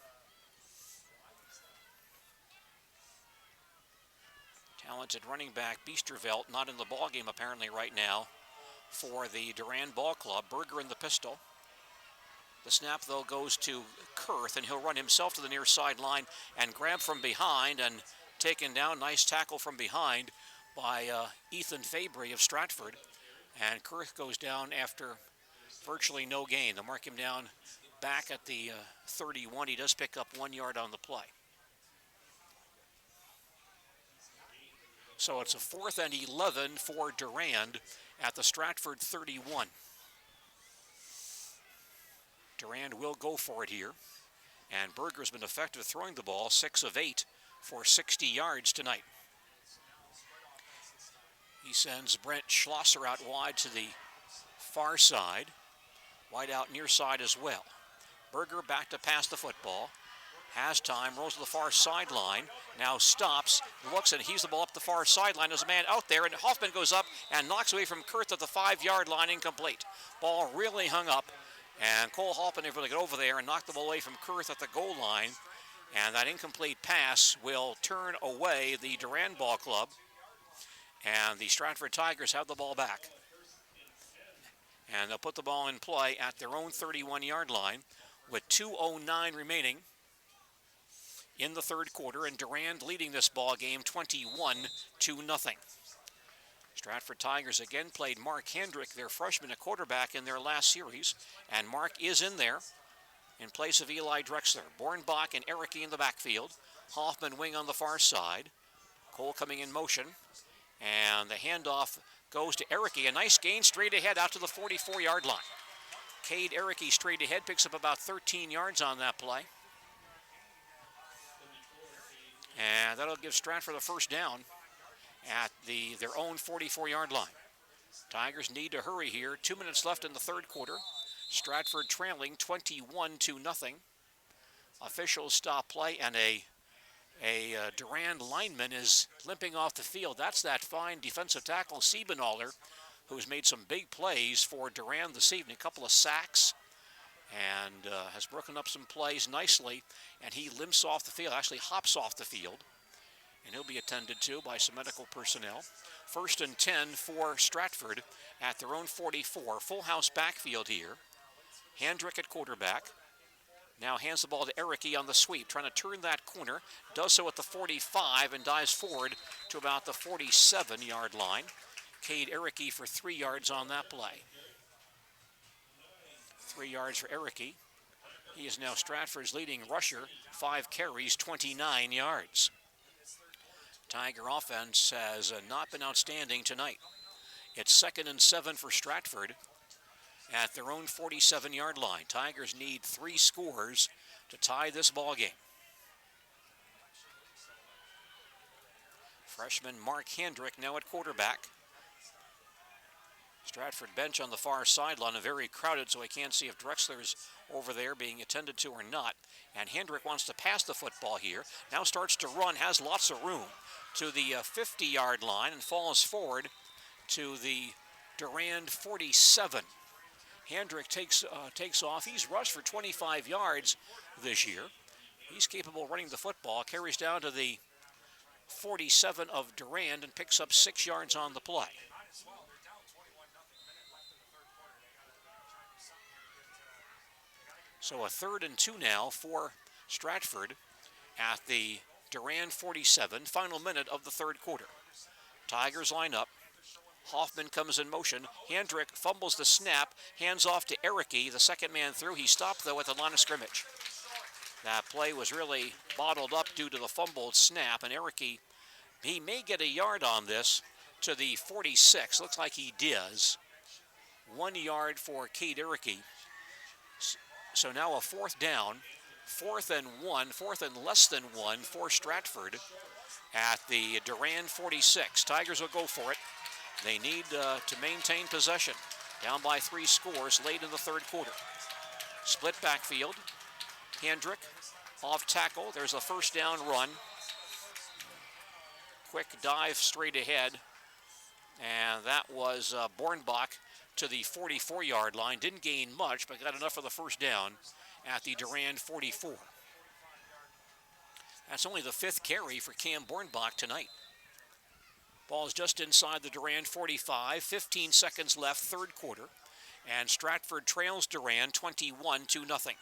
Talented running back Biesterveld not in the ball game apparently right now for the Durand Ball Club. Berger in the pistol. The snap, though, goes to Kurth, and he'll run himself to the near sideline and grab from behind and taken down. Nice tackle from behind by Ethan Fabry of Stratford. And Kurth goes down after virtually no gain. They'll mark him down back at the 31. He does pick up 1 yard on the play. So it's a 4th and 11 for Durand at the Stratford 31. Durand will go for it here. And Berger's been effective throwing the ball, 6 of 8 for 60 yards tonight. He sends Brent Schlosser out wide to the far side. Wide out near side as well. Berger back to pass the football. Has time, rolls to the far sideline. Now stops, looks, and heaves the ball up the far sideline. There's a man out there, and Hoffman goes up and knocks away from Kurth at the 5-yard line, incomplete. Ball really hung up, and Cole Hoffman able to get over there and knock the ball away from Kurth at the goal line. And that incomplete pass will turn away the Durand Ball Club. And the Stratford Tigers have the ball back. And they'll put the ball in play at their own 31-yard line with 2:09 remaining in the third quarter, and Durand leading this ball game 21-0. Stratford Tigers again played Mark Hendrick, their freshman, a quarterback in their last series, and Mark is in there in place of Eli Drexler. Bornbach and Ericke in the backfield. Hoffman wing on the far side. Cole coming in motion, and the handoff goes to Ericke. A nice gain straight ahead out to the 44-yard line. Cade Ericke straight ahead, picks up about 13 yards on that play. And that'll give Stratford a first down at their own 44-yard line. Tigers need to hurry here. 2 minutes left in the third quarter. Stratford trailing 21-0. Officials stop play, and a Durand lineman is limping off the field. That's that fine defensive tackle, Siebenaller, who's made some big plays for Durand this evening. A couple of sacks, and has broken up some plays nicely, and he limps off the field, actually hops off the field, and he'll be attended to by some medical personnel. 1st and 10 for Stratford at their own 44. Full house backfield here. Hendrick at quarterback. Now hands the ball to Ericke on the sweep, trying to turn that corner. Does so at the 45 and dives forward to about the 47-yard line. Cade Ericke for 3 yards on that play. 3 yards for Ericke. He is now Stratford's leading rusher. 5 carries, 29 yards. Tiger offense has not been outstanding tonight. It's 2nd and 7 for Stratford at their own 47-yard line. Tigers need 3 scores to tie this ball game. Freshman Mark Hendrick now at quarterback. Stratford bench on the far sideline, very crowded, so I can't see if Drexler's over there being attended to or not. And Hendrick wants to pass the football here. Now starts to run, has lots of room to the 50-yard line and falls forward to the Durand 47. Hendrick takes off. He's rushed for 25 yards this year. He's capable of running the football. Carries down to the 47 of Durand and picks up 6 yards on the play. So a 3rd and 2 now for Stratford at the Durand 47. Final minute of the third quarter. Tigers line up. Hoffman comes in motion. Hendrick fumbles the snap, hands off to Ericke, the second man through. He stopped, though, at the line of scrimmage. That play was really bottled up due to the fumbled snap, and Ericke, he may get a yard on this to the 46. Looks like he does. 1 yard for Cade Ericke. So now a 4th down, 4th and 1, 4th and less than 1 for Stratford at the Durand 46. Tigers will go for it. They need to maintain possession. Down by 3 scores late in the third quarter. Split backfield. Hendrick off tackle. There's a first down run. Quick dive straight ahead. And that was Bornbach to the 44-yard line. Didn't gain much, but got enough for the first down at the Durand 44. That's only the 5th carry for Cam Bornbach tonight. Ball is just inside the Durand 45, 15 seconds left, third quarter, and Stratford trails Durand 21-0.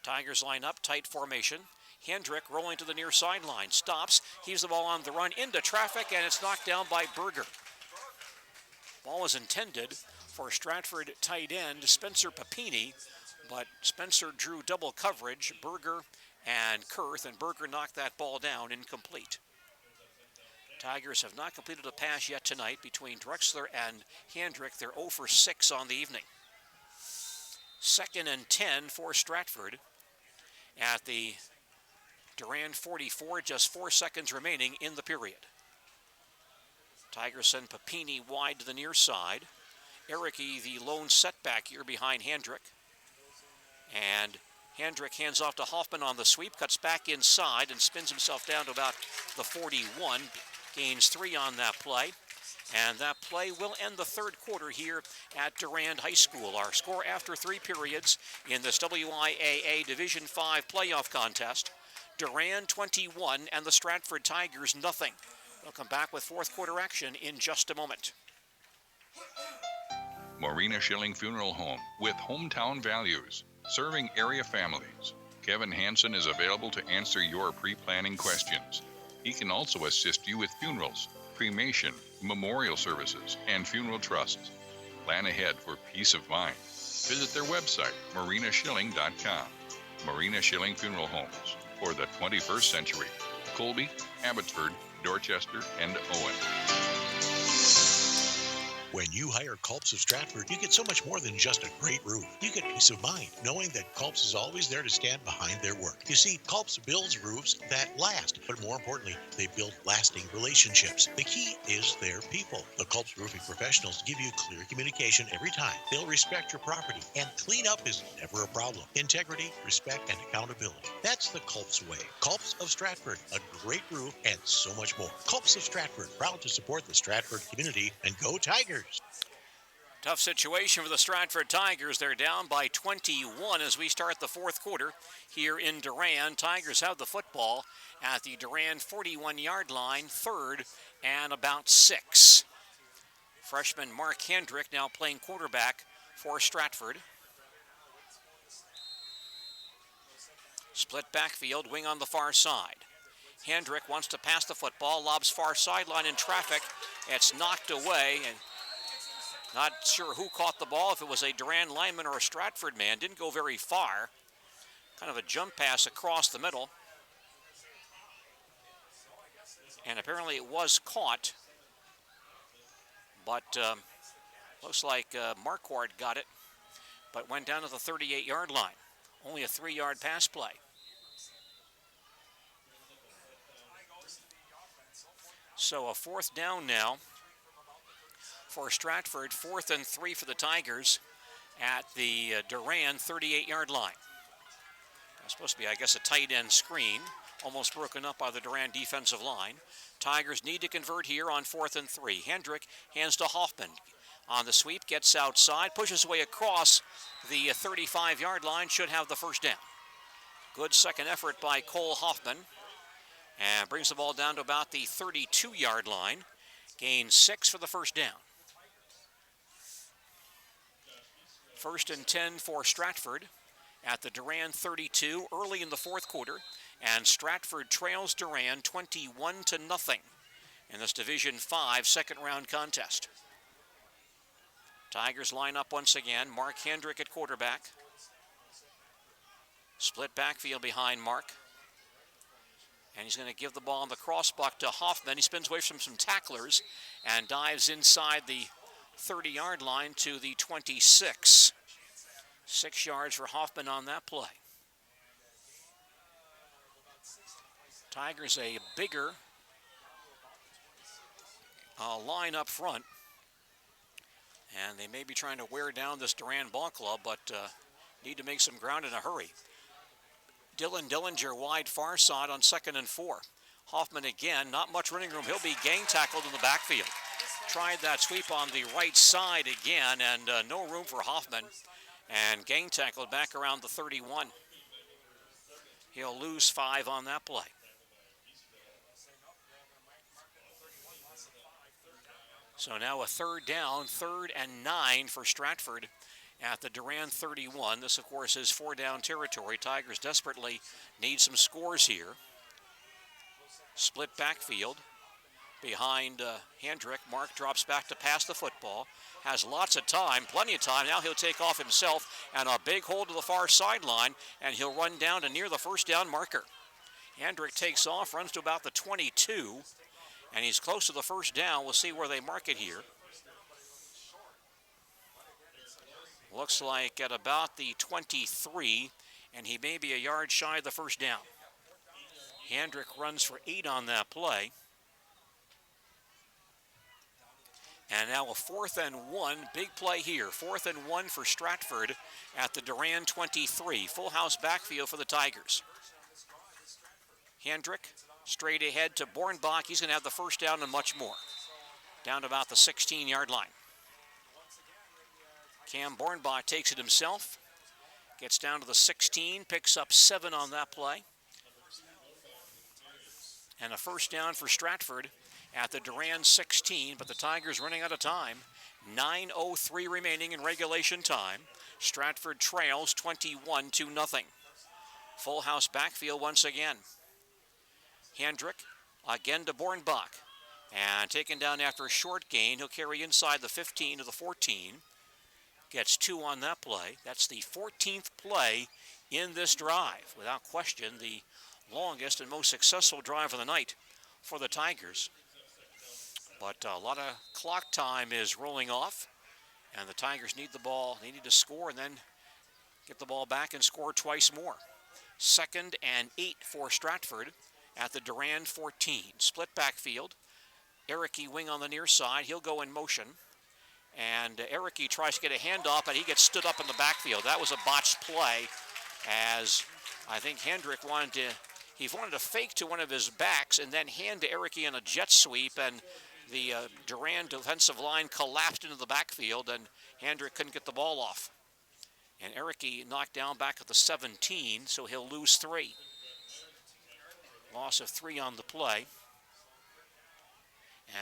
Tigers line up, tight formation. Hendrick rolling to the near sideline, stops, heaves the ball on the run into traffic, and it's knocked down by Berger. Ball is intended for Stratford tight end Spencer Papini, but Spencer drew double coverage, Berger and Kurth, and Berger knocked that ball down, incomplete. Tigers have not completed a pass yet tonight between Drexler and Hendrick. They're 0 for 6 on the evening. 2nd and 10 for Stratford at the Durand 44, just 4 seconds remaining in the period. Tigers send Papini wide to the near side. Ericke, the lone setback here behind Hendrick. And Hendrick hands off to Hoffman on the sweep, cuts back inside and spins himself down to about the 41. Gains 3 on that play. And that play will end the third quarter here at Durand High School. Our score after 3 periods in this WIAA Division 5 playoff contest. Durand 21 and the Stratford Tigers nothing. We'll come back with fourth quarter action in just a moment. Maureen Schilling Funeral Home with hometown values, serving area families. Kevin Hansen is available to answer your pre-planning questions. He can also assist you with funerals, cremation, memorial services, and funeral trusts. Plan ahead for peace of mind. Visit their website, marinaschilling.com. Marina Schilling Funeral Homes for the 21st century. Colby, Abbotsford, Dorchester, and Owen. When you hire Culps of Stratford, you get so much more than just a great roof. You get peace of mind, knowing that Culps is always there to stand behind their work. You see, Culps builds roofs that last, but more importantly, they build lasting relationships. The key is their people. The Culps roofing professionals give you clear communication every time. They'll respect your property, and cleanup is never a problem. Integrity, respect, and accountability. That's the Culps way. Culps of Stratford, a great roof, and so much more. Culps of Stratford, proud to support the Stratford community, and go Tigers! Tough situation for the Stratford Tigers. They're down by 21 as we start the fourth quarter here in Durand. Tigers have the football at the Durand 41-yard line, third and about 6. Freshman Mark Hendrick now playing quarterback for Stratford. Split backfield, wing on the far side. Hendrick wants to pass the football, lobs far sideline in traffic. It's knocked away, and not sure who caught the ball, if it was a Durand lineman or a Stratford man. Didn't go very far. Kind of a jump pass across the middle. And apparently it was caught. But looks like Marquardt got it, but went down to the 38-yard line. Only a 3-yard pass play. So a fourth down now for Stratford, 4th and 3 for the Tigers at the Durand 38-yard line. That's supposed to be, I guess, a tight end screen, almost broken up by the Durand defensive line. Tigers need to convert here on 4th and 3. Hendrick hands to Hoffman. On the sweep, gets outside, pushes away across the 35-yard line, should have the first down. Good second effort by Cole Hoffman, and brings the ball down to about the 32-yard line. Gains 6 for the first down. 1st and 10 for Stratford at the Durand 32 early in the fourth quarter, and Stratford trails Durand 21-0 in this Division 5 second-round contest. Tigers line up once again. Mark Hendrick at quarterback. Split backfield behind Mark. And he's going to give the ball on the crossbuck to Hoffman. He spins away from some tacklers and dives inside the 30-yard line to the 26. 6 yards for Hoffman on that play. Tigers a bigger line up front. And they may be trying to wear down this Durand ball club, but need to make some ground in a hurry. Dylan Dillinger wide far side on 2nd and 4. Hoffman again, not much running room. He'll be gang tackled in the backfield. Tried that sweep on the right side again, and no room for Hoffman. And gang tackled back around the 31. He'll lose 5 on that play. So now a third down, 3rd and 9 for Stratford at the Durand 31. This, of course, is 4-down territory. Tigers desperately need some scores here. Split backfield behind Hendrick. Mark drops back to pass the football. Has lots of time, plenty of time. Now he'll take off himself, and a big hold to the far sideline, and he'll run down to near the first down marker. Hendrick takes off, runs to about the 22, and he's close to the first down. We'll see where they mark it here. Looks like at about the 23, and he may be a yard shy of the first down. Hendrick runs for 8 on that play. And now a 4th and 1, big play here. 4th and 1 for Stratford at the Durand 23. Full house backfield for the Tigers. Hendrick straight ahead to Bornbach. He's going to have the first down and much more. Down to about the 16-yard line. Cam Bornbach takes it himself. Gets down to the 16, picks up 7 on that play. And a first down for Stratford at the Durand 16, but the Tigers running out of time. 9:03 remaining in regulation time. Stratford trails 21-0. Full house backfield once again. Hendrick again to Bornbach. And taken down after a short gain. He'll carry inside the 15 to the 14. Gets 2 on that play. That's the 14th play in this drive. Without question, the longest and most successful drive of the night for the Tigers. But a lot of clock time is rolling off. And the Tigers need the ball. They need to score and then get the ball back and score twice more. 2nd and 8 for Stratford at the Durand 14. Split backfield. Erickey wing on the near side. He'll go in motion. And Erickey tries to get a handoff, but he gets stood up in the backfield. That was a botched play, as I think Hendrick wanted to fake to one of his backs and then hand to Erickey in a jet sweep, and the Durand defensive line collapsed into the backfield, and Hendrick couldn't get the ball off. And Erickey knocked down back at the 17, so he'll lose 3. Loss of 3 on the play.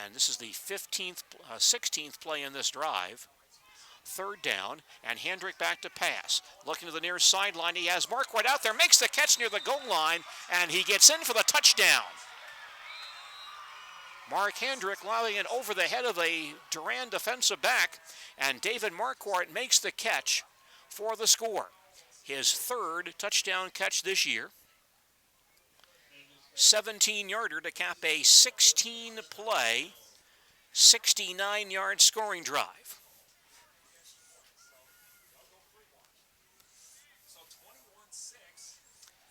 And this is the 16th play in this drive. 3rd down, and Hendrick back to pass. Looking to the near sideline, he has Marquardt out there, makes the catch near the goal line, and he gets in for the touchdown. Mark Hendrick allowing it over the head of a Durand defensive back, and David Marquardt makes the catch for the score. His 3rd touchdown catch this year. 17-yarder to cap a 16-play, 69-yard scoring drive.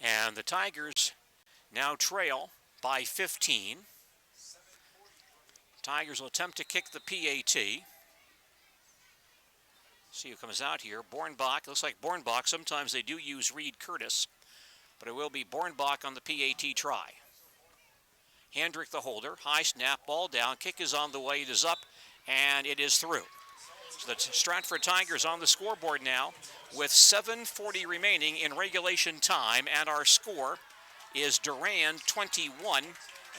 And the Tigers now trail by 15. Tigers will attempt to kick the PAT. See who comes out here. Bornbach. Looks like Bornbach. Sometimes they do use Reed Curtis, but it will be Bornbach on the PAT try. Hendrick the holder. High snap, ball down. Kick is on the way. It is up, and it is through. So the Stratford Tigers on the scoreboard now with 7:40 remaining in regulation time, and our score is Durand 21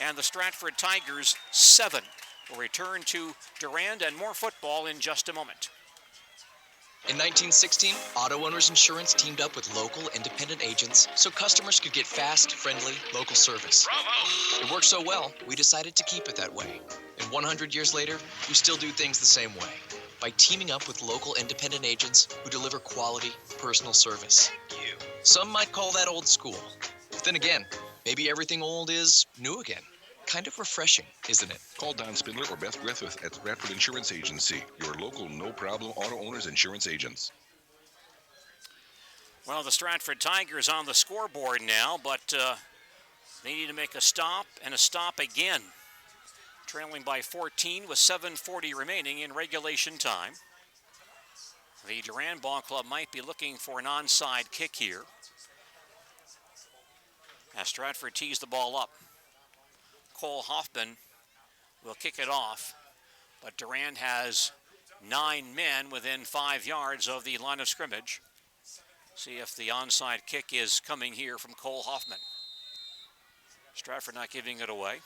and the Stratford Tigers 7. We'll return to Durand and more football in just a moment. In 1916, Auto Owners Insurance teamed up with local independent agents so customers could get fast, friendly, local service. Bravo! It worked so well, we decided to keep it that way. And 100 years later, we still do things the same way, by teaming up with local independent agents who deliver quality, personal service. Some might call that old school. But then again, maybe everything old is new again. Kind of refreshing, isn't it? Call Don Spindler or Beth Griffith at Stratford Insurance Agency, your local no-problem auto owners insurance agents. Well, the Stratford Tigers on the scoreboard now, but they need to make a stop and a stop again. Trailing by 14 with 7:40 remaining in regulation time. The Durand Ball Club might be looking for an onside kick here, as Stratford tees the ball up. Cole Hoffman will kick it off, but Durand has 9 men within 5 yards of the line of scrimmage. See if the onside kick is coming here from Cole Hoffman. Stratford not giving it away.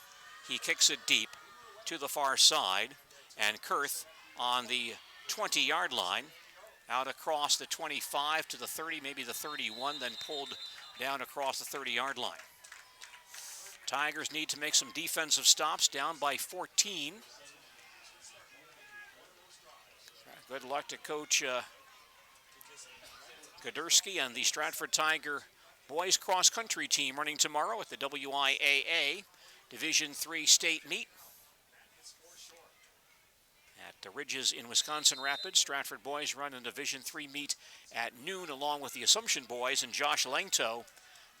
He kicks it deep to the far side, and Kurth on the 20-yard line, out across the 25 to the 30, maybe the 31, then pulled down across the 30-yard line. Tigers need to make some defensive stops, down by 14. Good luck to Coach Godursky and the Stratford Tiger boys cross-country team running tomorrow at the WIAA Division III state meet at the Ridges in Wisconsin Rapids. Stratford boys run a Division III meet at noon along with the Assumption boys and Josh Langto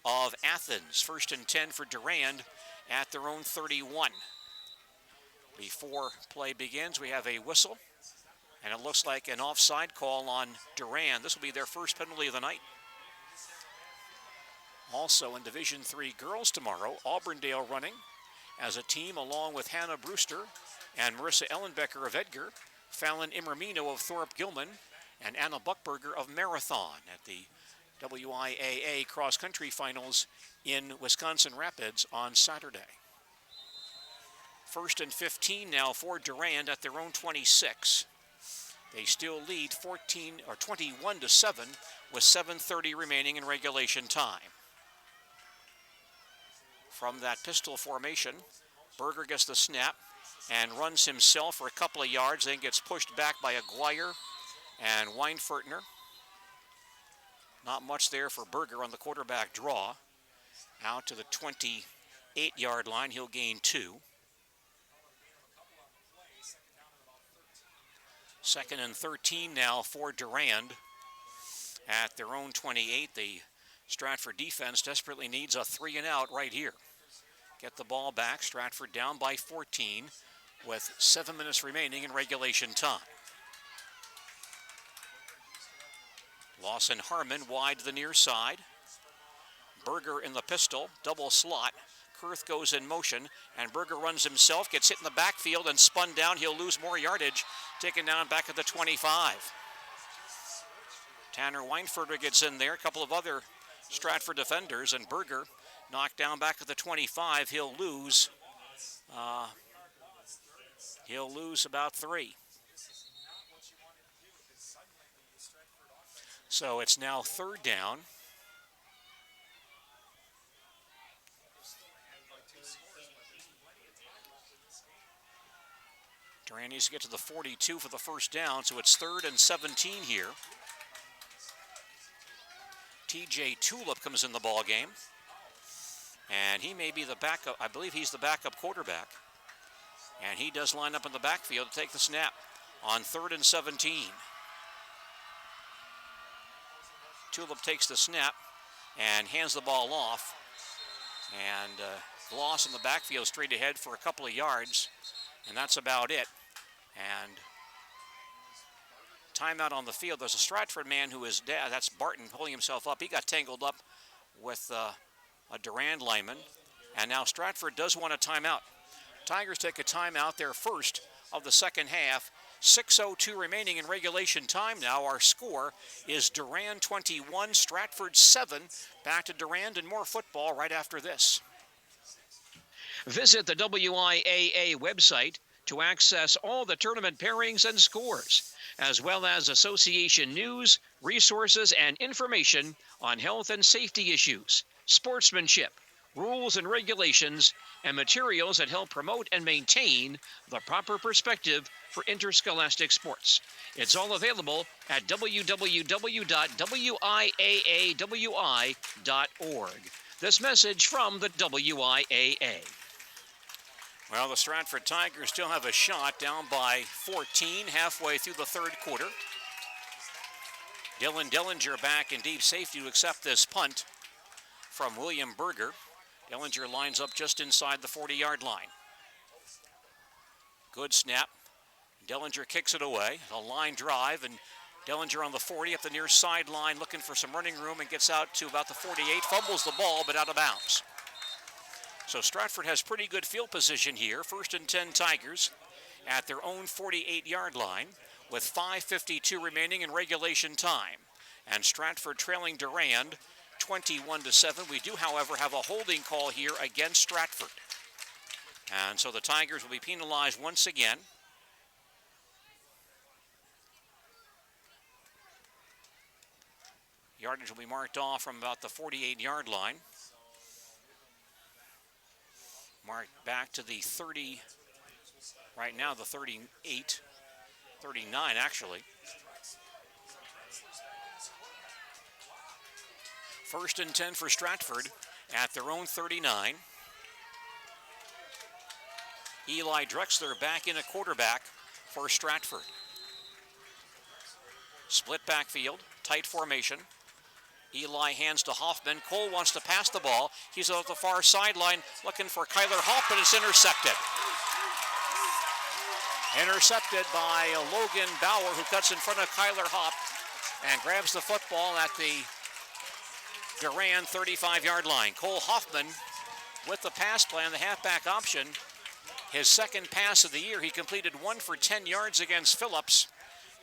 of Athens. 1st and 10 for Durand at their own 31. Before play begins, we have a whistle, and it looks like an offside call on Durand. This will be their first penalty of the night. Also in Division III girls tomorrow, Auburndale running as a team along with Hannah Brewster and Marissa Ellenbecker of Edgar, Fallon Immermino of Thorpe Gilman, and Anna Buckberger of Marathon at the WIAA cross-country finals in Wisconsin Rapids on Saturday. 1st and 15 now for Durand at their own 26. They still lead 21-7 with 7:30 remaining in regulation time. from that pistol formation. Berger gets the snap and runs himself for a couple of yards, then gets pushed back by Aguirre and Weinfertner. Not much there for Berger on the quarterback draw. Out to the 28-yard line, he'll gain 2. 2nd and 13 now for Durand at their own 28. The Stratford defense desperately needs a 3 and out right here. Get the ball back. Stratford down by 14 with 7 minutes remaining in regulation time. Lawson Harmon wide to the near side. Berger in the pistol, double slot. Kurth goes in motion, and Berger runs himself, gets hit in the backfield and spun down. He'll lose more yardage, taken down back at the 25. Tanner Weinferter gets in there, a couple of other Stratford defenders, and Berger knocked down back at the 25. He'll lose about 3. So it's now 3rd down. Durand needs to get to the 42 for the first down, so it's 3rd and 17 here. TJ Tulip comes in the ball game, and he may be the backup. I believe he's the backup quarterback, and he does line up in the backfield to take the snap on 3rd and 17. Tulip takes the snap and hands the ball off, and Gloss in the backfield straight ahead for a couple of yards, and that's about it. And timeout on the field. There's a Stratford man who is dead. That's Barton pulling himself up. He got tangled up with a Durand lineman, and now Stratford does want a timeout. Tigers take a timeout, their first of the second half. 6:02 remaining in regulation time now. Our score is Durand 21, Stratford 7. Back to Durand and more football right after this. Visit the WIAA website to access all the tournament pairings and scores, as well as association news, resources, and information on health and safety issues, sportsmanship, rules and regulations, and materials that help promote and maintain the proper perspective for interscholastic sports. It's all available at www.wiaawi.org. This message from the WIAA. Well, the Stratford Tigers still have a shot, down by 14 halfway through the third quarter. Dylan Dellinger back in deep safety to accept this punt from William Berger. Dellinger lines up just inside the 40-yard line. Good snap. Dellinger kicks it away. A line drive, and Dellinger on the 40 up the near sideline looking for some running room and gets out to about the 48. Fumbles the ball, but out of bounds. So Stratford has pretty good field position here. 1st and 10 Tigers at their own 48-yard line with 5:52 remaining in regulation time. And Stratford trailing Durand 21-7. We do, however, have a holding call here against Stratford. And so the Tigers will be penalized once again. Yardage will be marked off from about the 48-yard line. Marked back to the 30, right now the 38, 39 actually. 1st and 10 for Stratford at their own 39. Eli Drexler back in a quarterback for Stratford. Split backfield, tight formation. Eli hands to Hoffman. Cole wants to pass the ball. He's at the far sideline looking for Kyler Hopp, but it's intercepted. Intercepted by Logan Bauer, who cuts in front of Kyler Hopp and grabs the football at the Durand 35-yard line. Cole Hoffman with the pass plan, the halfback option. His second pass of the year. He completed 1 for 10 yards against Phillips.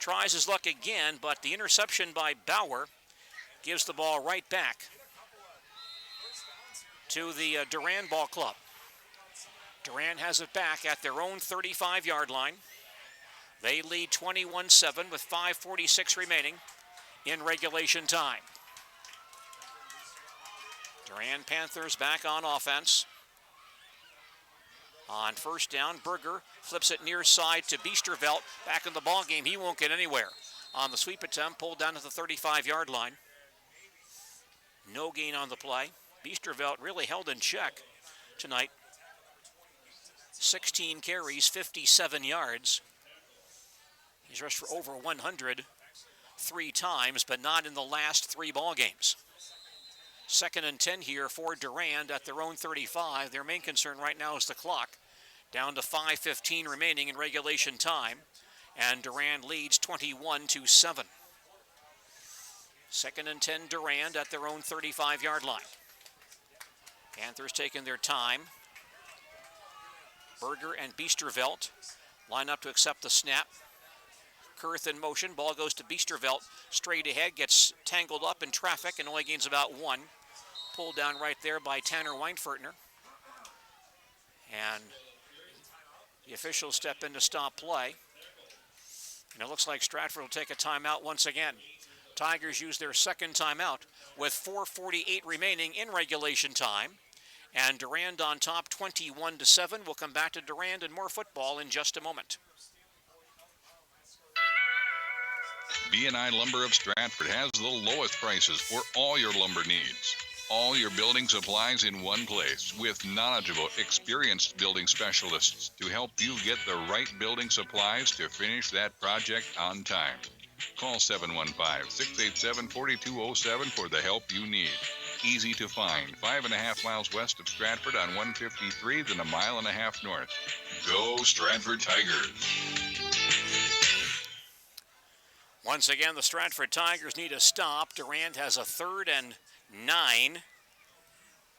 Tries his luck again, but the interception by Bauer gives the ball right back to the Durand Ball Club. Durand has it back at their own 35-yard line. They lead 21-7 with 5:46 remaining in regulation time. Durand Panthers back on offense. On first down, Berger flips it near side to Biestervelt. Back in the ball game, he won't get anywhere. On the sweep attempt, pulled down to the 35-yard line. No gain on the play. Biestervelt really held in check tonight. 16 carries, 57 yards. He's rushed for over 100 3 times, but not in the last 3 ball games. 2nd and 10 here for Durand at their own 35. Their main concern right now is the clock. Down to 5:15 remaining in regulation time, and Durand leads 21-7. 2nd and 10, Durand at their own 35-yard line. Panthers taking their time. Berger and Biestervelt line up to accept the snap. Kurth in motion, ball goes to Biestervelt, straight ahead, gets tangled up in traffic and only gains about 1. Pulled down right there by Tanner Weinfertner. And the officials step in to stop play. And it looks like Stratford will take a timeout once again. Tigers use their 2nd timeout with 4:48 remaining in regulation time. And Durand on top 21-7. We'll come back to Durand and more football in just a moment. B&I Lumber of Stratford has the lowest prices for all your lumber needs. All your building supplies in one place with knowledgeable, experienced building specialists to help you get the right building supplies to finish that project on time. Call 715-687-4207 for the help you need. Easy to find, 5.5 miles west of Stratford on 153, then 1.5 miles north. Go Stratford Tigers! Once again, the Stratford Tigers need a stop. Durand has a 3rd and 9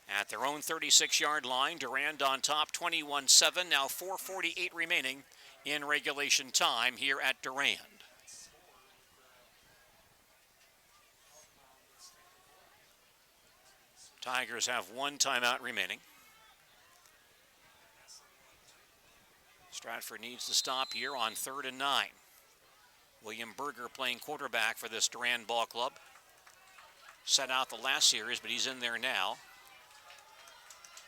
at their own 36-yard line. Durand on top 21-7. Now 4:48 remaining in regulation time here at Durand. Tigers have 1 timeout remaining. Stratford needs to stop here on 3rd and 9. William Berger playing quarterback for this Durand ball club. Set out the last series, but he's in there now.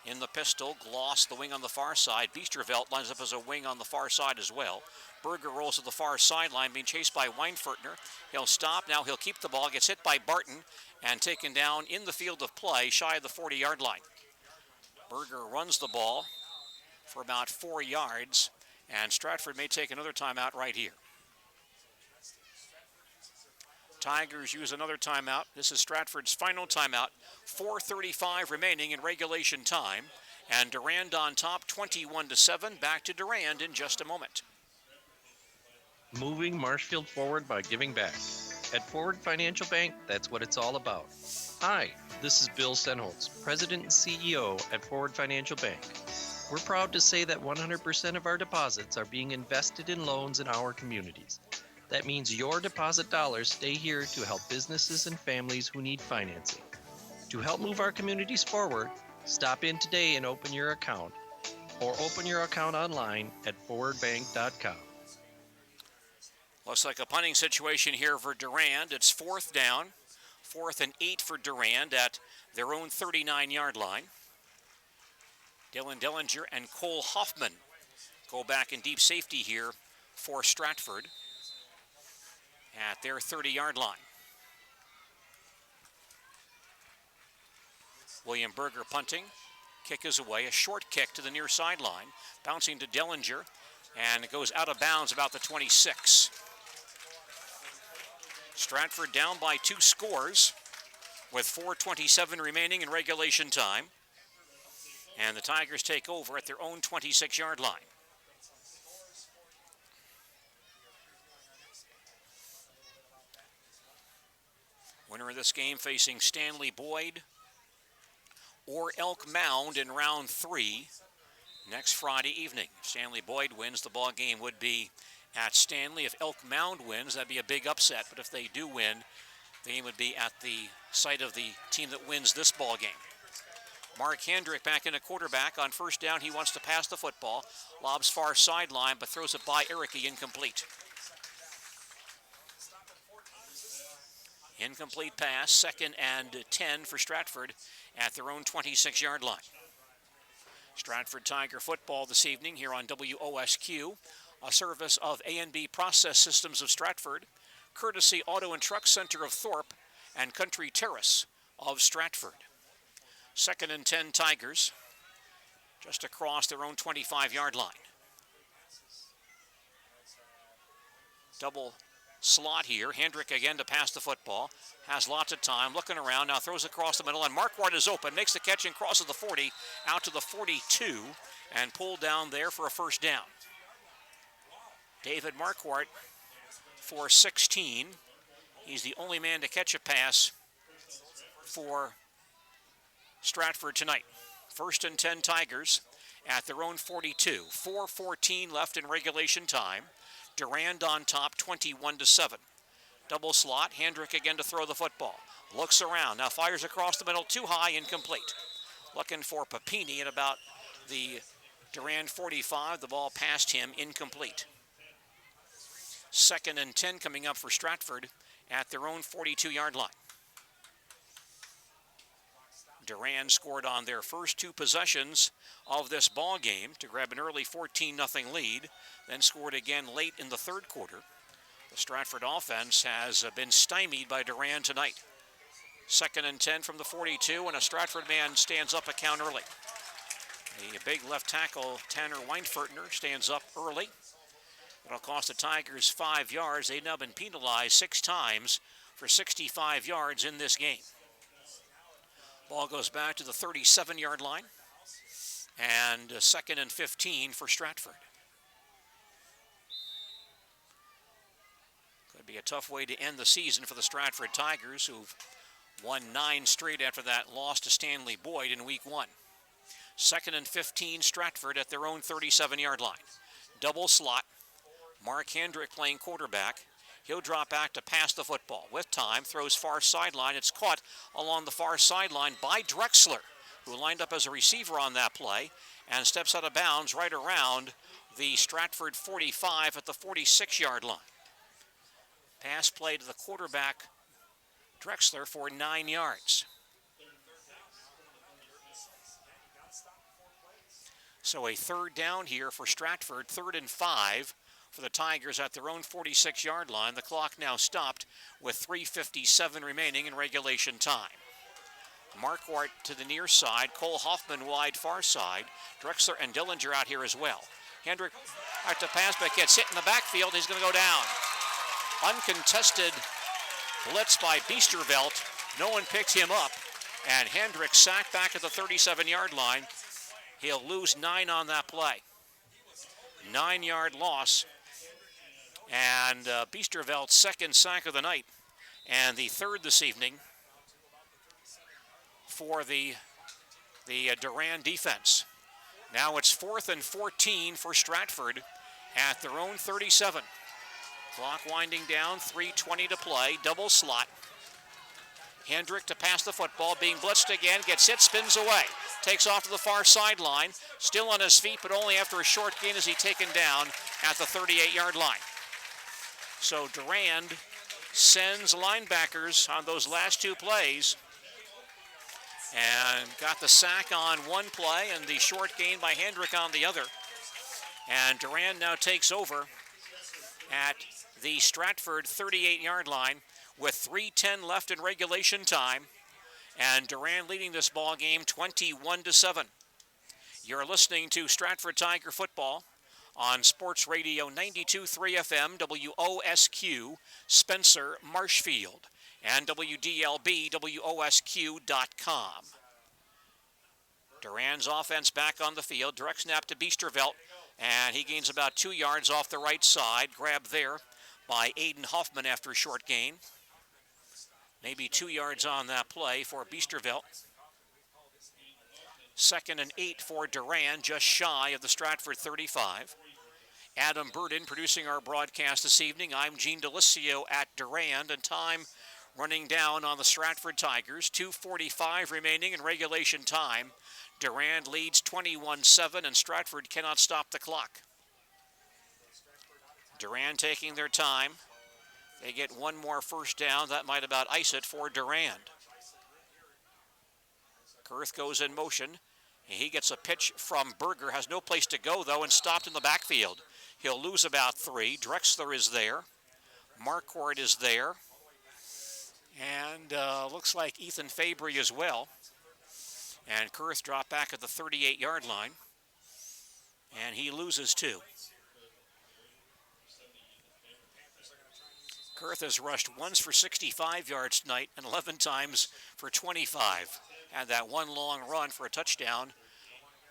In the pistol, Gloss, the wing on the far side. Biestervelt lines up as a wing on the far side as well. Berger rolls to the far sideline, being chased by Weinfertner. He'll stop. Now he'll keep the ball, gets hit by Barton, and taken down in the field of play, shy of the 40-yard line. Berger runs the ball for about 4 yards, and Stratford may take another timeout right here. Tigers use another timeout. This is Stratford's final timeout. 4:35 remaining in regulation time. And Durand on top 21-7. Back to Durand in just a moment. Moving Marshfield forward by giving back. At Forward Financial Bank, that's what it's all about. Hi, this is Bill Senholtz, President and CEO at Forward Financial Bank. We're proud to say that 100% of our deposits are being invested in loans in our communities. That means your deposit dollars stay here to help businesses and families who need financing. To help move our communities forward, stop in today and open your account, or open your account online at forwardbank.com. Looks like a punting situation here for Durand. It's 4th down, 4th and 8 for Durand at their own 39-yard line. Dylan Dellinger and Cole Hoffman go back in deep safety here for Stratford at their 30-yard line. William Berger punting. Kick is away. A short kick to the near sideline. Bouncing to Dellinger. And it goes out of bounds about the 26. Stratford down by 2 scores with 4:27 remaining in regulation time. And the Tigers take over at their own 26-yard line. Winner of this game facing Stanley Boyd or Elk Mound in round 3 next Friday evening. If Stanley Boyd wins, the ball game would be at Stanley. If Elk Mound wins, that'd be a big upset. But if they do win, the game would be at the site of the team that wins this ball game. Mark Hendrick back in a quarterback. On first down, he wants to pass the football. Lobs far sideline, but throws it by Ericke, incomplete. Incomplete pass, 2nd and 10 for Stratford at their own 26-yard line. Stratford Tiger football this evening here on WOSQ, a service of A&B Process Systems of Stratford, courtesy Auto and Truck Center of Thorpe, and Country Terrace of Stratford. 2nd and 10 Tigers, just across their own 25-yard line. Double slot here. Hendrick again to pass the football. Has lots of time, looking around, now throws across the middle, and Marquardt is open, makes the catch and crosses the 40 out to the 42, and pulled down there for a first down. David Marquardt for 16. He's the only man to catch a pass for Stratford tonight. 1st and 10 Tigers at their own 42. 4:14 left in regulation time. Durand on top, 21-7. Double slot, Hendrick again to throw the football. Looks around, now fires across the middle, too high, incomplete. Looking for Papini at about the Durand 45. The ball past him, incomplete. 2nd and 10 coming up for Stratford at their own 42-yard line. Durand scored on their first 2 possessions of this ball game to grab an early 14-0 lead, then scored again late in the 3rd quarter. The Stratford offense has been stymied by Durand tonight. 2nd and 10 from the 42, and a Stratford man stands up a count early. The big left tackle, Tanner Weinfertner, stands up early. It'll cost the Tigers 5 yards. They've now been penalized 6 times for 65 yards in this game. Ball goes back to the 37-yard line, and 2nd and 15 for Stratford. Could be a tough way to end the season for the Stratford Tigers, who've won 9 straight after that loss to Stanley Boyd in week 1. 2nd and 15, Stratford at their own 37-yard line. Double slot. Mark Hendrick playing quarterback. He'll drop back to pass the football. With time, throws far sideline. It's caught along the far sideline by Drexler, who lined up as a receiver on that play and steps out of bounds right around the Stratford 45 at the 46-yard line. Pass play to the quarterback, Drexler, for 9 yards. So a 3rd down here for Stratford, 3rd and 5 for the Tigers at their own 46-yard line. The clock now stopped with 3:57 remaining in regulation time. Marquardt to the near side, Cole Hoffman wide far side, Drexler and Dillinger out here as well. Hendrick out to pass, but gets hit in the backfield. He's going to go down. Uncontested blitz by Biestervelt. No one picks him up, and Hendrick sacked back at the 37-yard line. He'll lose 9 on that play. 9-yard loss, and Biestervelt's 2nd sack of the night, and the 3rd this evening for the Durand defense. Now it's 4th and 14 for Stratford at their own 37. Clock winding down, 3:20 to play, double slot. Hendrick to pass the football, being blitzed again, gets hit, spins away. Takes off to the far sideline, still on his feet, but only after a short gain is he taken down at the 38-yard line. So Durand sends linebackers on those last 2 plays and got the sack on one play and the short gain by Hendrick on the other. And Durand now takes over at the Stratford 38-yard line with 3:10 left in regulation time, and Durand leading this ball game 21-7. You're listening to Stratford Tiger football on Sports Radio 92.3 FM, WOSQ, Spencer, Marshfield, and WDLB, WOSQ.com. Durand's offense back on the field. Direct snap to Biestervelt, and he gains about 2 yards off the right side. Grabbed there by Aiden Hoffman after a short gain. Maybe 2 yards on that play for Biestervelt. 2nd and 8 for Durand, just shy of the Stratford 35. Adam Burden producing our broadcast this evening. I'm Gene Delisio at Durand, and time running down on the Stratford Tigers. 2:45 remaining in regulation time. Durand leads 21-7, and Stratford cannot stop the clock. Durand taking their time. They get one more first down. That might about ice it for Durand. Kurth goes in motion. He gets a pitch from Berger, has no place to go, though, and stopped in the backfield. He'll lose about 3. Drexler is there. Marquardt is there. And looks like Ethan Fabry as well. And Kurth dropped back at the 38-yard line. And he loses 2. Kurth has rushed once for 65 yards tonight and 11 times for 25. Had that one long run for a touchdown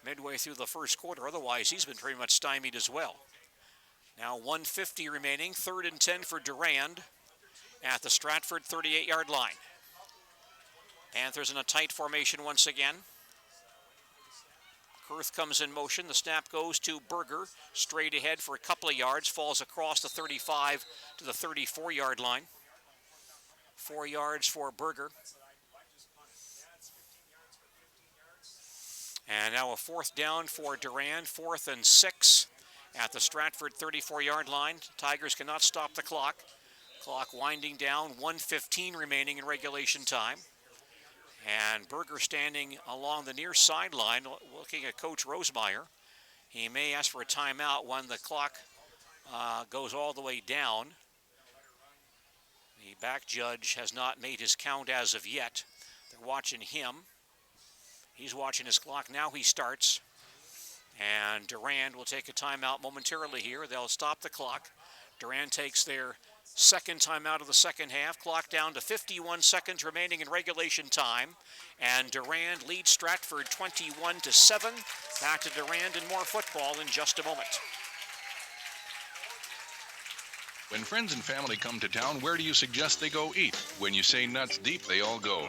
midway through the first quarter. Otherwise, he's been pretty much stymied as well. Now 1:50 remaining, 3rd and 10 for Durand at the Stratford 38-yard line. Panthers in a tight formation once again. Kurth comes in motion. The snap goes to Berger. Straight ahead for a couple of yards. Falls across the 35 to the 34-yard line. 4 yards for Berger. And now a 4th down for Durand. 4th and 6 at the Stratford 34-yard line. Tigers cannot stop the clock. Clock winding down. 1:15 remaining in regulation time. And Berger standing along the near sideline looking at Coach Rosemeyer. He may ask for a timeout when the clock goes all the way down. The back judge has not made his count as of yet. They're watching him. He's watching his clock. Now he starts. And Durand will take a timeout momentarily here. They'll stop the clock. Durand takes their second timeout of the second half. Clock down to 51 seconds remaining in regulation time. And Durand leads Stratford 21-7. Back to Durand and more football in just a moment. When friends and family come to town, where do you suggest they go eat? When you say Nuts Deep, they all go.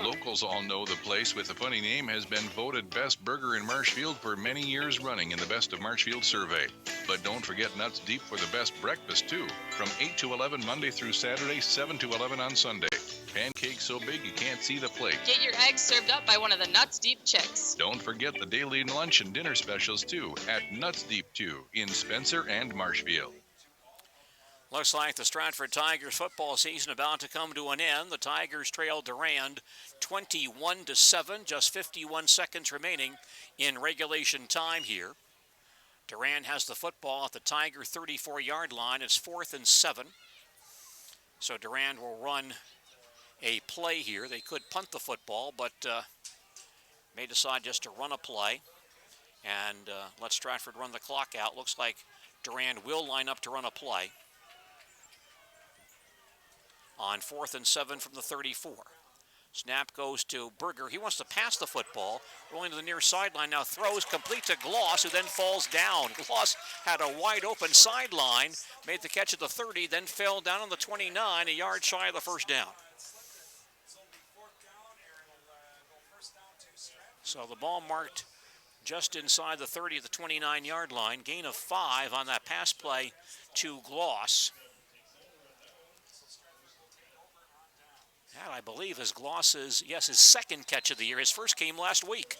Locals all know the place with the funny name has been voted best burger in Marshfield for many years running in the Best of Marshfield survey. But don't forget Nuts Deep for the best breakfast too. From 8 to 11 Monday through Saturday, 7 to 11 on Sunday. Pancakes so big you can't see the plate. Get your eggs served up by one of the Nuts Deep chicks. Don't forget the daily lunch and dinner specials too at Nuts Deep 2 in Spencer and Marshfield. Looks like the Stratford Tigers football season about to come to an end. The Tigers trail Durand 21-7, just 51 seconds remaining in regulation time here. Durand has the football at the Tiger 34-yard line. It's 4th and 7. So Durand will run a play here. They could punt the football, but may decide just to run a play and let Stratford run the clock out. Looks like Durand will line up to run a play on 4th and 7 from the 34. Snap goes to Berger. He wants to pass the football. Rolling to the near sideline now. Throws complete to Gloss, who then falls down. Gloss had a wide open sideline. Made the catch at the 30, then fell down on the 29, a yard shy of the first down. So the ball marked just inside the 30 at the 29-yard line. Gain of 5 on that pass play to Gloss. That, I believe, is Gloss's, his second catch of the year. His first came last week.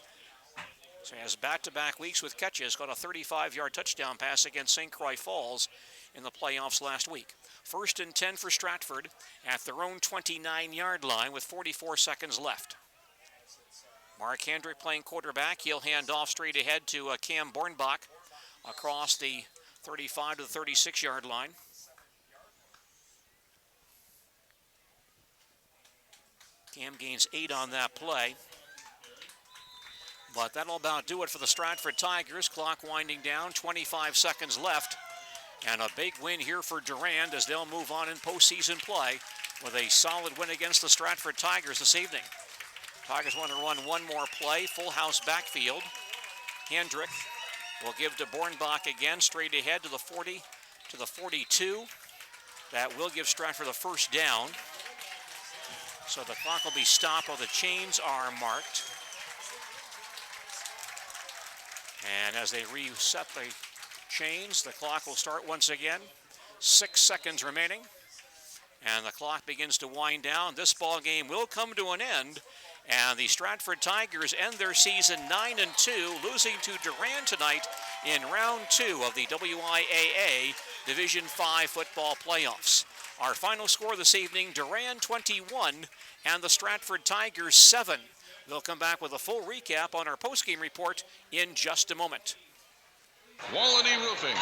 So he has back-to-back weeks with catches. Got a 35-yard touchdown pass against St. Croix Falls in the playoffs last week. 1st and 10 for Stratford at their own 29-yard line with 44 seconds left. Mark Hendrick playing quarterback. He'll hand off straight ahead to Cam Bornbach across the 35 to the 36-yard line. Cam gains 8 on that play. But that'll about do it for the Stratford Tigers. Clock winding down, 25 seconds left. And a big win here for Durand as they'll move on in postseason play with a solid win against the Stratford Tigers this evening. Tigers want to run one more play, full house backfield. Hendrick will give to Bornbach again, straight ahead to the 40, to the 42. That will give Stratford the first down. So the clock will be stopped while the chains are marked. And as they reset the chains, the clock will start once again. 6 seconds remaining. And the clock begins to wind down. This ball game will come to an end. And the Stratford Tigers end their season 9-2, losing to Durand tonight in round 2 of the WIAA Division 5 football playoffs. Our final score this evening, Durand 21 and the Stratford Tigers 7. We'll come back with a full recap on our postgame report in just a moment. Quality Roofing,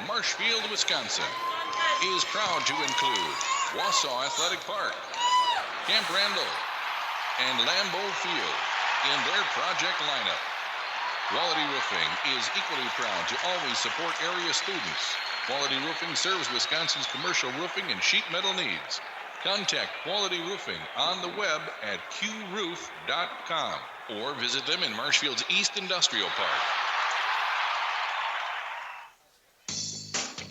Marshfield, Wisconsin, is proud to include Wausau Athletic Park, Camp Randall, and Lambeau Field in their project lineup. Quality Roofing is equally proud to always support area students. Quality Roofing serves Wisconsin's commercial roofing and sheet metal needs. Contact Quality Roofing on the web at qroof.com or visit them in Marshfield's East Industrial Park.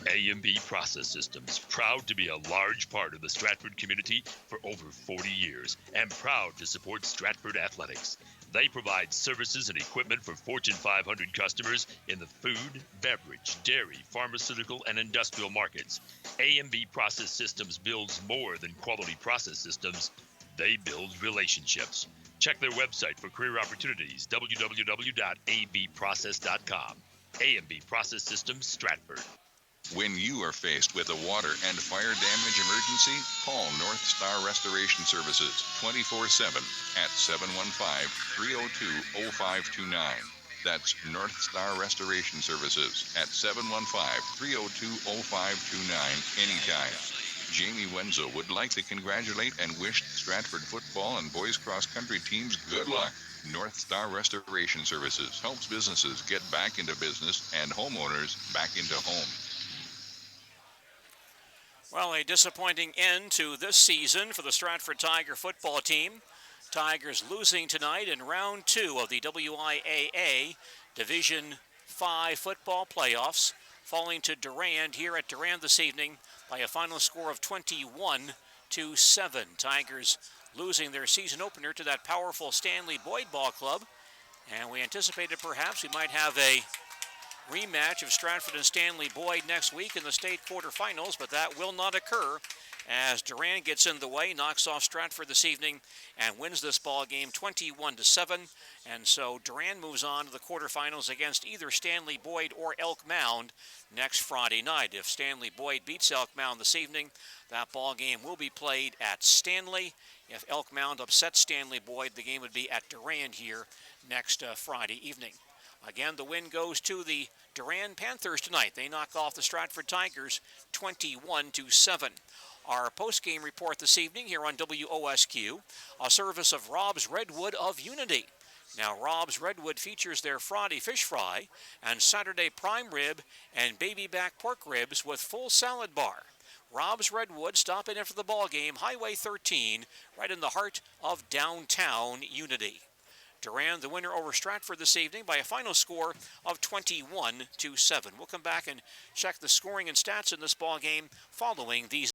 A&B Process Systems, proud to be a large part of the Stratford community for over 40 years and proud to support Stratford athletics. They provide services and equipment for Fortune 500 customers in the food, beverage, dairy, pharmaceutical, and industrial markets. A&B Process Systems builds more than quality process systems. They build relationships. Check their website for career opportunities, www.abprocess.com. A&B Process Systems, Stratford. When you are faced with a water and fire damage emergency, call North Star Restoration Services 24/7 at 715-302-0529. That's North Star Restoration Services at 715-302-0529 anytime. Jamie Wenzel would like to congratulate and wish Stratford football and boys cross country teams good luck. North Star Restoration Services helps businesses get back into business and homeowners back into homes. Well, a disappointing end to this season for the Stratford Tiger football team. Tigers losing tonight in round 2 of the WIAA Division 5 football playoffs, falling to Durand here at Durand this evening by a final score of 21-7. Tigers losing their season opener to that powerful Stanley Boyd Ball Club, and we anticipated perhaps we might have a rematch of Stratford and Stanley Boyd next week in the state quarterfinals, but that will not occur as Durand gets in the way, knocks off Stratford this evening, and wins this ball game 21-7. And so Durand moves on to the quarterfinals against either Stanley Boyd or Elk Mound next Friday night. If Stanley Boyd beats Elk Mound this evening, that ball game will be played at Stanley. If Elk Mound upsets Stanley Boyd, the game would be at Durand here next Friday evening. Again, the win goes to the Durand Panthers tonight. They knock off the Stratford Tigers 21-7. Our post-game report this evening here on WOSQ, a service of Rob's Redwood of Unity. Now, Rob's Redwood features their Friday fish fry and Saturday prime rib and baby back pork ribs with full salad bar. Rob's Redwood, stopping in for the ball game, Highway 13, right in the heart of downtown Unity. Durand, the winner over Stratford this evening by a final score of 21-7. We'll come back and check the scoring and stats in this ball game following these